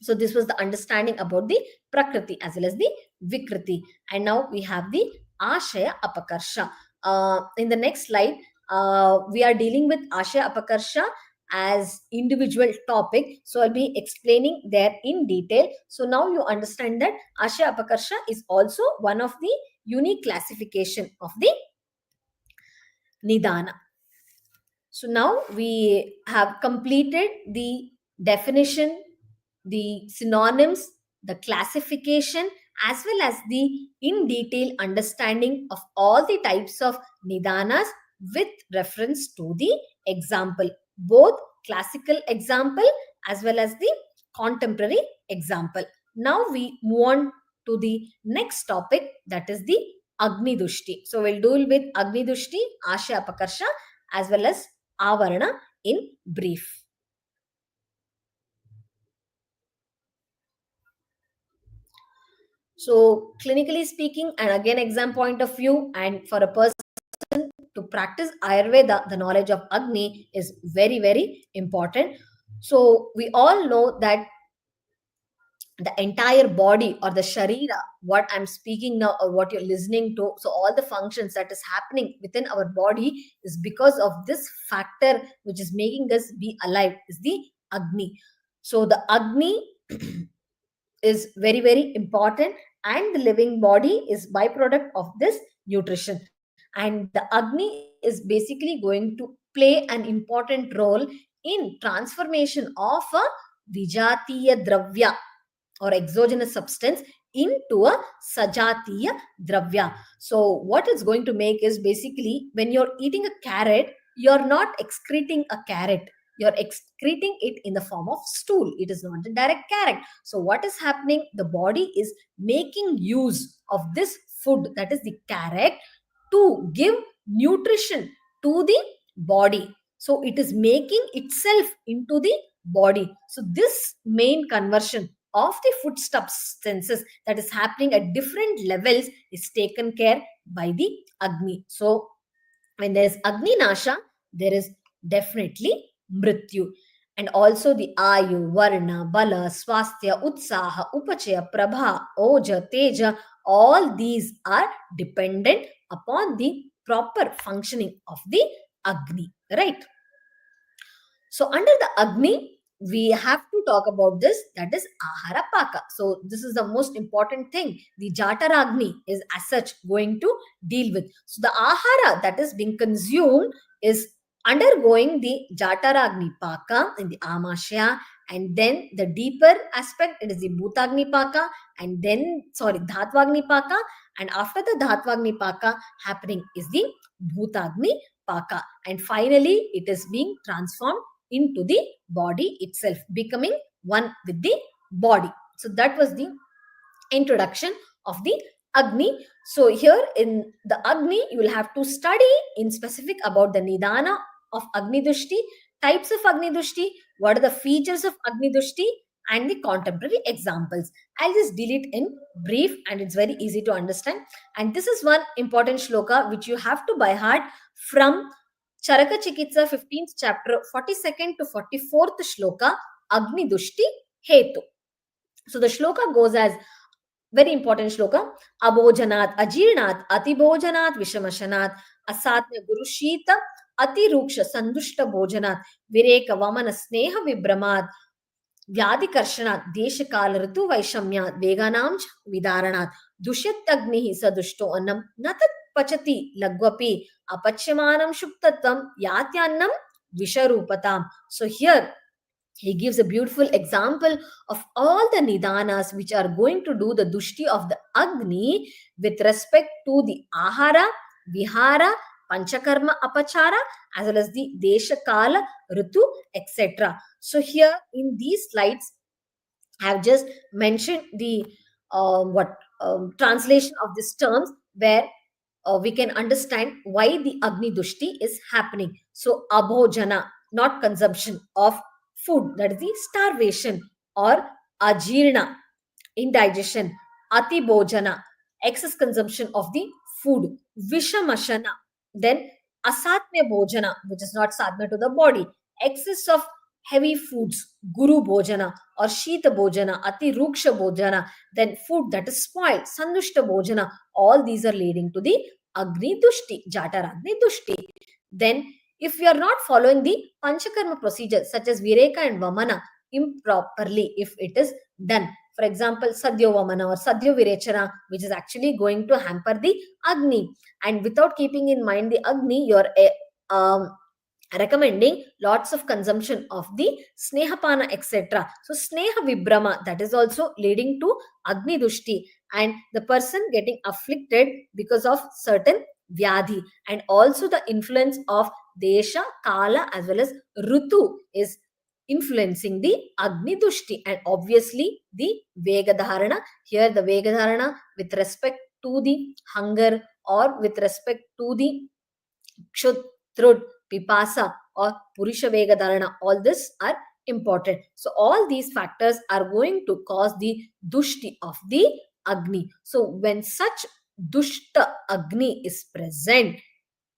So this was the understanding about the prakriti as well as the vikriti. And now we have the ashaya apakarsha. In the next slide, we are dealing with ashaya apakarsha as individual topic. So I'll be explaining there in detail. So now you understand that ashaya apakarsha is also one of the unique classification of the Nidana. So now we have completed the definition, the synonyms, the classification, as well as the in detail understanding of all the types of nidanas with reference to the example, both classical example as well as the contemporary example. Now we move on to the next topic, that is the agnidusti. So we'll deal with agnidusti, asha apakarsha as well as avarana in brief. So clinically speaking, and again exam point of view, and for a person to practice Ayurveda, the knowledge of Agni is very, very important. So we all know that the entire body or the sharira, what I'm speaking now or what you're listening to, so all the functions that is happening within our body is because of this factor which is making us be alive, is the Agni. So the Agni is very, very important, and the living body is byproduct of this nutrition. And the Agni is basically going to play an important role in transformation of a vijatiya dravya or exogenous substance into a sajatiya dravya. So what it's going to make is basically when you're eating a carrot, you're not excreting a carrot, you're excreting it in the form of stool. It is not a direct carrot. So what is happening? The body is making use of this food, that is the carrot, to give nutrition to the body. So it is making itself into the body. So this main conversion of the food substances that is happening at different levels is taken care by the Agni. So when there is Agni Nasha, there is definitely Mrityu. And also the Ayu, Varna, Bala, Swasthya, Utsaha, Upachaya, Prabha, Oja, Teja, all these are dependent upon the proper functioning of the Agni, right? So under the Agni, we have to talk about this, that is Ahara Paka. So this is the most important thing. The Jataragni is as such going to deal with. So the Ahara that is being consumed is undergoing the Jataragni Paka in the Amashya, and then the deeper aspect, it is the Bhutagni Paka, and then, Dhatvagni Paka, and after the Dhatvagni Paka happening is the Bhutagni Paka. And finally, it is being transformed into the body itself, becoming one with the body. So that was the introduction of the Agni. So here in the Agni, you will have to study in specific about the Nidana of agnidusti, types of agnidusti, what are the features of agnidusti, and the contemporary examples. I'll just deal it in brief, and it's very easy to understand. And this is one important shloka which you have to by heart from Charaka Chikitsa 15th chapter 42nd to 44th shloka, Agnidusti Hetu. So the shloka goes as, very important shloka, Abhojanat Ajirnat Atibhojanat Vishamashanat Asatya Gurushita Atiruksha Sandushta Bhojanat Vireka Vamana Sneha Vibramad Vyabhichari Deshakala Ritu Vaishamyat Veganam Vidaranat Dushyatagnihi Sadushto Annam Natat Pachati Lagvapi Apachyamanam Shuktatam Yatyannam Visharupatam. So here he gives a beautiful example of all the nidanas which are going to do the dushti of the Agni with respect to the ahara, vihara, panchakarma apachara, as well as the desha kala, ritu, etc. So here in these slides, I have just mentioned the translation of these terms where we can understand why the Agni Dushti is happening. So, abhojana, not consumption of food, that is the starvation, or ajirna, indigestion, atibhojana, excess consumption of the food, vishamashana, then asatmya bhojana, which is not sadhana to the body, excess of heavy foods, guru bhojana or shita bhojana, ati ruksha bhojana, then food that is spoiled, sandushta bhojana, all these are leading to the Agni Dushti, Jataragni Dushti. Then, if we are not following the Panchakarma procedure such as Vireka and Vamana improperly, if it is done, for example, Sadhyo Vamana or Sadhyo Virechana, which is actually going to hamper the Agni, and without keeping in mind the Agni, you're recommending lots of consumption of the snehapana, etc. So sneha vibrama, that is also leading to Agni Dushti, and the person getting afflicted because of certain vyadhi, and also the influence of desha, kala, as well as rutu is influencing the Agni Dushti, and obviously the Vegadharana. Here the Vegadharana with respect to the hunger or with respect to the Kshutrud, Pipasa, or Purusha Vegadharana, all this are important. So all these factors are going to cause the Dushti of the Agni. So when such dushta Agni is present,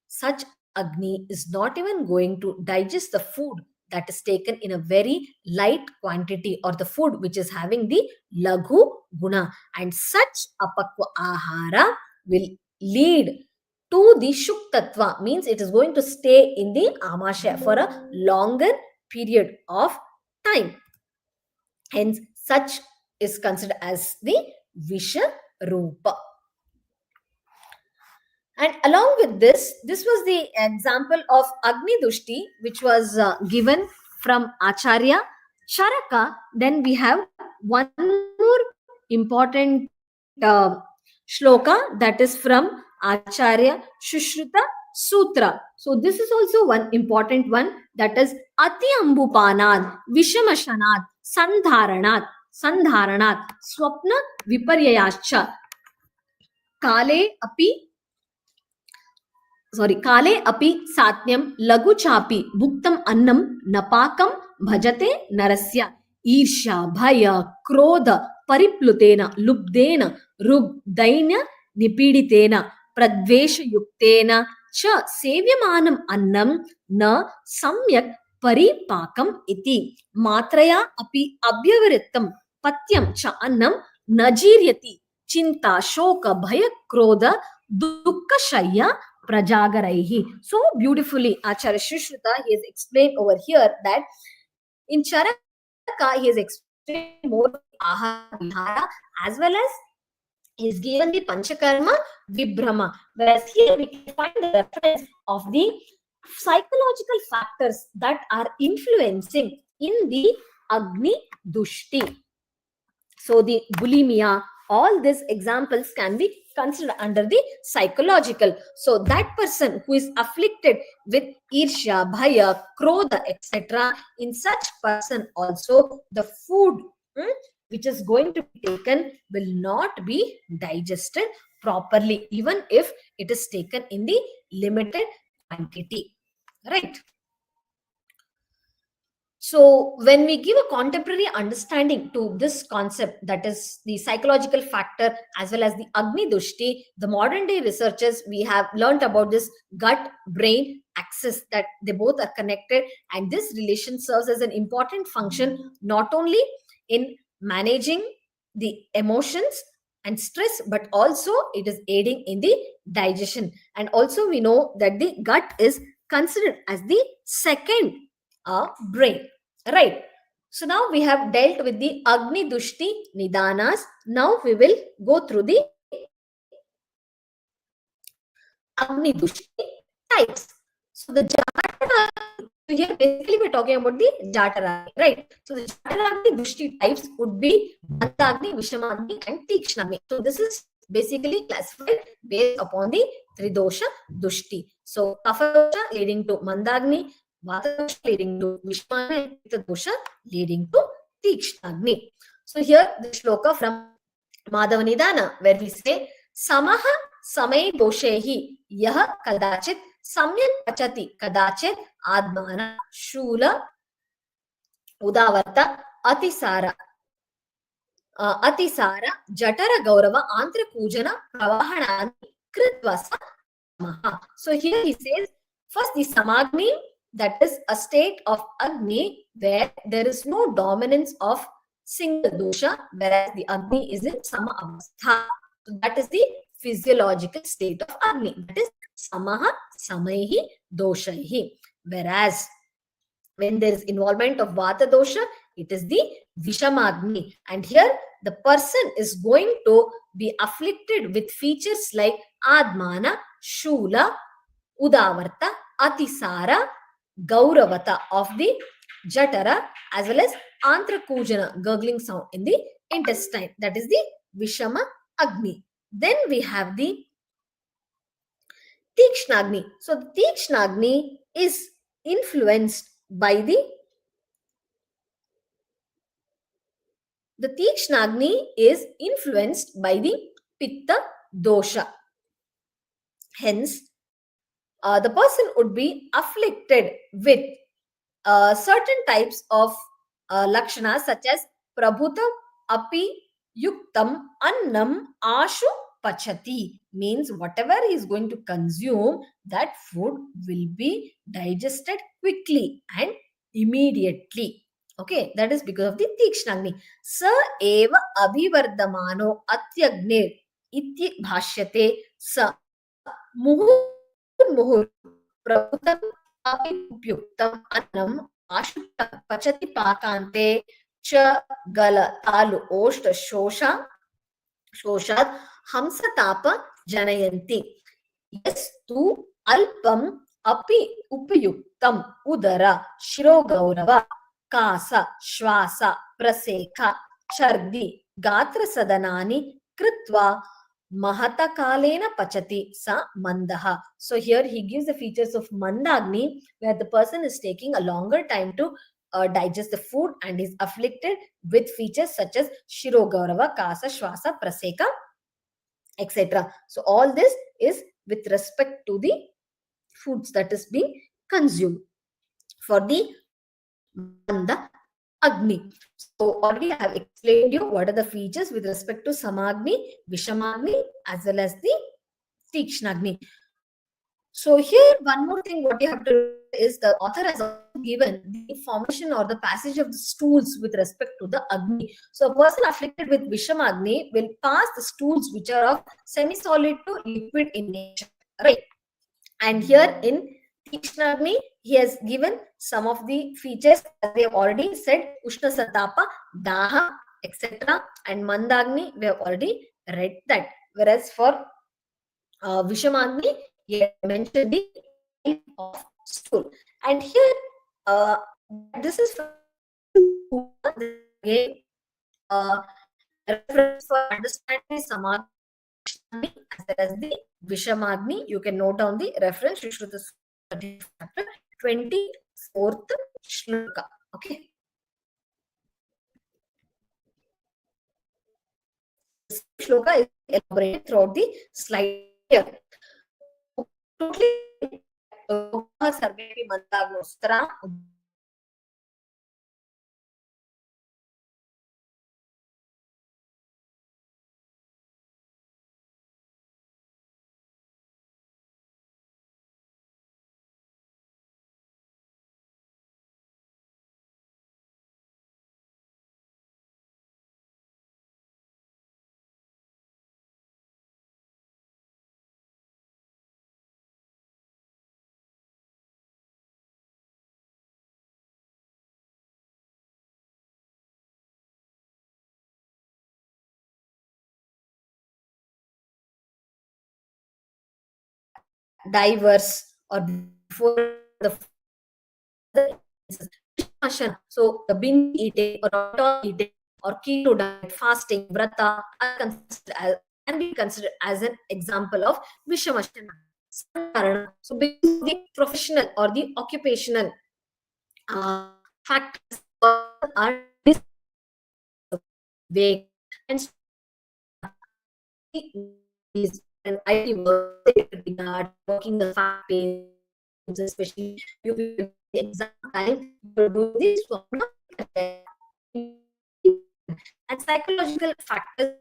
such Agni is not even going to digest the food that is taken in a very light quantity, or the food which is having the laghu guna, and such apakwa ahara will lead to the shuktatva, means it is going to stay in the amashaya for a longer period of time. Hence, such is considered as the Visha Rupa. And along with this, this was the example of agnidusti, which was given from Acharya Charaka. Then we have one more important shloka, that is from Acharya Shushruta Sutra. So this is also one important one, that is Ati Ambupanad Vishamashanat Sandharanat Swapna Viparyayascha Kale api satnyam lagu chapi bhuktam annam napakam bhajate narasya irsha bhaya krodha pariplutena lubdena rugdainya nipiditena pradvesha yuktena cha sevyamanam annam na samyak paripakam iti matraya api abhyavrittam patyam cha annam najiryati chinta shoka bhaya krodha dukkha shayya prajagaraihi. So beautifully, Acharya Shushruta, he has explained over here that in Charaka, he has explained more ahara vihara, as well as he has given the panchakarma vibhrama, whereas here we can find the reference of the psychological factors that are influencing in the Agni Dushti. So the bulimia, all these examples can be considered under the psychological. So that person who is afflicted with irsha, bhaya, krodha, etc., in such person also the food which is going to be taken will not be digested properly, even if it is taken in the limited quantity. Right? So when we give a contemporary understanding to this concept, that is the psychological factor as well as the Agni Dushti, the modern day researchers, we have learnt about this gut-brain axis, that they both are connected, and this relation serves as an important function not only in managing the emotions and stress, but also it is aiding in the digestion. And also we know that the gut is considered as the second brain. Right. So now we have dealt with the Agni Dushti Nidanas. Now we will go through the Agni Dushti types. So the Jataragni, here basically we're talking about the Jataragni, right? So the Jataragni Dushti types would be Mandagni, Vishamagni and Tikshnagni. So this is basically classified based upon the Tridosha Dushti. So Kapha dosha leading to Mandagni, Vata dosha leading to Vishmagni, and Pitta dosha leading to Tikshnagni. So here the shloka from Madhava Nidana, where we say Samaha Samay Doshehi Yah Kadachit Samyak Pachati Kadachit Admana Shula Udavarta Atisara Jatara Gaurava Antra Pujana Pravahanani Kritvasa. So here he says, first the Samagni, that is a state of Agni where there is no dominance of single dosha, whereas the Agni is in Sama Avastha. So that is the physiological state of Agni, that is Samaha Samaihi Doshaihi. Whereas when there is involvement of Vata dosha, it is the Vishamagni, and here the person is going to be afflicted with features like Admana, Shula, Udavarta, Atisara, Gauravata of the Jatara, as well as Antrakujana, gurgling sound in the intestine, that is the Vishama Agni. Then we have the Tikshnagni. So the Tikshnagni is influenced by the Tikshnagni is influenced by the Pitta dosha. Hence, the person would be afflicted with certain types of lakshanas such as Prabhuta, Api, yuktam annam ashu pachati, means whatever he is going to consume, that food will be digested quickly and immediately. Okay, that is because of the Tikshnagni. Sa eva abhivardamano atyagnir iti bhashyate sa muhur praputam api upyuktam annam ashu pachati pakante cha gala talu oshta shoshat hamsatapa janayanti. Yes, tu alpam api upyuktam udara shirogaurava kasa shvasa praseka chardi gatra sadanani kritva mahata kalena pachati sa mandaha. So here he gives the features of mandagni, where the person is taking a longer time to digest the food and is afflicted with features such as shirogaurava, kasa, shvasa, praseka, etc. So all this is with respect to the foods that is being consumed. For the manda agni, so already I have explained you what are the features with respect to samagni, vishamagni, as well as the tikshnagni. So here one more thing what you have to do is the author has also given the formation or the passage of the stools with respect to the agni. So a person afflicted with vishamagni will pass the stools which are of semi-solid to liquid in nature, right? And here in Tikshnagni, he has given some of the features, as we have already said, Ushna Santapa, Daha, etc. And Mandagni, we have already read that. Whereas for Vishamagni, he had mentioned the type of stool. And here, this is for again reference for understanding Samagni as well as the Vishamagni. You can note down the reference, Shruta chapter 24th shloka. Okay. This shloka is elaborated throughout the slide here. Totally, sarvepi mandagnostra. Diverse or before the so the binge eating or not eating or keto diet, fasting, vrata can be considered as an example of vishamashana. So because of the professional or the occupational factors are vague and is an IT work working the fast pace, especially you will the exam time, you do this and psychological factors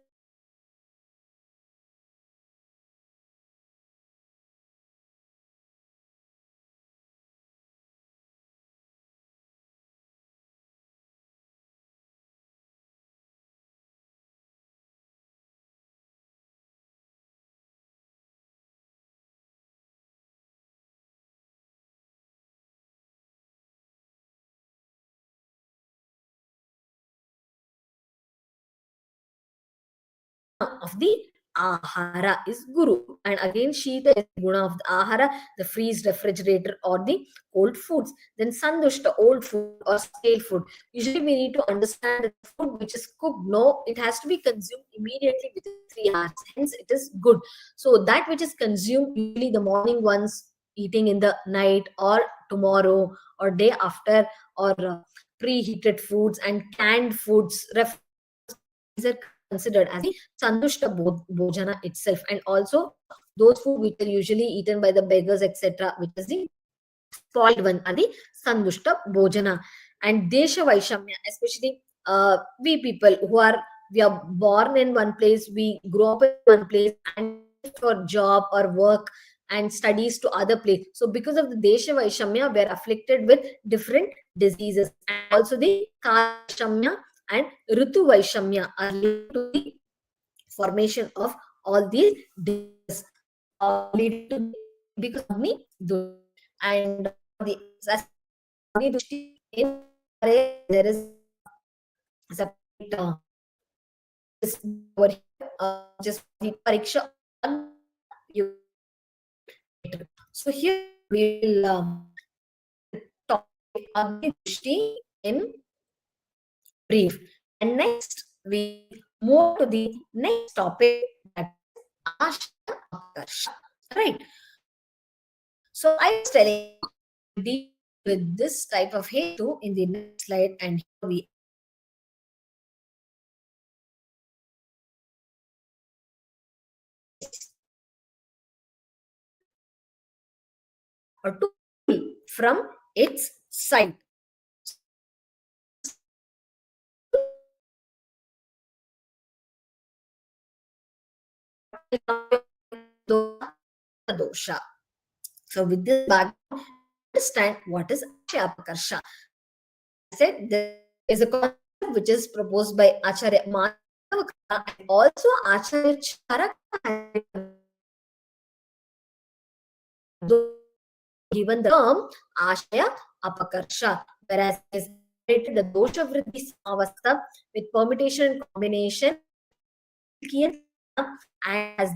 of the ahara is guru, and again shita is the guna of the ahara, the freeze refrigerator or the cold foods. Then sandushta, old food or stale food. Usually we need to understand that the food which is cooked, no, it has to be consumed immediately within 3 hours, hence it is good. So that which is consumed usually the morning ones, eating in the night or tomorrow or day after, or preheated foods and canned foods, these are considered as the sandushta bhojana itself. And also those food which are usually eaten by the beggars, etc., which is the spoiled one, are the sandushta bhojana. And desha vaishamya, especially we people who are We are born in one place, we grow up in one place, and shift for job or work and studies to other place. So because of the Desha Vaishamya, we are afflicted with different diseases. And also the Kala Vaishamya and Ritu Vaishamya are linked to the formation of all these diseases, leading to because of Agni Dosha. And the Agni Dushti in there is a separate this over here, just Vipariksha. So here we will topic Agni Dushti in brief. And next we move to the next topic, that is Ashaya apakarsha. Right. So I was telling you, deal with this type of hetu in the next slide, and here we or to pull from its side. Dosha. So with this background, understand what is Ashaya apakarsha. I said there is a concept which is proposed by Acharya Madhavakara and also Acharya Charaka, given the term Ashaya apakarsha, whereas it is the dosha vriddhi samavastha with permutation and combination and has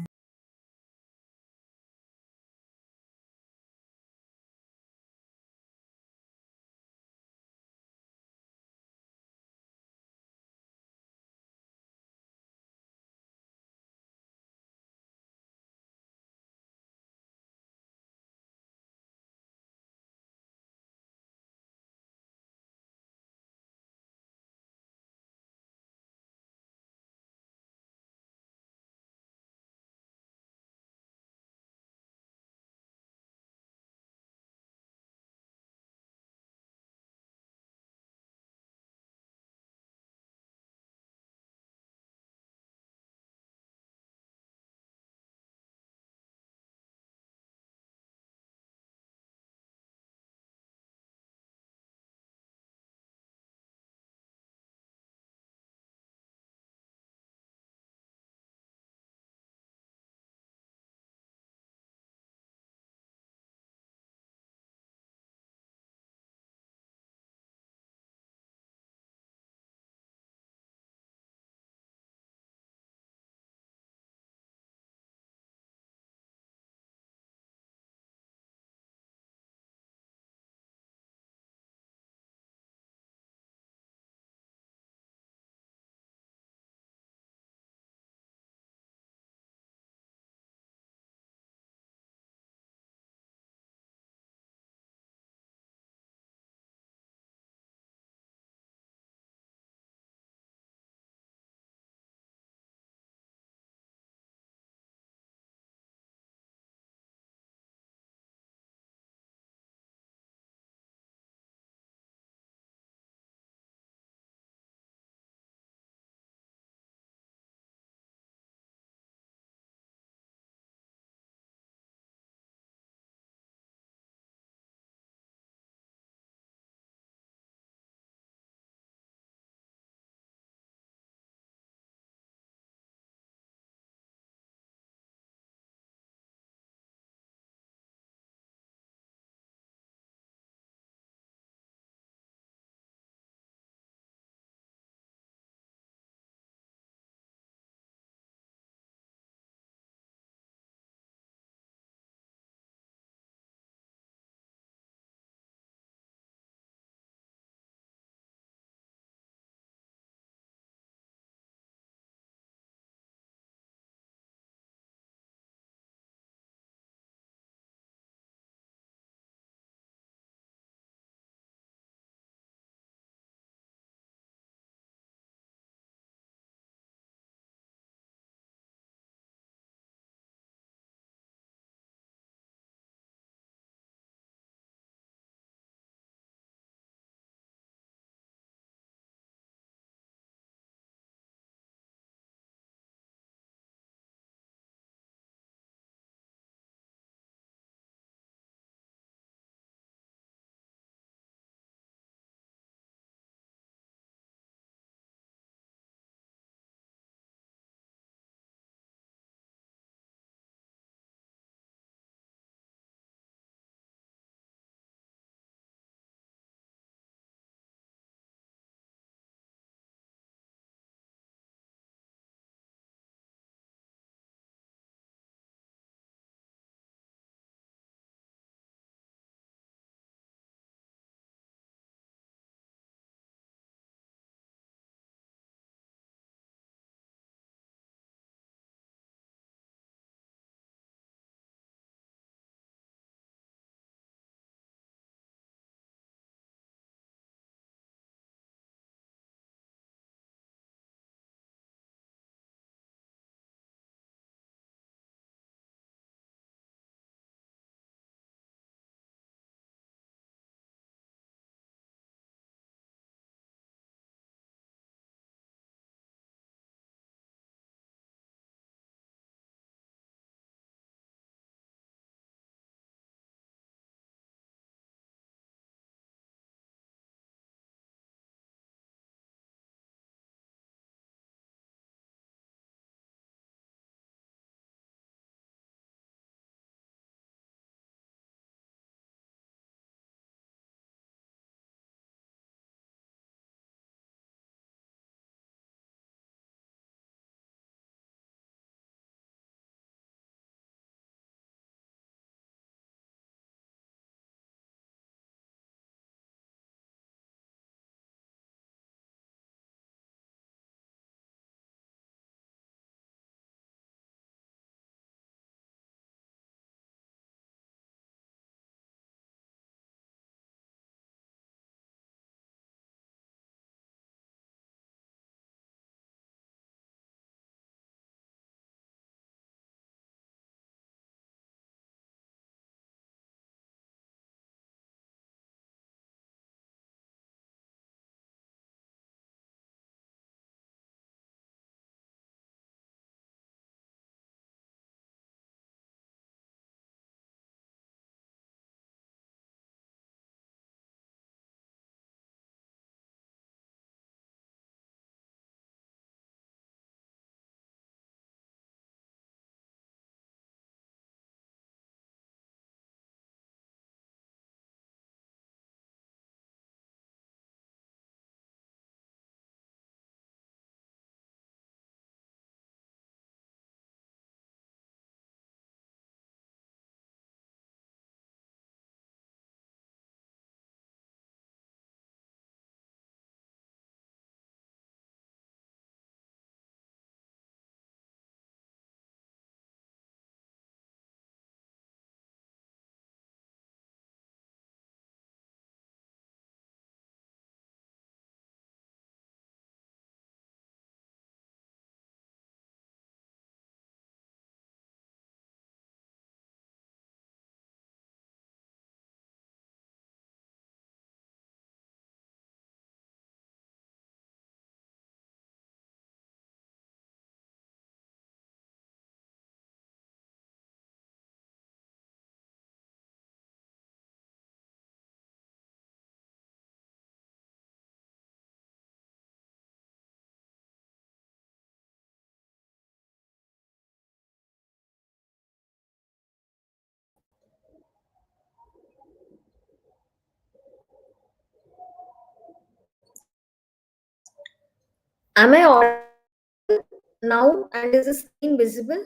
Am I audible now? And is the screen visible?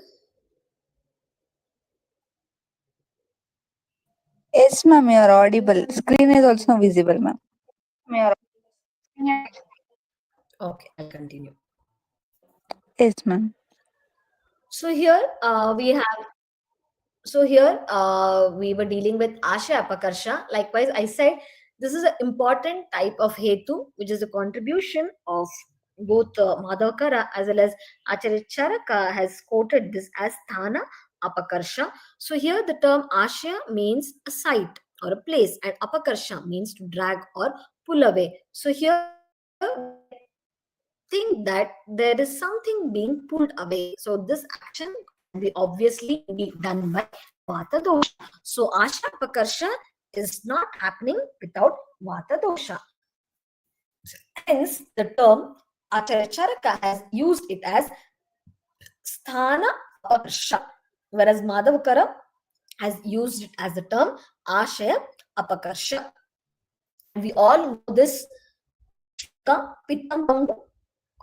Yes, ma'am, you are audible. Screen is also visible, ma'am. Okay, I'll continue. Yes, ma'am. So here we were dealing with Asha apakarsha. Likewise, I said this is an important type of hetu, which is a contribution of both Madhavakara as well as Acharya Charaka has quoted this as Thana apakarsha. So here the term Ashaya means a site or a place, and apakarsha means to drag or pull away. So here think that there is something being pulled away. So this action can be obviously be done by Vata dosha. So Asha Pakarsha is not happening without Vata dosha. Hence, the term Acharya Charaka has used it as Sthana Apakarsha, whereas Madhavakara has used it as the term Ashaya Apakarsha. We all know this Pittam Pangu,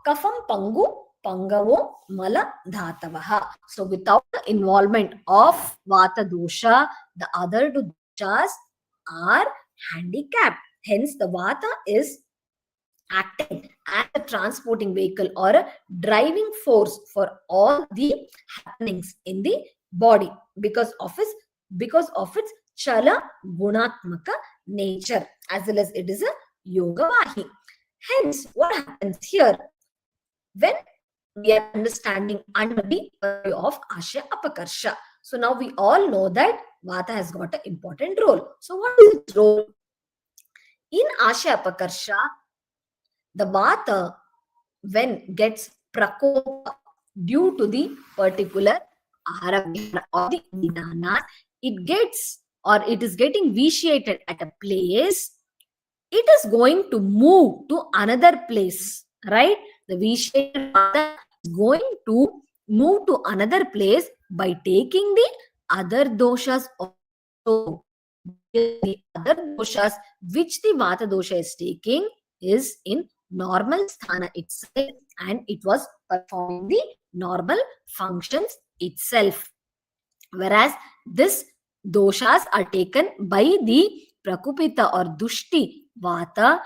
Kafam Pangu, Pangavo, Mala Dhatavaha. So without the involvement of Vata dosha, the other two doshas are handicapped. Hence, the Vata is acting as a transporting vehicle or a driving force for all the happenings in the body because of its chala gunatmaka nature, as well as it is a yoga vahi. Hence, what happens here when we are understanding under the purview of Ashaya Apakarsha? So now we all know that Vata has got an important role. So what is its role? In Ashaya Apakarsha, the Vata, when gets prakopa due to the particular ahara vihara or the Nidana, it is getting vitiated at a place, it is going to move to another place, right? The vitiated Vata is going to move to another place by taking the other doshas also. The other doshas which the Vata dosha is taking is in normal sthana itself, and it was performing the normal functions itself. Whereas this doshas are taken by the prakupita or dushti Vata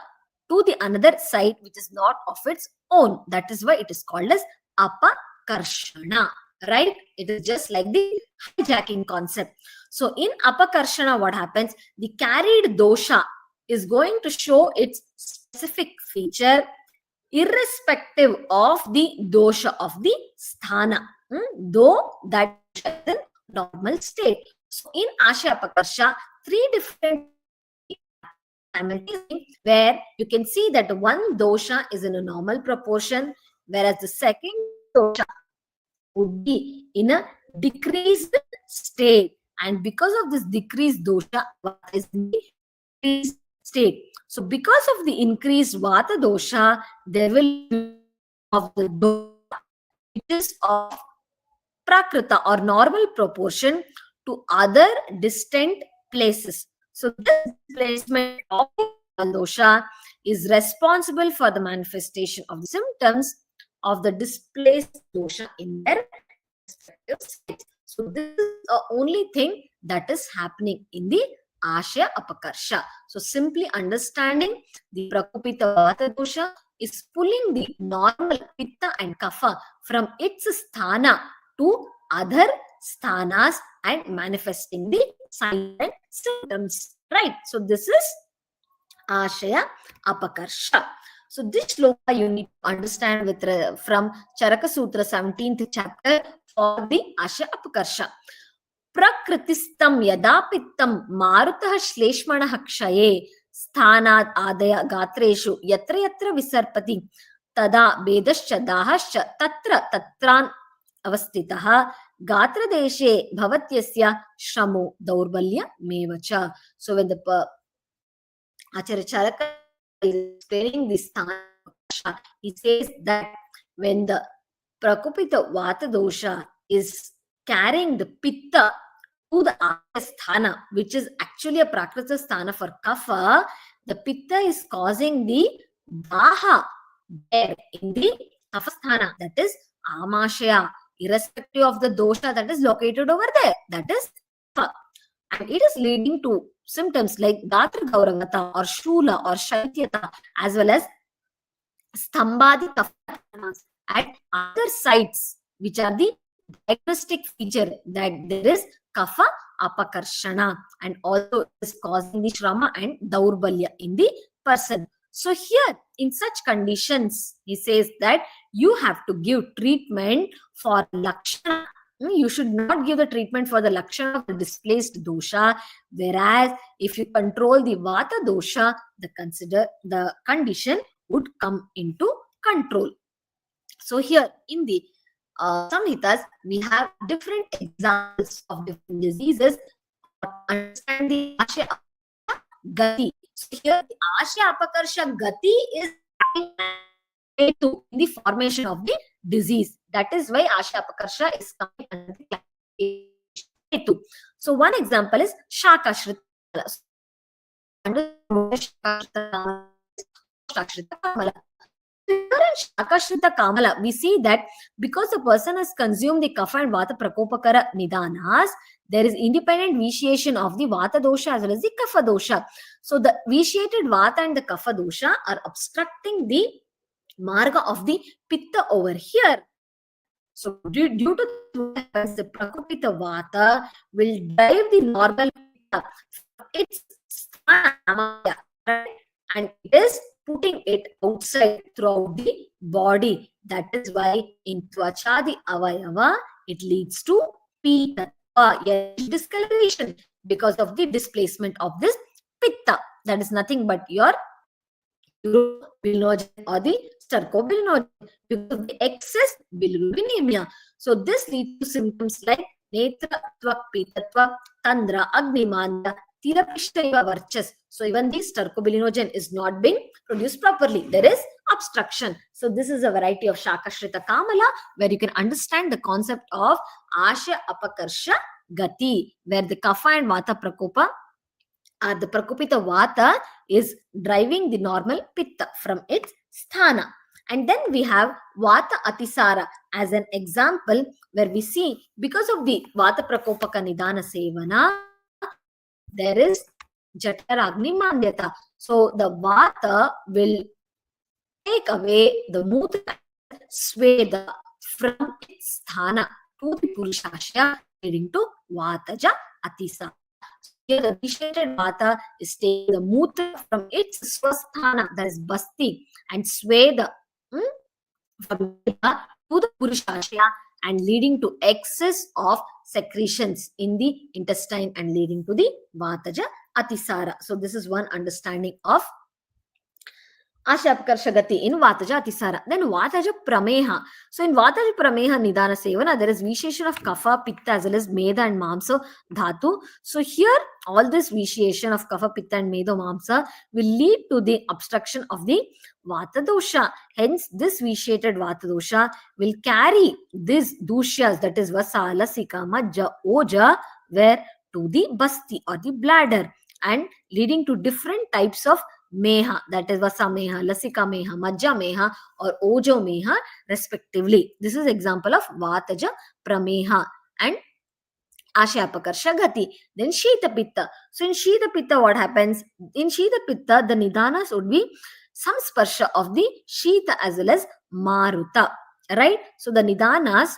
to the another side which is not of its own. That is why it is called as apakarshana, right? It is just like the hijacking concept. So in apakarshana, what happens? The carried dosha is going to show its specific feature irrespective of the dosha of the sthana, though that is in normal state. So in Ashaya Apakarsha, three different simultaneously, where you can see that one dosha is in a normal proportion, whereas the second dosha would be in a decreased state. And because of this decreased dosha, Vata is in the increased state. So because of the increased Vata dosha, there will be of the dosha, which is of prakruta or normal proportion to other distant places. So this displacement of the dosha is responsible for the manifestation of the symptoms of the displaced dosha in their respective states. So this is the only thing that is happening in the Ashaya Apakarsha. So simply understanding the Prakupita Vata dosha is pulling the normal Pitta and Kapha from its sthana to other sthanas and manifesting the signs and symptoms, right? So this is Ashaya Apakarsha. So this shloka you need to understand with from Charaka Sutra 17th chapter for the Ashaya Apakarsha. Prakritistam yadapittam marutah shleshmanah kshaye sthanat adaya gatreshu yatra yatra visarpati tada bedascha dahascha tatra tatran avastitah gatra deshe bhavatyasya shramo daurbalya mevacha. So when the Acharya Charaka is explaining this sthana, he says that when the prakupita vata dosha is carrying the pitta to the sthana, which is actually a prakruta sthana for kapha, the pitta is causing the daha there in the Kapasthana, that is Amashaya, irrespective of the dosha that is located over there, that is Kapha. And it is leading to symptoms like Gatra Gauravata or Shula or Shaityata, as well as Stambadi Kapha at other sites, which are the diagnostic feature that there is Kapha apakarshana, and also is causing the Shrama and Daurbalya in the person. So here, in such conditions, he says that you have to give treatment for Lakshana. You should not give the treatment for the Lakshana of the displaced dosha, whereas if you control the Vata dosha, the condition would come into control. So here in the Samhitas, we have different examples of different diseases or understand the Ashya Gati. So here the Ashya Apakarsha Gati is hetu in the formation of the disease. That is why Ashya Apakarsha is coming under the hetu. So one example is Shakashrita. Here in Shakashrita Kamala, we see that because the person has consumed the Kapha and Vata Prakopakara Nidanas, there is independent vitiation of the Vata dosha as well as the Kapha dosha. So the vitiated Vata and the Kapha dosha are obstructing the marga of the Pitta over here. So due to this, the Prakopita Vata will drive the normal Pitta from its sthana, and it is putting it outside throughout the body. That is why in Tvachadi Avayava, it leads to Pita, discoloration, because of the displacement of this Pitta. That is nothing but your bilinogen or the stercobilinogen because of the excess bilirubinemia. So this leads to symptoms like Netra, Tvak, Pitatva, Tandra, Agnimanda, Tirapishta Varchas. So even the stercobilinogen is not being produced properly. There is obstruction. So this is a variety of Shakashrita Kamala where you can understand the concept of Asha Apakarsha Gati, where the Kapha and Vata Prakopa, the Prakopita Vata is driving the normal Pitta from its sthana. And then we have Vata Atisara as an example where we see because of the Vata Prakopaka Nidana Sevana, there is Jataragni Mandyata. So the Vata will take away the Mutra Sweda from its sthana to the Purushashya, leading to Vataja Atisa. Here the vitiated Vata is taking the Mutra from its swasthana, that is Basti, and Sweda from Veda to the Purushashya and leading to excess of secretions in the intestine and leading to the Vataja Atisara. So this is one understanding of Asha Apakarsha Gati in Vataja Atisara. Then Vataja Prameha. So in Vataja Prameha Nidana Sevana, there is vitiation of Kapha, Pitta as well as Meda and Mamsa Dhatu. So here all this vitiation of Kapha, Pitta and Meda Mamsa will lead to the obstruction of the Vata dosha. Hence this vitiated Vata dosha will carry these dushas, that is Vasa, Lasika, Majja, Oja, where to the Basti or the bladder, and leading to different types of meha, that is Vasa meha, Lasika meha, Majja meha or Ojo meha respectively. This is example of Vataja Prameha and Asha Apakarsha Gati. Then Shita Pitta. So in Shita Pitta what happens? In Shita Pitta the Nidanas would be some sparsha of the Shita as well as Maruta. Right? So the Nidanas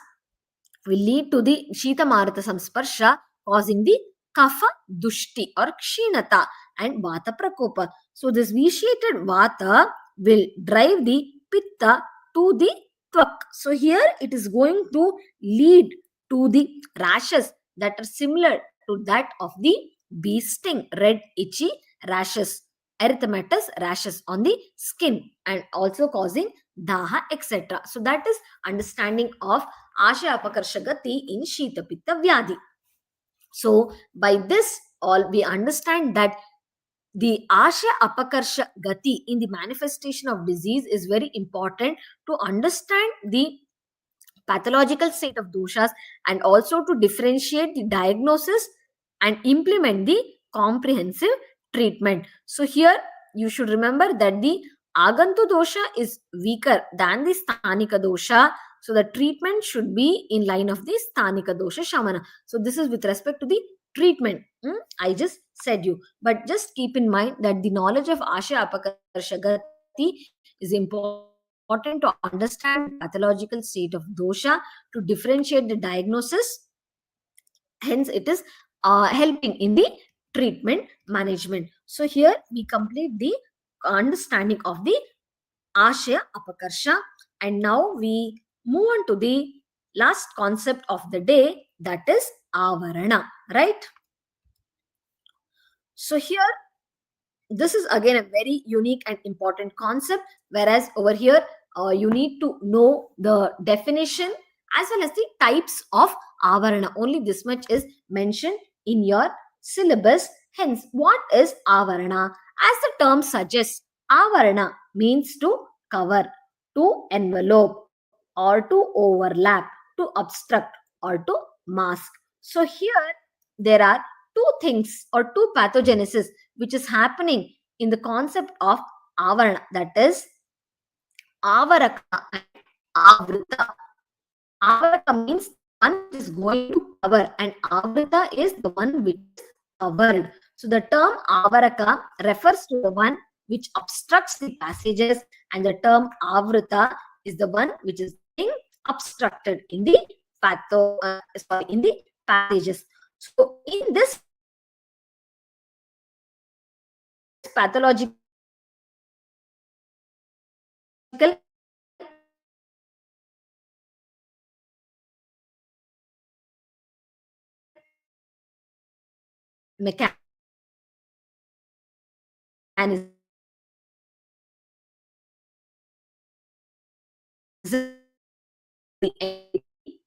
will lead to the Shita Maruta samsparsha causing the Kapha Dushti or Kshinata and Vata Prakopa. So this vitiated Vata will drive the Pitta to the Tvak. So here it is going to lead to the rashes that are similar to that of the bee sting, red itchy rashes, erythematous rashes on the skin, and also causing daha, etc. So that is understanding of Asha Apakarsha Gati in Shita Pitta Vyadhi. So by this all we understand that the Asha Apakarsha Gati in the manifestation of disease is very important to understand the pathological state of doshas and also to differentiate the diagnosis and implement the comprehensive treatment. So here you should remember that the Agantu dosha is weaker than the sthanika dosha. So the treatment should be in line of the sthanika dosha shamana. So this is with respect to the treatment. I just said you. But just keep in mind that the knowledge of Ashaya, apakarsha, gati is important to understand the pathological state of dosha, to differentiate the diagnosis. Hence, it is helping in the treatment management. So here we complete the understanding of the Ashaya apakarsha, and now we move on to the last concept of the day, that is avarana, right? So here, this is again a very unique and important concept, whereas over here you need to know the definition as well as the types of avarana. Only this much is mentioned in your syllabus. Hence, what is avarana? As the term suggests, avarana means to cover, to envelope, or to overlap, to obstruct, or to mask. So here there are two things or two pathogenesis which is happening in the concept of avarana, that is avaraka and avrita. Avaraka means one which is going to cover, and avrita is the one which is covered. So the term avaraka refers to the one which obstructs the passages, and the term avrita is the one which is being obstructed in the in the passages. So in this pathological mechanism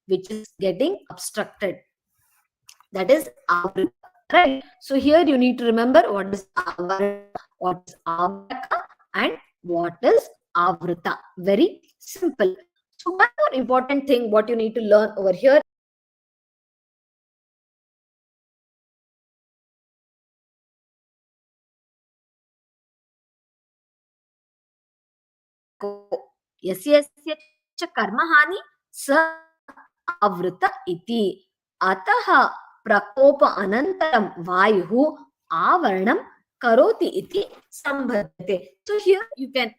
which is getting obstructed, that is avrita, right? So here you need to remember what is avarana, what is avaraka, and what is avrita. Very simple. So one more important thing what you need to learn over here, यस्य च कर्महानि स आवृत इति, अतः प्रकोप अनन्तरं वायुः आवरणं karoti iti sambhadyate. So here you can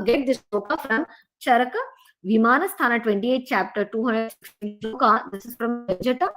get this shloka from Charaka Vimanasthana 28 chapter 216 shloka. This is from Vajata.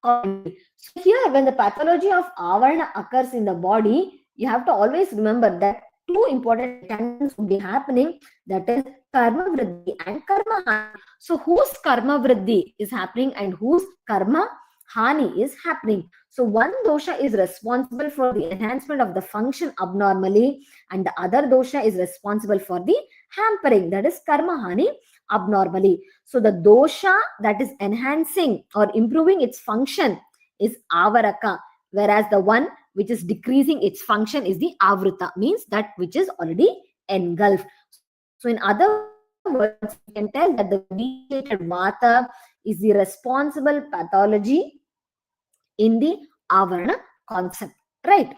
So here when the pathology of avarana occurs in the body, you have to always remember that two important mechanisms will be happening, that is karma vriddhi and karma hani. So whose karma vriddhi is happening and whose karma hani is happening. So one dosha is responsible for the enhancement of the function abnormally, and the other dosha is responsible for the hampering, that is karma hani abnormally. So the dosha that is enhancing or improving its function is avaraka, whereas the one which is decreasing its function is the avrita, means that which is already engulfed. So in other words, you can tell that the deviated vata is the responsible pathology in the avarana concept, right?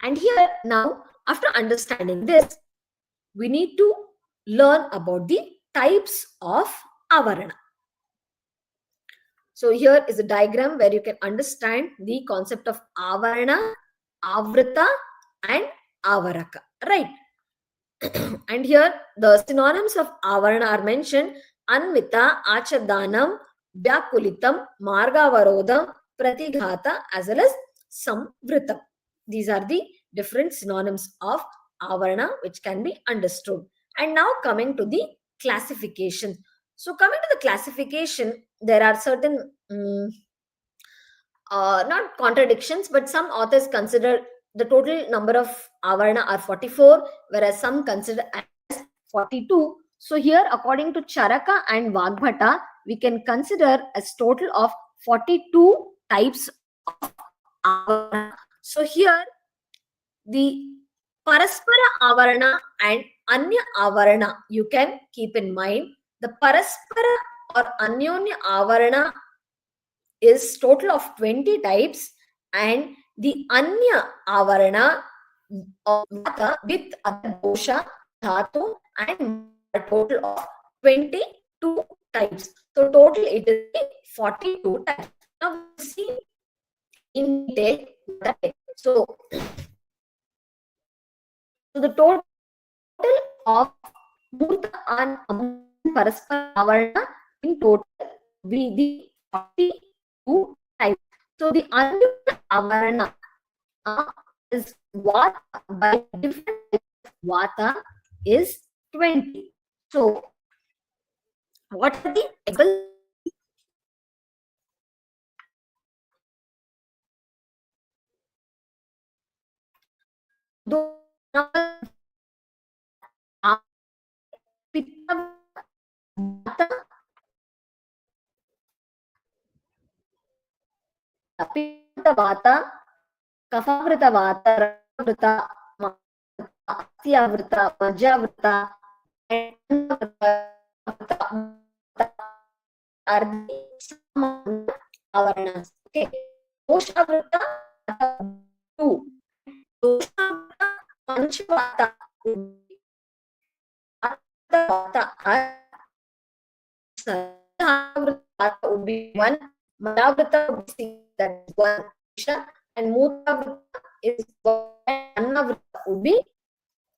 And here now, after understanding this, we need to learn about the types of avarana. So here is a diagram where you can understand the concept of avarana, avrita, and avaraka, right? And here the synonyms of avarana are mentioned: anvita, achadanam, vyakulitam, margavarodam, pratighata, as well as samvritam. These are the different synonyms of avarana which can be understood. And now coming to the classification. So coming to the classification, there are certain not contradictions, but some authors consider the total number of avarana are 44, whereas some consider as 42. So here, according to Charaka and Vagbhata, we can consider as total of 42 types of avarana. So here, the paraspara avarana and anya avarana, you can keep in mind. The paraspara or anyonya avarana is total of 20 types, and the anya avarana vata with other dosha, dhatu, and a total of 22 types. So total it is 42 types. Now we will see in detail what are they. So the total of Murta and Paraspara Avarana in total will be 42 types. So the Anyuta Avarana is Vata by different types of Vata is 20. So what are the examples? Pitta Vata, Pitta Vata, Kafavrita Vata, Ravrita, Asyavrita, Majavrita, and are the Samana Avaranas. Okay. Doshavrita two. Doshavrita Panchavata Vata would be one. Malavrita would be six, that is one. And Mutavrita is one. And Annavrita would be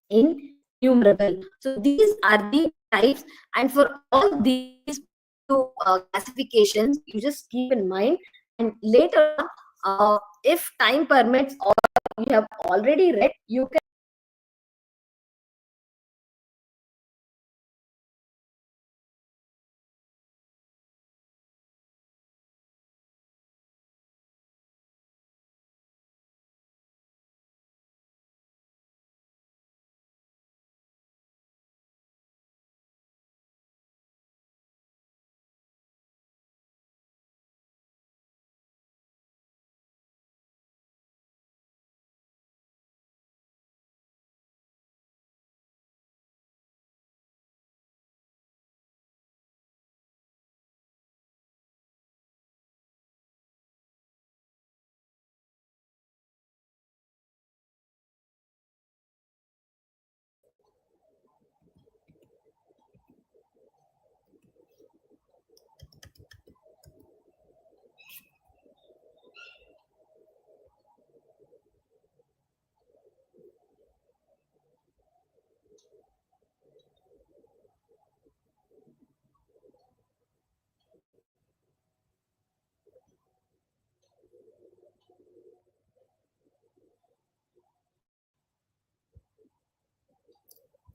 innumerable. So these are the types, and for all these two classifications, you just keep in mind, and later, if time permits, or you have already read, you can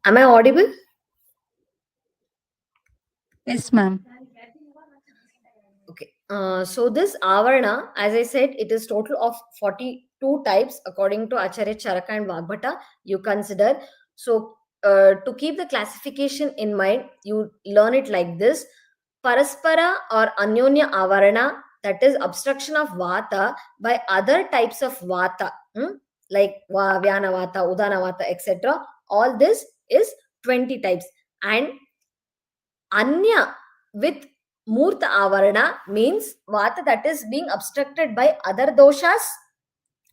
Am I audible? Yes, ma'am. Okay. So this avarana, as I said, it is total of 42 types according to Acharya Charaka and Vagbhata. You consider. So to keep the classification in mind, you learn it like this: Paraspara or Anyonya avarana, that is obstruction of vata by other types of vata, like Vyana vata, Udana vata, etc. All this is 20 types. And Anya with Murta Avarana means Vata that is being obstructed by other doshas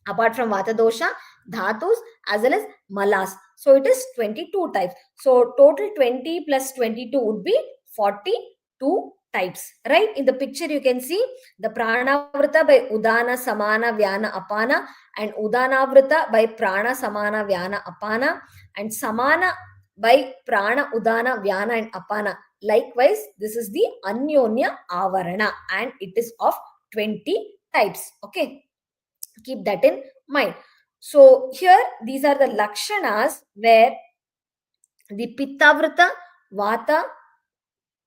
apart from Vata dosha, Dhatus as well as Malas. So it is 22 types. So total 20 plus 22 would be 42 types. Right? In the picture you can see the Pranavrita by Udana Samana Vyana Apana and Udanavrita by Prana Samana Vyana Apana and Samana by Prana Udana Vyana and Apana. Likewise, this is the Anyonya Avarana and it is of 20 types. Okay, keep that in mind. So here, these are the Lakshanas where the Pittavrita, Vata,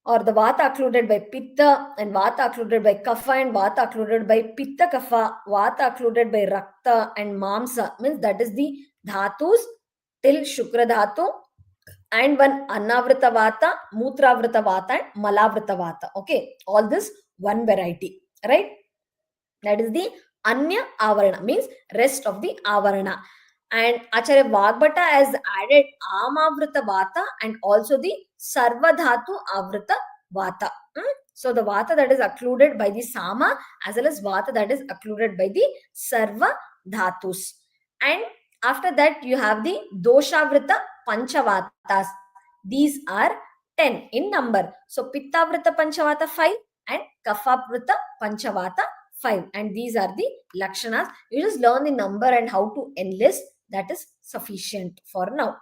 or the Vata occluded by Pitta and Vata occluded by Kapha and Vata occluded by Pitta Kapha, Vata occluded by Rakta and Mamsa, means that is the Dhatus till Shukra Dhatu, and one Annavrita Vata, Mutravrita Vata and Malavrita Vata. Okay, all this one variety, right? That is the Anya Avarana, means rest of the Avarana. And Acharya Vagbhata has added Amavrita Vata and also the Sarvadhatu Avrita Vata. So the Vata that is occluded by the Sama as well as Vata that is occluded by the Sarva Dhatus. And After that, you have the Doshavrita Panchavatas. These are 10 in number. So Pittavrita Panchavata 5 and Kaphavrita Panchavata 5. And these are the Lakshanas. You just learn the number and how to enlist. That is sufficient for now.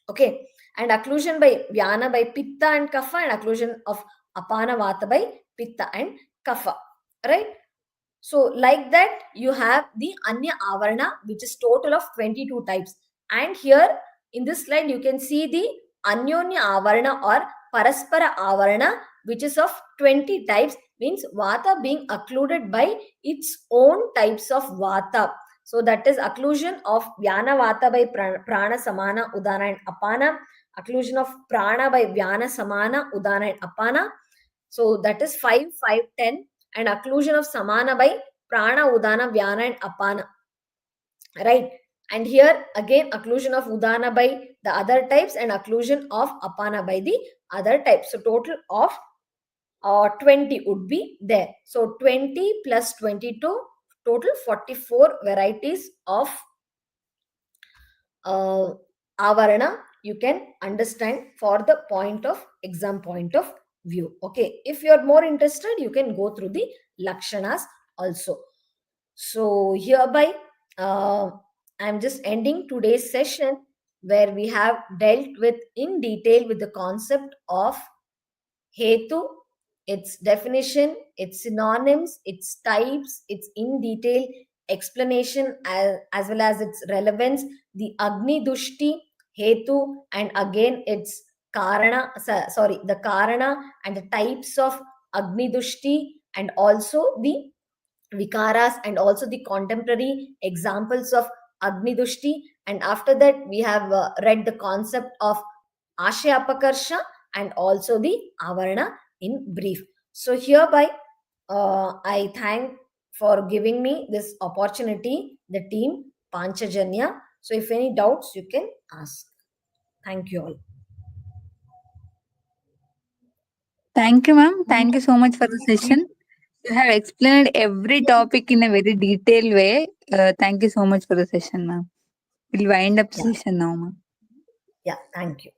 Okay. And occlusion by Vyana by Pitta and Kapha, and occlusion of Apana Vata by Pitta and Kapha. Right? So like that, you have the Anya Avarana, which is total of 22 types. And here in this slide, you can see the Anyonya Avarana or Paraspara Avarana, which is of 20 types, means Vata being occluded by its own types of Vata. So that is occlusion of Vyana Vata by Prana Samana, Udana and Apana, occlusion of Prana by Vyana Samana, Udana and Apana. So that is 5, 5, 10. And occlusion of Samana by Prana, Udana, Vyana and Apana. Right? And here again occlusion of Udana by the other types and occlusion of Apana by the other types. So total of 20 would be there. So 20 plus 22, total 44 varieties of Avarana you can understand for the exam point of view. Okay, if you're more interested, you can go through the Lakshanas also. So hereby I'm just ending today's session, where we have dealt with in detail with the concept of hetu, its definition, its synonyms, its types, its in detail explanation, as well as its relevance, the agnidusti, hetu, and again its the karana and the types of agnidusti, and also the vikaras, and also the contemporary examples of agnidusti. And after that, we have read the concept of Ashaya, apakarsha, and also the avarana in brief. So hereby I thank for giving me this opportunity, the team Panchajanya. So if any doubts, you can ask. Thank you all. Thank you, ma'am. Thank you so much for the session. You have explained every topic in a very detailed way. Thank you so much for the session, ma'am. We'll wind up the Yeah. session now, ma'am. Yeah, thank you.